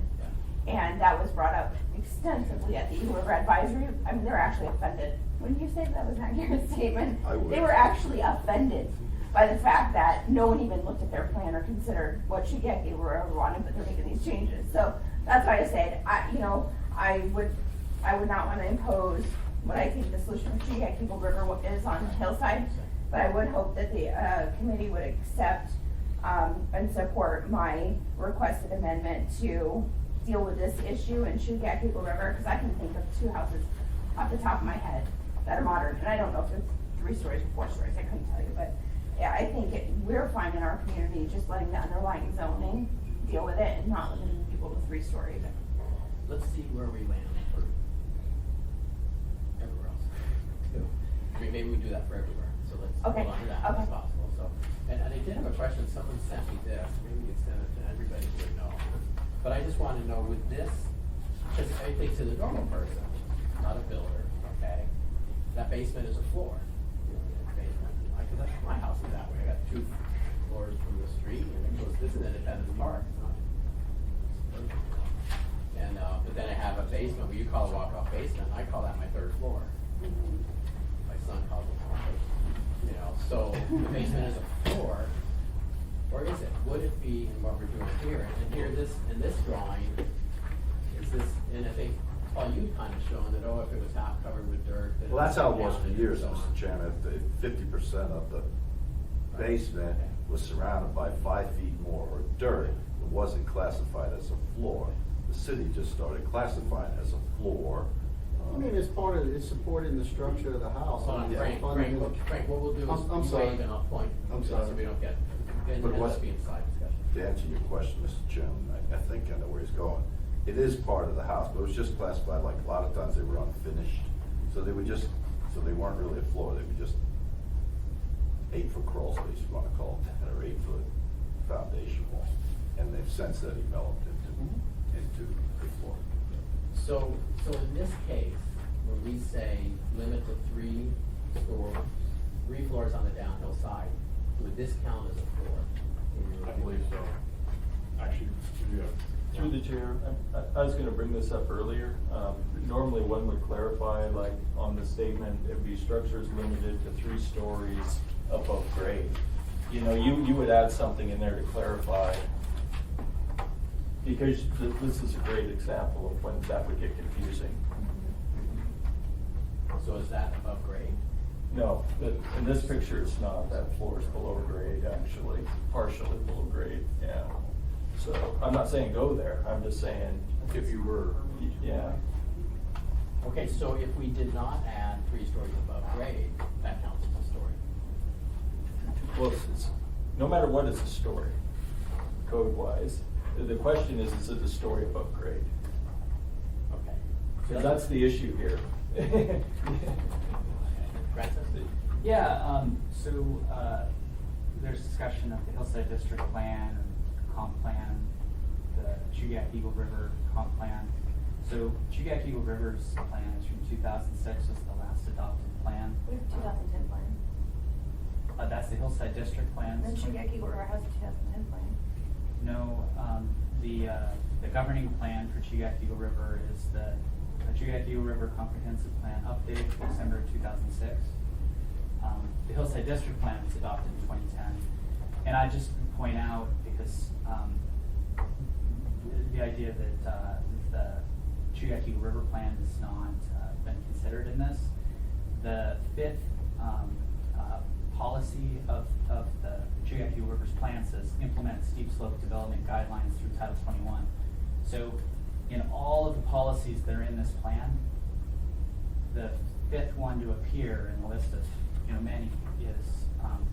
And that was brought up extensively at the Eagle River Advisory. I mean, they're actually offended. Wouldn't you say that was an accurate statement? I would. They were actually offended by the fact that no one even looked at their plan or considered what Chugach Eagle River wanted, but they're making these changes. So that's why I said, I would not want to impose what I think the solution for Chugach Eagle River is on the hillside, but I would hope that the committee would accept and support my requested amendment to deal with this issue in Chugach Eagle River, because I can think of 2 houses off the top of my head that are modern, and I don't know if it's 3 stories or 4 stories, I couldn't tell you, but yeah, I think we're fine in our community just letting the underlying zoning deal with it and not limiting people to 3 stories. Let's see where we land for everywhere else. I mean, maybe we do that for everywhere, so let's hold on to that as possible. So, and I did have a question, someone sent me this, maybe we can send it to everybody who would know. But I just want to know with this, because I think to the normal person, not a builder, okay, that basement is a floor. Basement, because my house is that way, I got 2 floors from the street, and it goes, this is Independence Park, it's not. And, but then I have a basement, what you call a walk-off basement, I call that my 3rd floor. My son calls it home. So the basement is a floor, or is it? Would it be in what we're doing here? And here, in this drawing, is this, and I think, Paul, you kind of shown that, if it was half covered with dirt. Then Well, that's how it was down for and years, so on. Mr. Chairman. 50% of the basement was surrounded by 5 feet more of dirt. It wasn't classified as a floor. The city just started classifying it as a floor. I mean, it's supported in the structure of the house. Hold on, Frank, what we'll do is I'm you sorry. wave and I'll point. I'm So sorry. we don't get, then But it ends what's- up being side discussion. To answer your question, Mr. Chairman, I think I know where he's going. It is part of the house, but it was just classified, like a lot of times they were unfinished. So they weren't really a floor, they were just 8-foot crawl space, you want to call it that, or 8-foot foundation wall. And they've since then developed into a floor. So in this case, when we say limit to 3 floors on the downhill side, would this count as a floor? I believe so. Actually, yeah. Through the chair, I was gonna bring this up earlier. Normally one would clarify, like on the statement, it'd be structures limited to 3 stories above grade. You would add something in there to clarify, because this is a great example of when that would get confusing. So is that above grade? No, in this picture it's not. That floor is below grade, actually, partially below grade, yeah. So, I'm not saying go there, I'm just saying, If you were. yeah. Okay, so if we did not add 3 stories above grade, that counts as a story. Well, no matter what is a story, code-wise, the question is it a story above grade? Okay. Because that's the issue here. Francis? Yeah, there's discussion of the Hillside District Plan, comp plan, the Chugach Eagle River comp plan. So Chugach Eagle River's plan is from 2006, was the last adopted plan. We have 2010 plan. That's the Hillside District Plan. Then Chugach Eagle River has a 2010 plan. No, the governing plan for Chugach Eagle River is the Chugach Eagle River Comprehensive Plan updated December of 2006. The Hillside District Plan was adopted in 2010. And I just point out, because the idea that the Chugach Eagle River Plan has not been considered in this, the 5th policy of the Chugach Eagle River's plan says implement steep slope development guidelines through Title 21. So in all of the policies that are in this plan, the 5th one to appear in the list of many is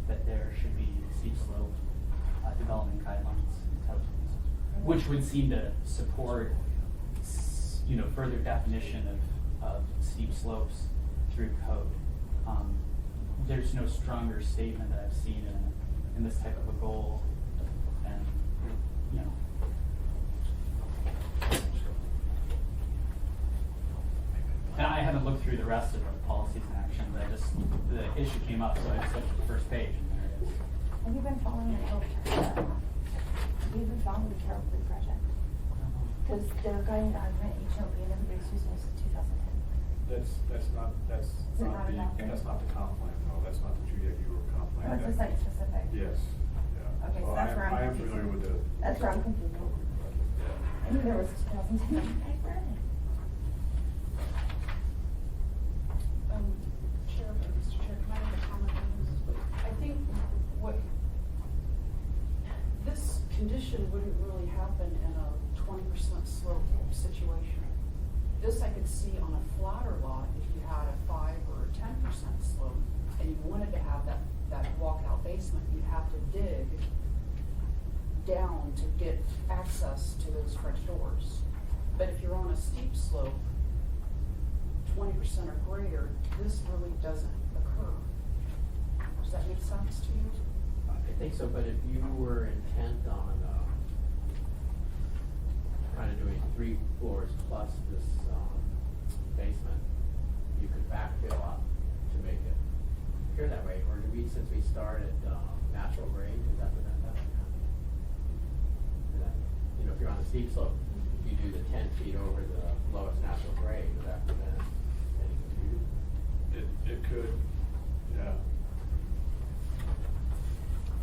that there should be steep slope development guidelines in Title 21, which would seem to support further definition of steep slopes through code. There's no stronger statement that I've seen in this type of a goal than, And I haven't looked through the rest of the policies in action, but the issue came up, so I just looked at the first page, and there it is. Have you been following the Carroll Creek project? Because they're going to augment HOP and everybody's using this in 2010. That's not enough? that's not the comp plan, no, that's not the Chugach Eagle comp plan. Oh, it's a site specific? Yes, yeah. Okay, so Well, that's where I'm I am confused. familiar with the. That's where I'm confused. I knew there was 2010. I read it. Chair, Mr. Chair, can I make a comment on this? I think this condition wouldn't really happen in a 20% slope situation. This I could see on a flatter lot if you had a 5 or a 10% slope and you wanted to have that walkout basement, you'd have to dig down to get access to those French doors. But if you're on a steep slope, 20% or greater, this really doesn't occur. Does that make sense to you? I think so, but if you were intent on kind of doing 3 floors plus this basement, you could backfill up to make it appear that way. Or do we, since we start at natural grade, is that what that does? If you're on a steep slope, you do the 10 feet over the lowest natural grade, would that prevent any confusion? It could, yeah.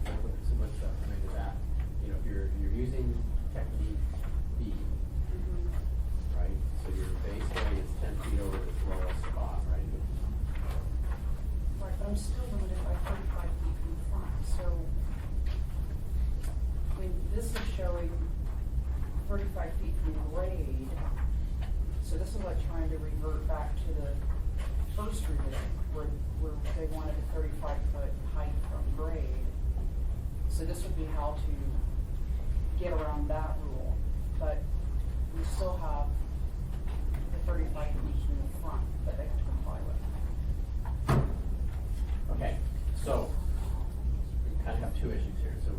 So what's the, I mean, is that, if you're using technique B, right? So your base grade is 10 feet over the lowest spot, right? Right, but I'm still limited by 35 feet from the front, so, I mean, this is showing 35 feet from grade, so this is like trying to revert back to the first review, where they wanted a 35-foot height from grade. So this would be how to get around that rule, but we still have the 35 feet in the front that they have to comply with. Okay, so we kind of have 2 issues here. So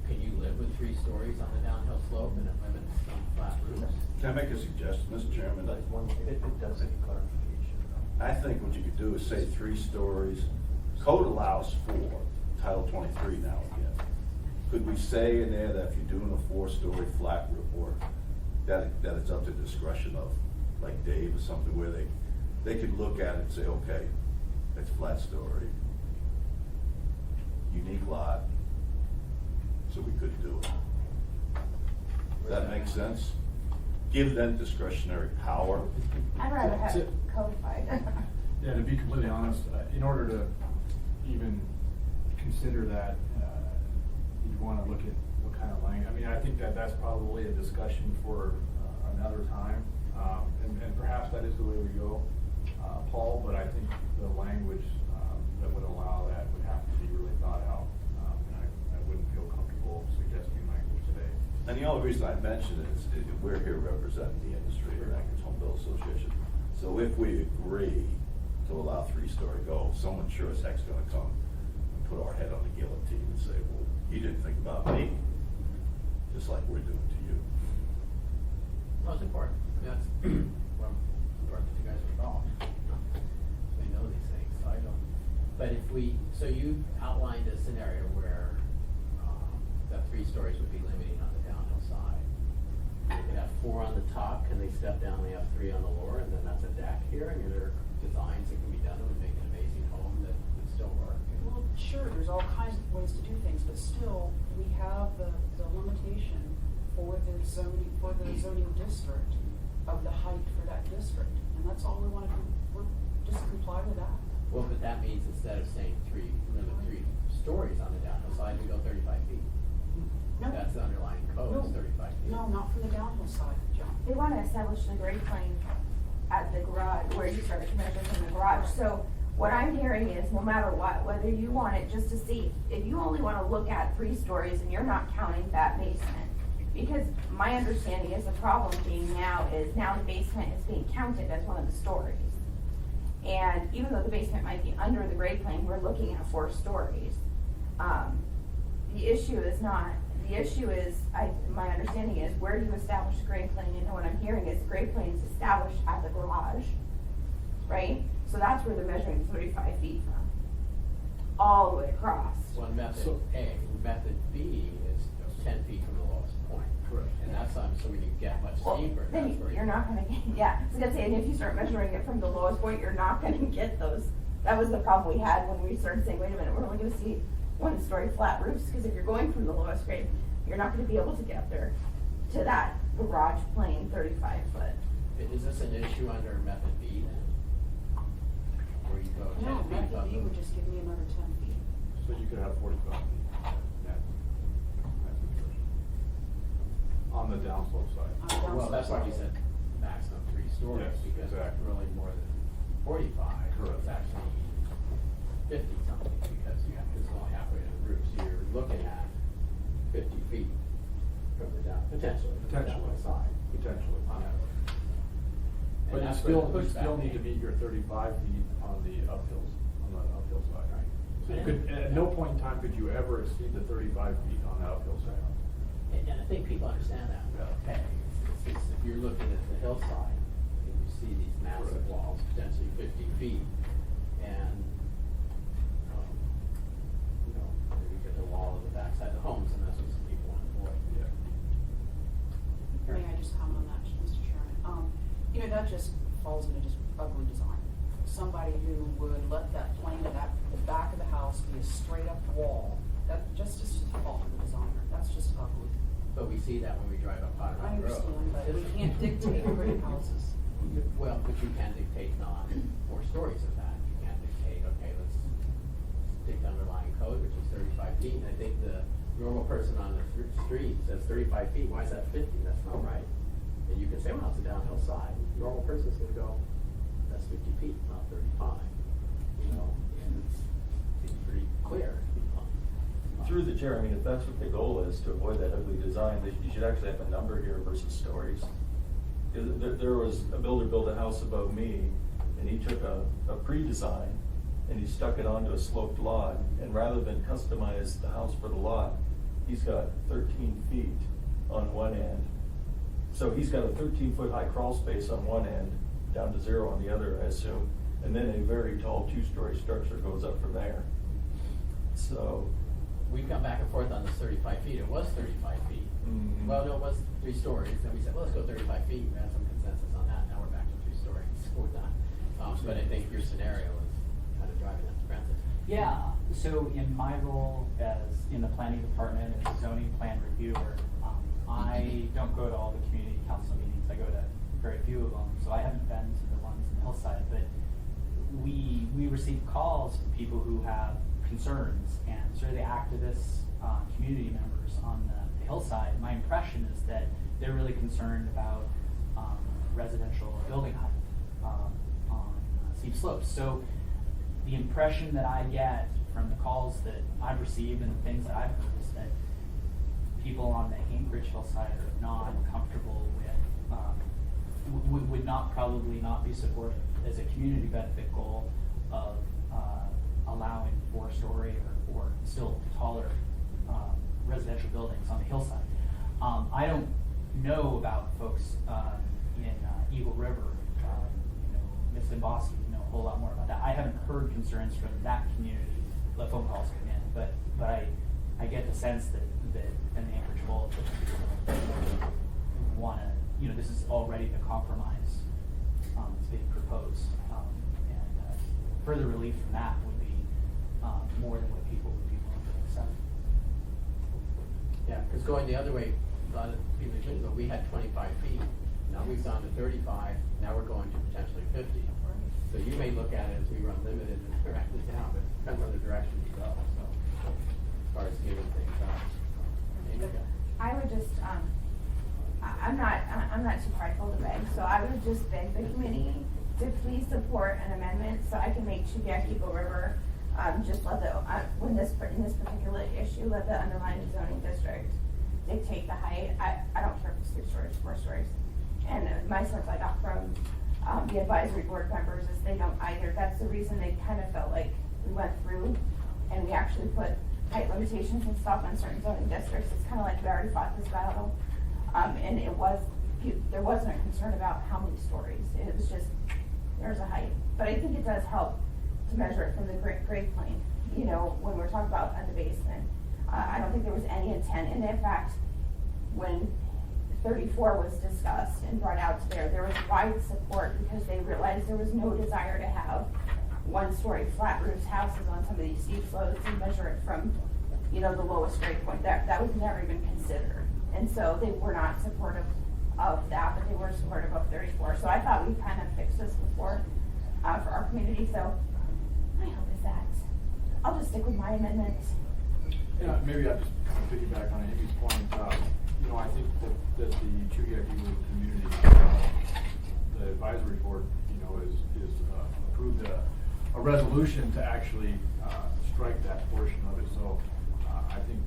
can you live with 3 stories on the downhill slope and it limits some flat roofs? Can I make a suggestion, Mr. Chairman? It does need clarification. I think what you could do is say 3 stories. Code allows 4, Title 23 now again. Could we say in there that if you're doing a 4-story flat roof work, that it's up to discretion of, like Dave or something, where they could look at it and say, okay, it's flat story, unique lot, so we could do it. Does that make sense? Give them discretionary power. I'd rather have it To- codified. Yeah, to be completely honest, in order to even consider that, you'd wanna look at what kind of language, I mean, I think that that's probably a discussion for another time. And perhaps that is the way we go, Paul, but I think the language that would allow that would have to be really thought out. And I wouldn't feel comfortable suggesting language today. And the only reason I mention it is we're here representing the industry or Anchorage Home Builders Association. So if we agree to allow 3-story go, someone sure as heck's gonna come and put our head on the guillotine and say, well, you didn't think about me, just like we're doing to you. Well, it's important. That's well, important that you guys are involved. They know these things, so I don't. But if so you outlined a scenario where the 3 stories would be limiting on the downhill side. You could have 4 on the top, can they step down, they have 3 on the lower, and then that's a deck here, and there are designs that can be done that would make an amazing home that would still work. Well, sure, there's all kinds of ways to do things, but still, we have the limitation for the zoning district of the height for that district, and that's all we want to do, we're just comply with that. Well, but that means instead of saying limit 3 stories on the downhill side, we go 35 feet. No. That's the underlying code, is 35 feet. No, not for the downhill side, John. They want to establish the grade plane at the garage, where you start to measure from the garage. So what I'm hearing is, no matter what, whether you want it just to see, if you only want to look at 3 stories and you're not counting that basement, because my understanding is the problem being now is now the basement is being counted as one of the stories. And even though the basement might be under the grade plane, we're looking at 4 stories. The issue is not, the issue is, my understanding is, where do you establish the grade plane? And what I'm hearing is the grade plane is established at the garage, right? So that's where they're measuring 35 feet from, all the way across. One method A. Method B is 10 feet from the lowest point. Correct. And that's, so when you get much Well, steeper, then that's where you're not gonna get, yeah, I was gonna say, and if you start measuring it from the lowest point, you're not gonna get those. That was the problem we had when we started saying, wait a minute, we're only gonna see 1-story flat roofs, because if you're going from the lowest grade, you're not gonna be able to get there to that garage plane 35 foot. Is this an issue under method B then? Where you go 10 No, feet method above B the- would just give me another 10 feet. So you could have 45 feet. Yeah. That's interesting. On the downslope side. On the Well, that's why we said maximum 3 stories, Yes, because it's exactly. really more than 45. Correct. It's actually 50 something, because it's only halfway to the roof, so you're looking at 50 feet from the down, potentially, from the downhill side. Potentially. On a. and But you that's where still, the you pushback still need to came. meet your 35 feet on the uphill side, right? So you could, at no point in time could you ever exceed the 35 feet on the uphill side. And I think people understand that, okay, if you're looking at the hillside, and you see these massive Correct. walls, potentially 50 feet, and, you get the wall on the backside of the homes, and that's what some people want to avoid. Yeah. May I just comment on that, Mr. Chairman? That just falls into just ugly design. Somebody who would let that plane at the back of the house be a straight up wall, that just a fault of the designer, that's just ugly. But we see that when we drive up Potter I Run Road. understand, but we can't dictate pretty houses. Well, but you can dictate not 4 stories of that. You can't dictate, okay, let's stick the underlying code, which is 35 feet. And I think the normal person on the street says 35 feet, why is that 50? That's not right. And you can say, well, it's a downhill side. The normal person's gonna go, that's 50 feet, not 35. And it's pretty clear. Through the chair, I mean, if that's what the goal is, to avoid that ugly design, you should actually have a number here versus stories. There was a builder built a house above me, and he took a pre-design, and he stuck it onto a sloped lot, and rather than customize the house for the lot, he's got 13 feet on one end. So he's got a 13-foot high crawl space on one end, down to 0 on the other, I assume, and then a very tall 2-story structure goes up from there. So. We come back and forth on this 35 feet. It was 35 feet. Mhm. Well, no, it was 3 stories. Then we said, well, let's go 35 feet. We had some consensus on that. Now we're back to 3 stories. We're done. But I think your scenario is kind of driving that to Francis. Yeah, so in my role as in the planning department as a zoning plan reviewer, I don't go to all the community council meetings. I go to very few of them, so I haven't been to the ones in Hillside, but we receive calls from people who have concerns, and sort of the activists community members on the hillside, my impression is that they're really concerned about residential building height on steep slopes. So the impression that I get from the calls that I've received and the things that I've heard is that people on the Anchorage hillside are not comfortable with, would not probably not be supportive as a community benefit goal of allowing 4-story or still taller residential buildings on the hillside. I don't know about folks in Eagle River, Miss Bossy know a whole lot more about that. I haven't heard concerns from that community. The phone calls come in, but I get the sense that in the Anchorage Bowl want to, this is already the compromise that's being proposed, and further relief from that would be more than what people would be willing to accept. Yeah, because going the other way, a lot of people think, we had 25 feet, now we've gone to 35, now we're going to potentially 50. So you may look at it as we run limited and directed down, but it depends on the direction you go, so, as far as giving things up. I would just, I'm not too prideful to beg, so I would just beg the committee to please support an amendment so I can make Chugiak Eagle River, just let the, in this particular issue, let the underlying zoning district dictate the height. I don't care if it's 3 stories, 4 stories. And my sense I got from the advisory board members is they don't either. That's the reason they kind of felt like we went through and we actually put height limitations and stuff on certain zoning districts. It's kind of like we already fought this battle. And there wasn't a concern about how many stories. It was just, there's a height. But I think it does help to measure it from the grade plane, when we're talking about the basement. I don't think there was any intent, and in fact, when 34 was discussed and brought out to there was wide support because they realized there was no desire to have 1-story flat roofed houses on some of these steep slopes and measure it from, the lowest grade point. That was never even considered. And so they were not supportive of that, but they were supportive of 34. So I thought we kind of fixed this before for our community. So my hope is that I'll just stick with my amendment. Yeah, maybe I'll just piggyback on Amy's point. I think that the Chugiak Eagle community, the advisory board, is approved a resolution to actually strike that portion of it. So I think,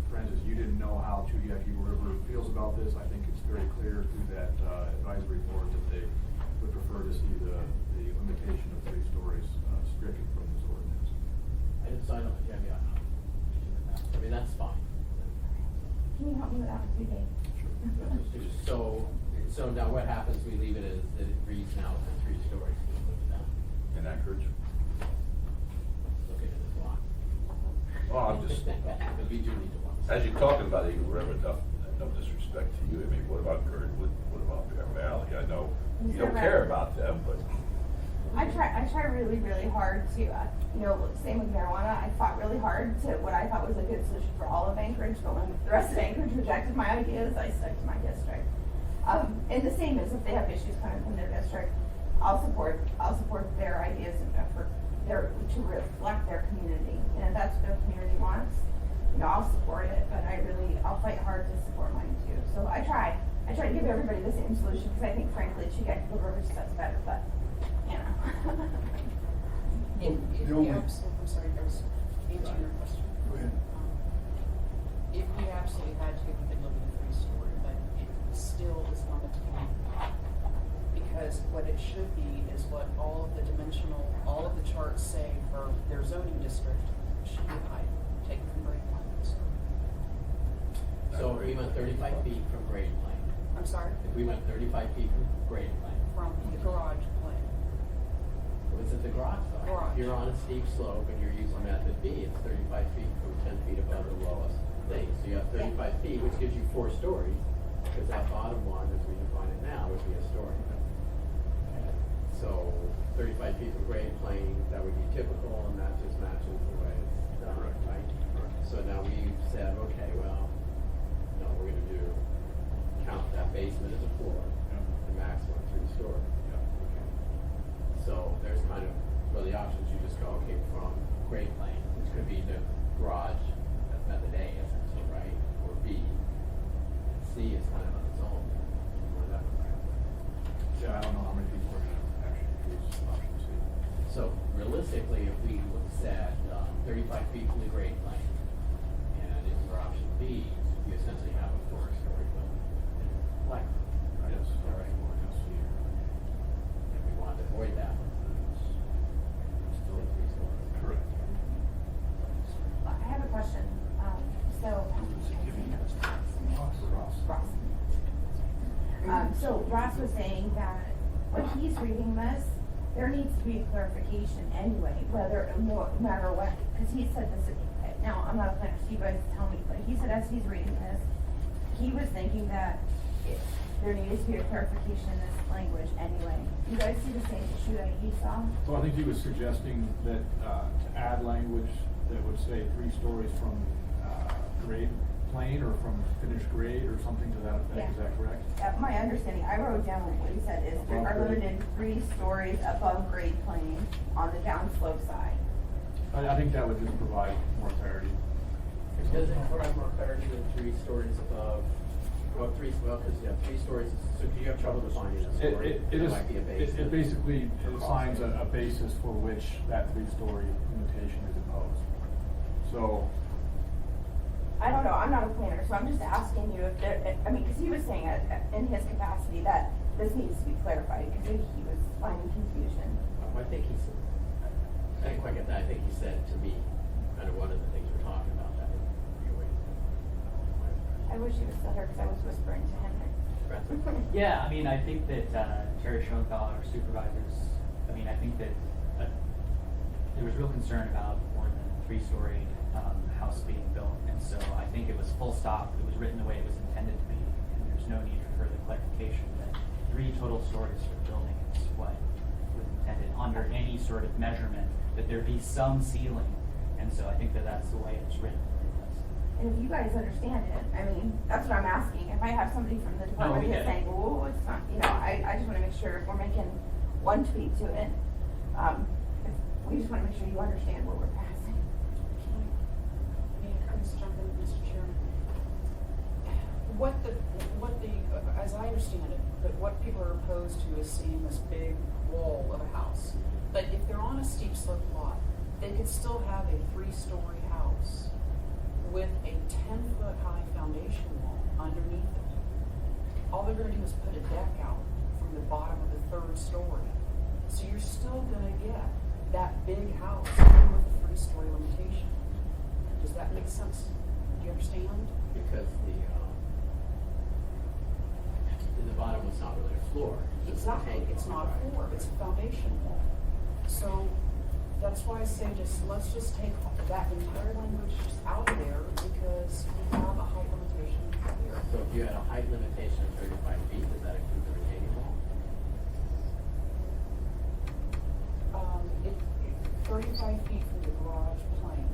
Francis, you didn't know how Chugiak Eagle River feels about this. I think it's very clear through that advisory board that they would prefer to see the limitation of 3 stories stricken from this ordinance. I didn't sign on the caveat. I mean, that's fine. Can you help me with that one, Dave? So now what happens, we leave it as, that it reads now as 3 stories. In Anchorage? Look at this lot. Well, I'm just, But we do need to watch. as you're talking about Eagle River, no disrespect to you, what about Girdwood, what about Bear Valley? I know you don't care about them, but. I try really, really hard to, same with marijuana. I fought really hard to what I thought was a good solution for all of Anchorage, but when the rest of Anchorage rejected my ideas, I stuck to my district. And the same is if they have issues coming from their district, I'll support their ideas and to reflect their community. And if that's what their community wants, I'll support it, but I'll fight hard to support mine too. So I try to give everybody the same solution because I think frankly Chugiak Eagle River sets better, but If we I'm sorry, guys, answer your question. Go ahead. If we absolutely had to, we could live in a 3-story, but it still is not a 10. Because what it should be is what all of the charts say for their zoning district should be height, taken from grade lines. So if we went 35 feet from grade plane. I'm sorry? If we went 35 feet from grade plane. From the garage plane. Was it the garage side? Garage. If you're on a steep slope and you're using method B, it's 35 feet from 10 feet above the lowest thing. So you have 35 feet, which gives you 4 stories, because that bottom one, as we define it now, would be a story. So 35 feet from grade plane, that would be typical, and that just matches the way it's done, right? So now we've said, okay, well, no, we're going to count that basement as a floor, the maximum 3 stories. So there's kind of, the options, you just go, okay, from grade plane, which could be the garage, that's method A, realistically, if we said 35 feet from the grade plane, and if we're option B, you essentially have a 4-story building. Like, right? Yes. All right. If we wanted to avoid that, it's still a 3-story. Correct. I have a question. So Ross was saying that when he's reading this, there needs to be a clarification anyway, whether, no matter what, because he said this, now, I'm not a planner, so you guys tell me, but he said as he's reading this, he was thinking that there needed to be a clarification in this language anyway. You guys see the same issue that he saw? So I think he was suggesting that, to add language that would say 3 stories from, grade plane or from finished grade or something to that effect, Yeah. is that correct? My understanding, I wrote down what he said is there are limited 3 stories above grade plane on the downslope side. I think that would just provide more clarity. Does it provide more clarity than 3 stories above? Well, because you have 3 stories, so if you have trouble defining a story, It that is, might be a basis. it basically for assigns crossing. a basis for which that 3-story limitation is imposed. So, I don't know, I'm not a planner, so I'm just asking you if there, I mean, because he was saying in his capacity that this needs to be clarified, because he was finding confusion. I think he's, I didn't quite get that. I think he said to me, kind of one of the things we're talking about, that would be a way to. I wish he was still here, because I was whispering to him. Yeah, I mean, I think that Terry Schoenthal, our supervisors, I mean, I think that there was real concern about more than a 3-story house being built, and so I think it was full stop. It was written the way it was intended to be, and there's no need for further clarification that 3 total stories for the building is what was intended under any sort of measurement, that there be some ceiling, and so I think that that's the way it's written. And if you guys understand it, I mean, that's what I'm asking. If I have somebody from the department we that's get it. saying, oh, it's not, you know, I just want to make sure we're making one tweak to it. We just want to make sure you understand what we're passing. May I just jump in, Mr. Chairman? As I understand it, but what people are opposed to is seeing this big wall of a house. But if they're on a steep slope lot, they could still have a 3-story house with a 10-foot high foundation wall underneath it. All they're gonna do is put a deck out from the bottom of the 3rd story. So you're still gonna get that big house even with a 3-story limitation. Does that make sense? Do you understand? Because the bottom was not really a floor. Exactly, it's not a floor, it's a foundation wall. So that's why I say let's just take that entire language just out of there because we have a height limitation here. So if you had a height limitation of 35 feet, does that include the retaining wall? 35 feet from the garage plane.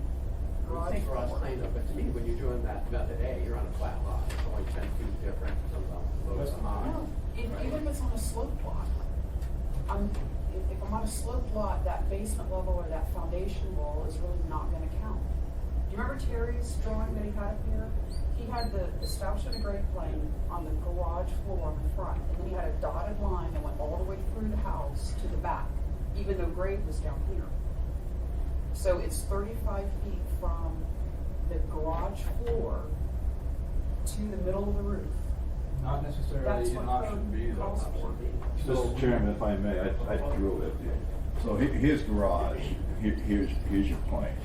You say garage plane though, but to me, when you're doing that method A, you're on a flat lot. It's only 10 feet different from the low to high. No, even if it's on a slope lot, if I'm on a slope lot, that basement level or that foundation wall is really not gonna count. Do you remember Terry's drawing that he had up here? He had the establishment of grade plane on the garage floor on the front, and then he had a dotted line that went all the way through the house to the back, even though grade was down here. So it's 35 feet from the garage floor to the middle of the roof. Not necessarily That's in what option code B, though. calls for. Mr. Chairman, if I may, I drew it. So here's garage, here's your plane.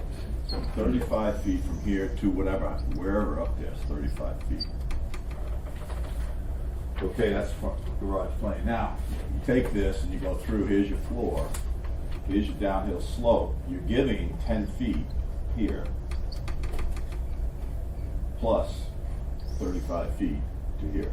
So 35 feet from here to wherever up there is 35 feet. Okay, that's from garage plane. Now, you take this and you go through, here's your floor, here's your downhill slope. You're giving 10 feet here, plus 35 feet to here.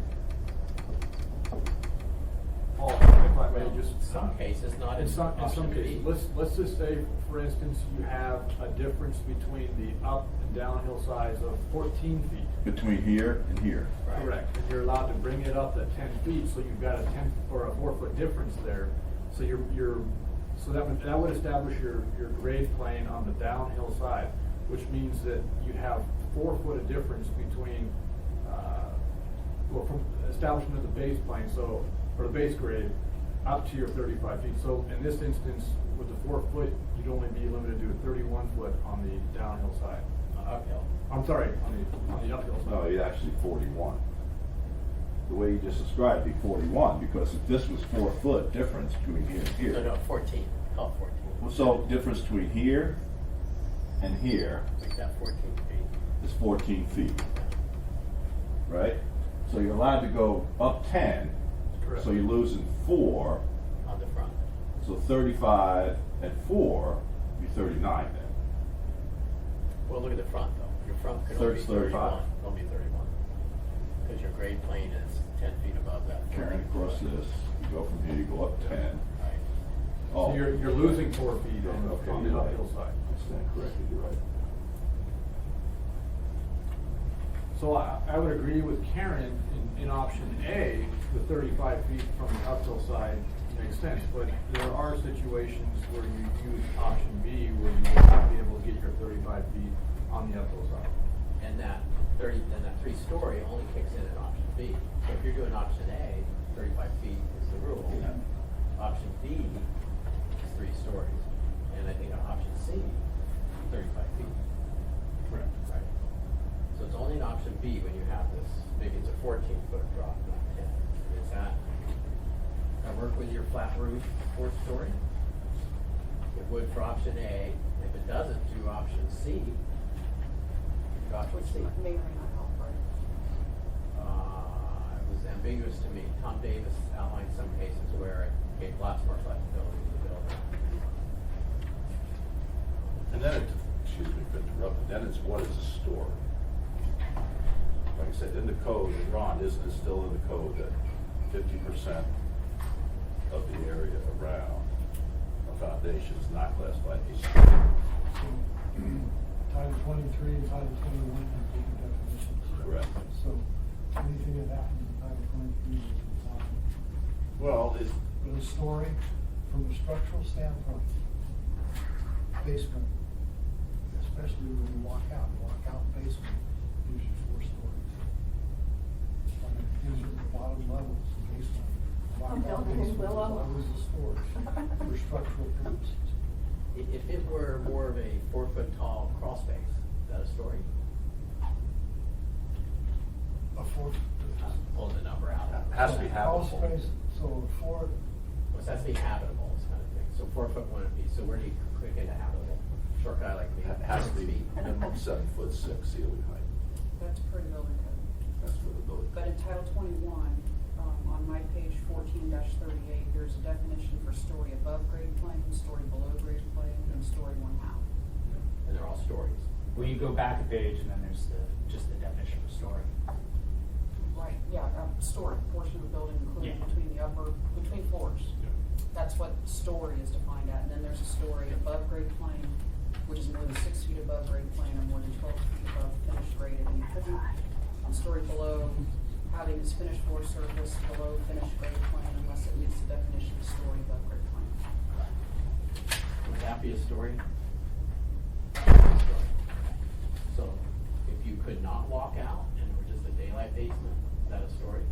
Oh, if I may just. In some cases, not In some option B. cases, let's just say, for instance, you have a difference between the up and downhill size of 14 feet. Between here and here. Correct, and you're allowed to bring it up to 10 feet, so you've got a 10 or a 4-foot difference there. So that would establish your grade plane on the downhill side, which means that you have 4 foot of difference between, from establishment of the base plane, or the base grade, up to your 35 feet. So in this instance, with the 4 foot, you'd only be limited to a 31 foot on the downhill side. Uphill. I'm sorry, on the uphill side. No, it's actually 41. The way you just described it, 41, because if this was 4 foot difference between here and here. No, 14, call it 14. Well, so difference between here and here Like that 14 feet. is 14 feet. Right? So you're allowed to go up 10, Correct. so you're losing 4. On the front. So 35 and 4 be 39 then. Well, look at the front though. Your front could only be 35. 31. Only 31. Because your grade plane is 10 feet above that. Carrying across this, you go from here, you go up 10. Right. Oh. So you're losing 4 feet on Okay, the you're right. uphill side. I stand corrected, you're right. So I would agree with Karen in option A, the 35 feet from the uphill side makes sense, but there are situations where you use option B where you will not be able to get your 35 feet on the uphill side. And that 3-story only kicks in at option B. So if you're doing option A, 35 feet is the rule. Option B is 3 stories. And I think on option C, 35 feet. Correct. Right. So it's only in option B when you have this, maybe it's a 14-foot drop, not 10. Is that work with your flat roof 4th story? It would for option A. If it doesn't, do option C. Do option C. May or may not help, right? It was ambiguous to me. Tom Davis outlined some cases where it gave lots more flexibility to the builder. And then it, excuse me for interrupting, then it's what is a store? Like I said, in the code, and Ron, isn't it still in the code that 50% of the area around a foundation is not classified as a store? Title 23 and Title 21 have different definitions. Correct. So anything that happens in Title 23 is fine. Well, it's, But a story, from a structural standpoint, basement, especially when you walk out basement, gives you 4 stories. When it gives you the bottom level, it's the basement. I'm Walk out building in basement is Willow. always a storage for structural purposes. If it were more of a 4-foot tall crawl space, is that a story? A 4. Pulling the number out. it has to be Crawl habitable. space, so 4, Well, it has to be habitable, this kind of thing. So 4-foot wouldn't be, so where do you click into habitable? Short guy like me. It has to 6 be feet. minimum 7'6" ceiling height. That's per building code. That's for the building. But in Title 21, on my page 14-38, there's a definition for story above grade plane, story below grade plane, and story 1/2. And they're all stories. Well, you go back a page and then there's just the definition of story. Right, yeah, story, portion of the building including Yeah. between floors. That's what story is defined at, and then there's a story above grade plane, which is more than 6 feet above grade plane or more than 12 feet above finished grade, and you couldn't, the story below, having its finished floor surface below finished grade plane unless it meets the definition of story above grade plane. Would that be a story? So if you could not walk out and it were just a daylight basement, is that a story?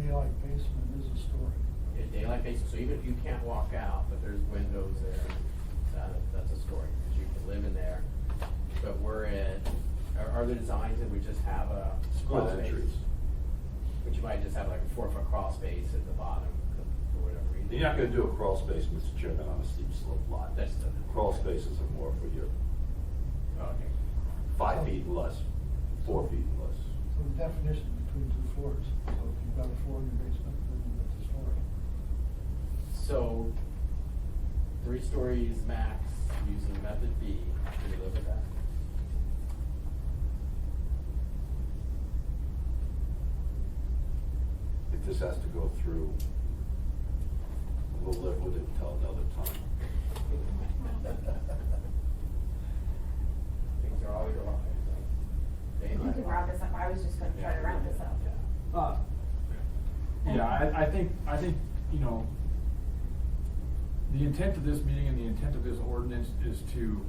a daylight basement is a story. A daylight basement, so even if you can't walk out, but there's windows there, that's a story, because you can live in there. But are there designs that would just have a crawl Split space? entries. But you might just have like a 4-foot crawl space at the bottom for whatever reason. You're not gonna do a crawl space, Mr. Chairman, on a steep slope lot. That's the. Crawl spaces are more for your Okay. 5 feet and less, 4 feet and less. So the definition between 2 floors, so if you've got a floor in your basement, then that's a story. So 3 stories max using method B, can you live with that? If this has to go through, we'll live with it until another time. Things are always wrong. You can round this up, I was just gonna try to round this up. Yeah, I think, you know, the intent of this meeting and the intent of this ordinance is to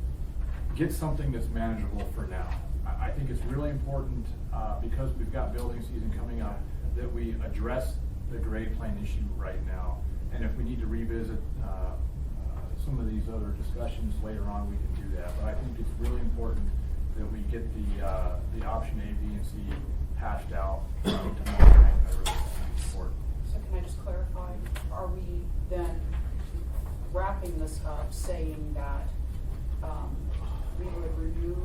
get something that's manageable for now. I think it's really important, because we've got building season coming up, that we address the grade plane issue right now And if we need to revisit, some of these other discussions later on, we can do that. But I think it's really important that we get the option A, B, and C hashed out tomorrow night. I really think it's important. So can I just clarify, are we then wrapping this up saying that, we would remove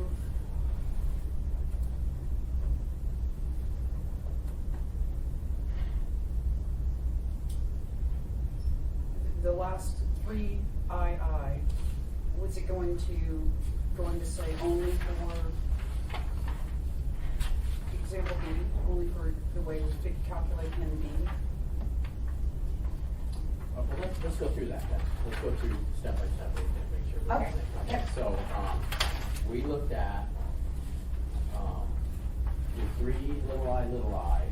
the last three II, was it going to say only for example B, only for the way we calculate in B? Well, let's go through that then. Let's go through step by step and make sure we're on the Okay. same page. Yep. So, we looked at, the 3 little I,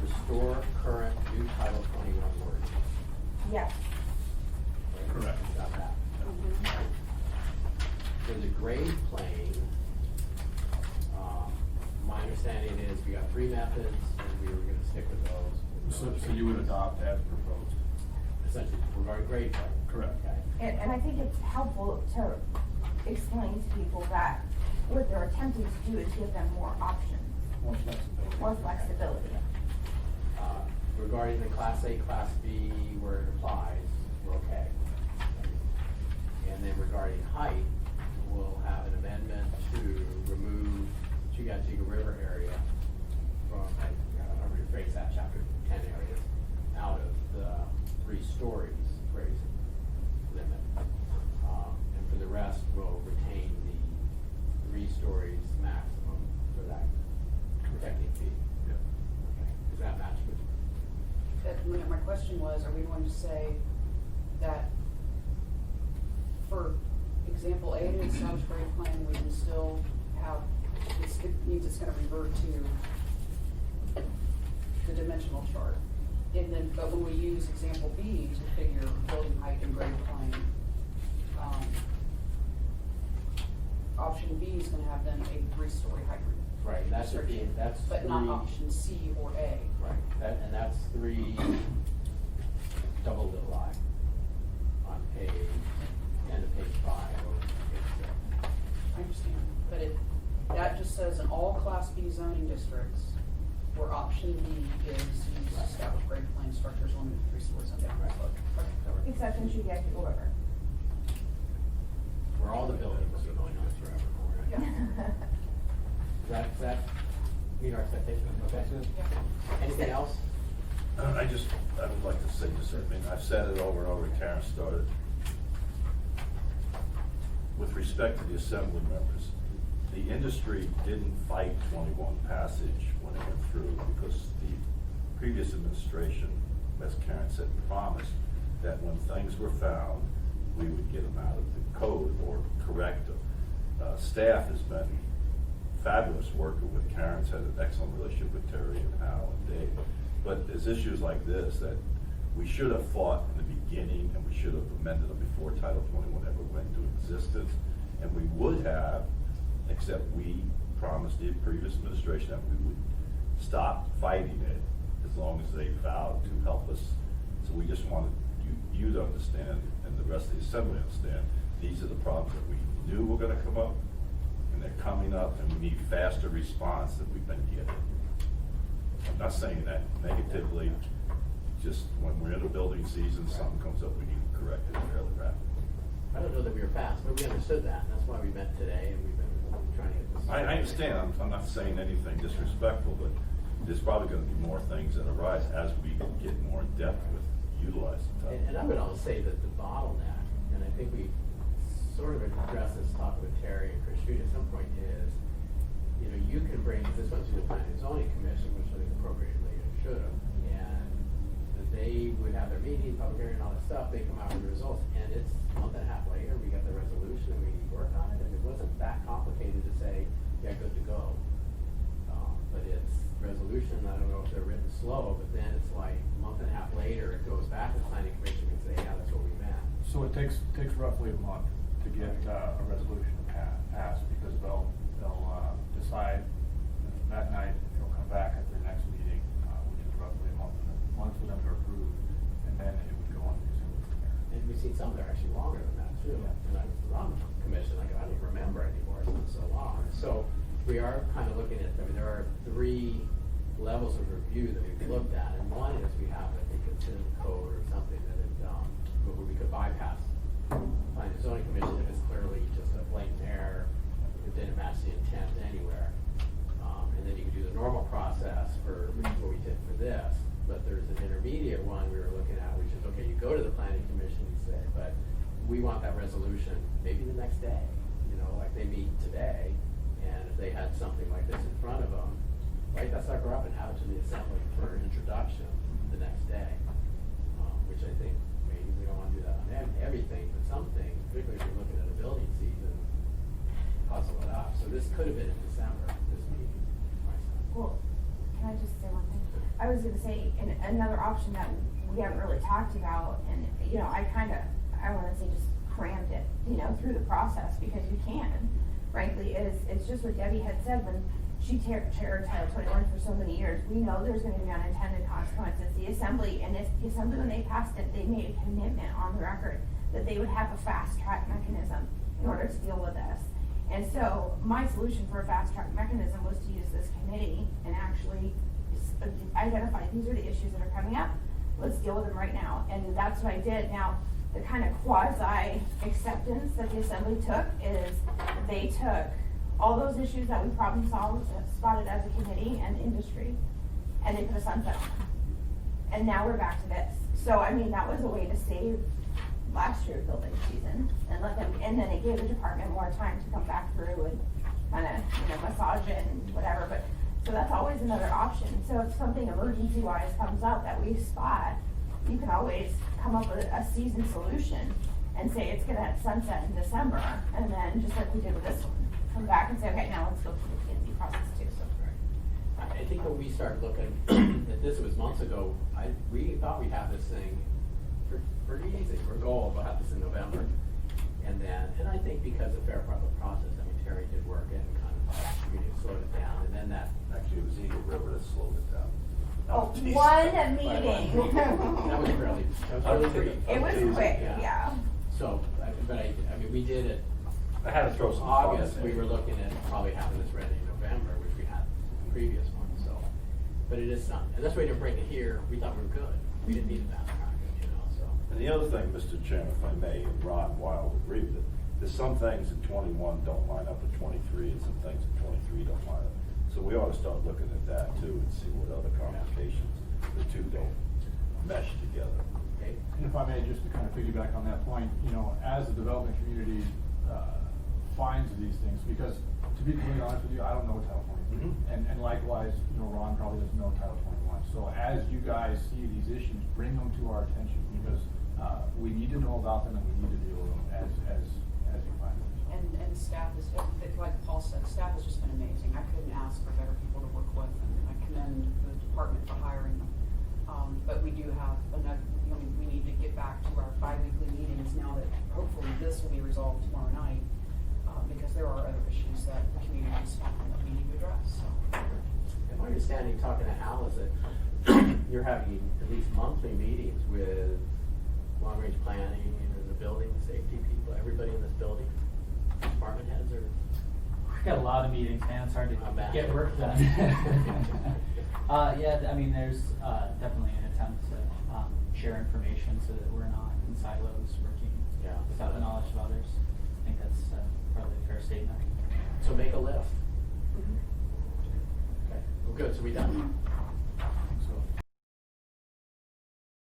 restore current new Title 21 wording. Yes. Correct. Got that. For the grade plane, my understanding is we got 3 methods and we were gonna stick with those. So you would adopt as proposed? Essentially, regarding grade plane. Correct. Okay. And I think it's helpful to explain to people that what they're attempting to do is give them more options, More flexibility. more flexibility. Regarding the Class A, Class B, where it applies, we're okay. And then regarding height, we'll have an amendment to remove Chugachiga River area from, I don't know, rephrase that, chapter 10 areas, out of the 3 stories grade limit. And for the rest, we'll retain the 3 stories maximum for that protecting fee. Yeah. Okay. Does that match with? My question was, are we going to say that, for example, A, in the established grade plan, we can still have, it means it's gonna revert to the dimensional chart. And then, but when we use example B to figure building height and grade plane, option B is gonna have then a 3-story height. Right, that's the, that's But not 3 option C or A. Right, and that's 3 double little I on page, end of page 5 or page 6. I understand, but that just says in all Class B zoning districts, where option B is use established grade plane structures limited to 3 stories on down. Okay. Except in Chugachiga River. Where all the buildings are going on forever, right? Does that meet our expectations? Okay. Anything else? I would like to say just, I mean, I've said it over and over, Karen started. With respect to the assembly members, the industry didn't fight 21 passage when it went through because the previous administration, as Karen said, promised that when things were found, we would get them out of the code or correct them. Staff has been fabulous working with Karen's had an excellent relationship with Terry and Hal and Dave. But there's issues like this that we should have fought in the beginning and we should have amended them before Title 21 ever went into existence. And we would have, except we promised the previous administration that we would stop fighting it as long as they vowed to help us. So we just wanted you to understand and the rest of the assembly to understand these are the problems that we knew were gonna come up and they're coming up and we need faster response than we've been getting. I'm not saying that negatively, just when we're in a building season, something comes up, we need to correct it fairly rapidly. I don't know that we were fast, but we understood that, and that's why we met today, and we've been trying to get this. I understand, I'm not saying anything disrespectful, but there's probably gonna be more things that arise as we get more in depth with utilizing time. And I would almost say that the bottleneck, and I think we sort of addressed this talk with Terry and Chris Street at some point is, you know, you can bring, this went through the Planning and Zoning Commission, which I think appropriately it should have, and they would have their meeting, public hearing, all that stuff, they come out with the results, and it's a month and a half later, we got the resolution, and we work on it, and it wasn't that complicated to say, yeah, good to go. But it's resolution, I don't know if they're written slow, but then it's like a month and a half later, it goes back to the Planning Commission and say, yeah, that's what we meant. So it takes roughly a month to get a resolution passed because they'll decide that night, it'll come back at their next meeting, which is roughly a month for them to approve, and then it would go on the seen some that are actually longer than that too. And I was on the commission, like, I don't even remember anymore, it's been so long. So we are kind of looking at, I mean, there are 3 levels of review that we've looked at, and one is we have, I think it's in the code or something that it, where we could bypass planning and zoning commission if it's clearly just a blatant error, it didn't match the intent anywhere. And then you can do the normal process for, which is what we did for this, but there's an intermediate one we were looking at, which is, okay, you go to the planning commission and say, but we want that resolution maybe the next day, you know, like they meet today, and if they had something like this in front of them, write that sucker up and have it to the assembly for an introduction the next day, which I think maybe we don't want to do that on everything, but some things, particularly if you're looking at a building season, puzzle it up. So this could have been in December, this meeting. Well, can I just say one thing? I was gonna say, another option that we haven't really talked about, and, you know, I wanna say just crammed it, you know, through the process, because you can, frankly, it's just what Debbie had said, when she chaired Title 21 for so many years, we know there's gonna be unintended consequences. The Assembly, when they passed it, they made a commitment on the record that they would have a fast track mechanism in order to deal with this. And so my solution for a fast track mechanism was to use this committee and actually identify, these are the issues that are coming up, let's deal with them right now. And that's what I did. Now, the kind of quasi acceptance that the Assembly took is they took all those issues that we problem solved, spotted as a committee and industry, and they put a sunset on them. And now we're back to this. So, I mean, that was a way to save last year's building season and let them, and then it gave the department more time to come back through and kind of, you know, massage it and whatever. But so that's always another option. So if something emergency wise comes up that we spot, you can always come up with a season solution and say it's gonna sunset in December, and then just like we did with this one, come back and say, okay, now let's go through the P&Z process too. So I think when we started looking at this, it was months ago, we thought we'd have this thing pretty easy. Our goal, we'll have this in November. And I think because of fair part of the process, I mean, Terry did work in kind of, we slowed it down, and then that. Actually, it was Eagle River that slowed it down. Oh, one meeting. That was really quick. It was quick, yeah. So, I mean, we did it. I had to throw some August, thought in we there. were looking at probably having this ready in November, which we had the previous one, so. But it is something, and that's why we didn't bring it here, we thought we were good. We didn't need that, you know, so. And the other thing, Mr. Chairman, if I may, and Ron Wild agreed with it, there's some things in 21 don't line up with 23, and some things in 23 don't line up. So we ought to start looking at that too, and see what other complications the two don't mesh together. Okay. And if I may, just to kind of piggyback on that point, you know, as the development community finds these things, because to be completely honest with you, I don't know what Title 23 is. And likewise, you know, Ron probably doesn't know Title 21. So as you guys see these issues, bring them to our attention, because we need to know about them and we need to deal with them as you find them. And staff is, like Paul said, staff has just been amazing. I couldn't ask for better people to work with, and I commend the department for hiring them. But we do have another, you know, we need to get back to our bi-weekly meetings now that hopefully this will be resolved tomorrow night, because there are other issues that the community is finding that we need to address, so. And my understanding, talking to Al, is that you're having at least monthly meetings with long-range planning and the building safety people, everybody in this building, department heads are. We've got a lot of meetings, man, it's hard to get work done. Yeah, I mean, there's definitely an attempt to share information so that we're not in silos working without the knowledge of others. I think that's probably a fair statement. So make a list. Okay, well, good, so we done.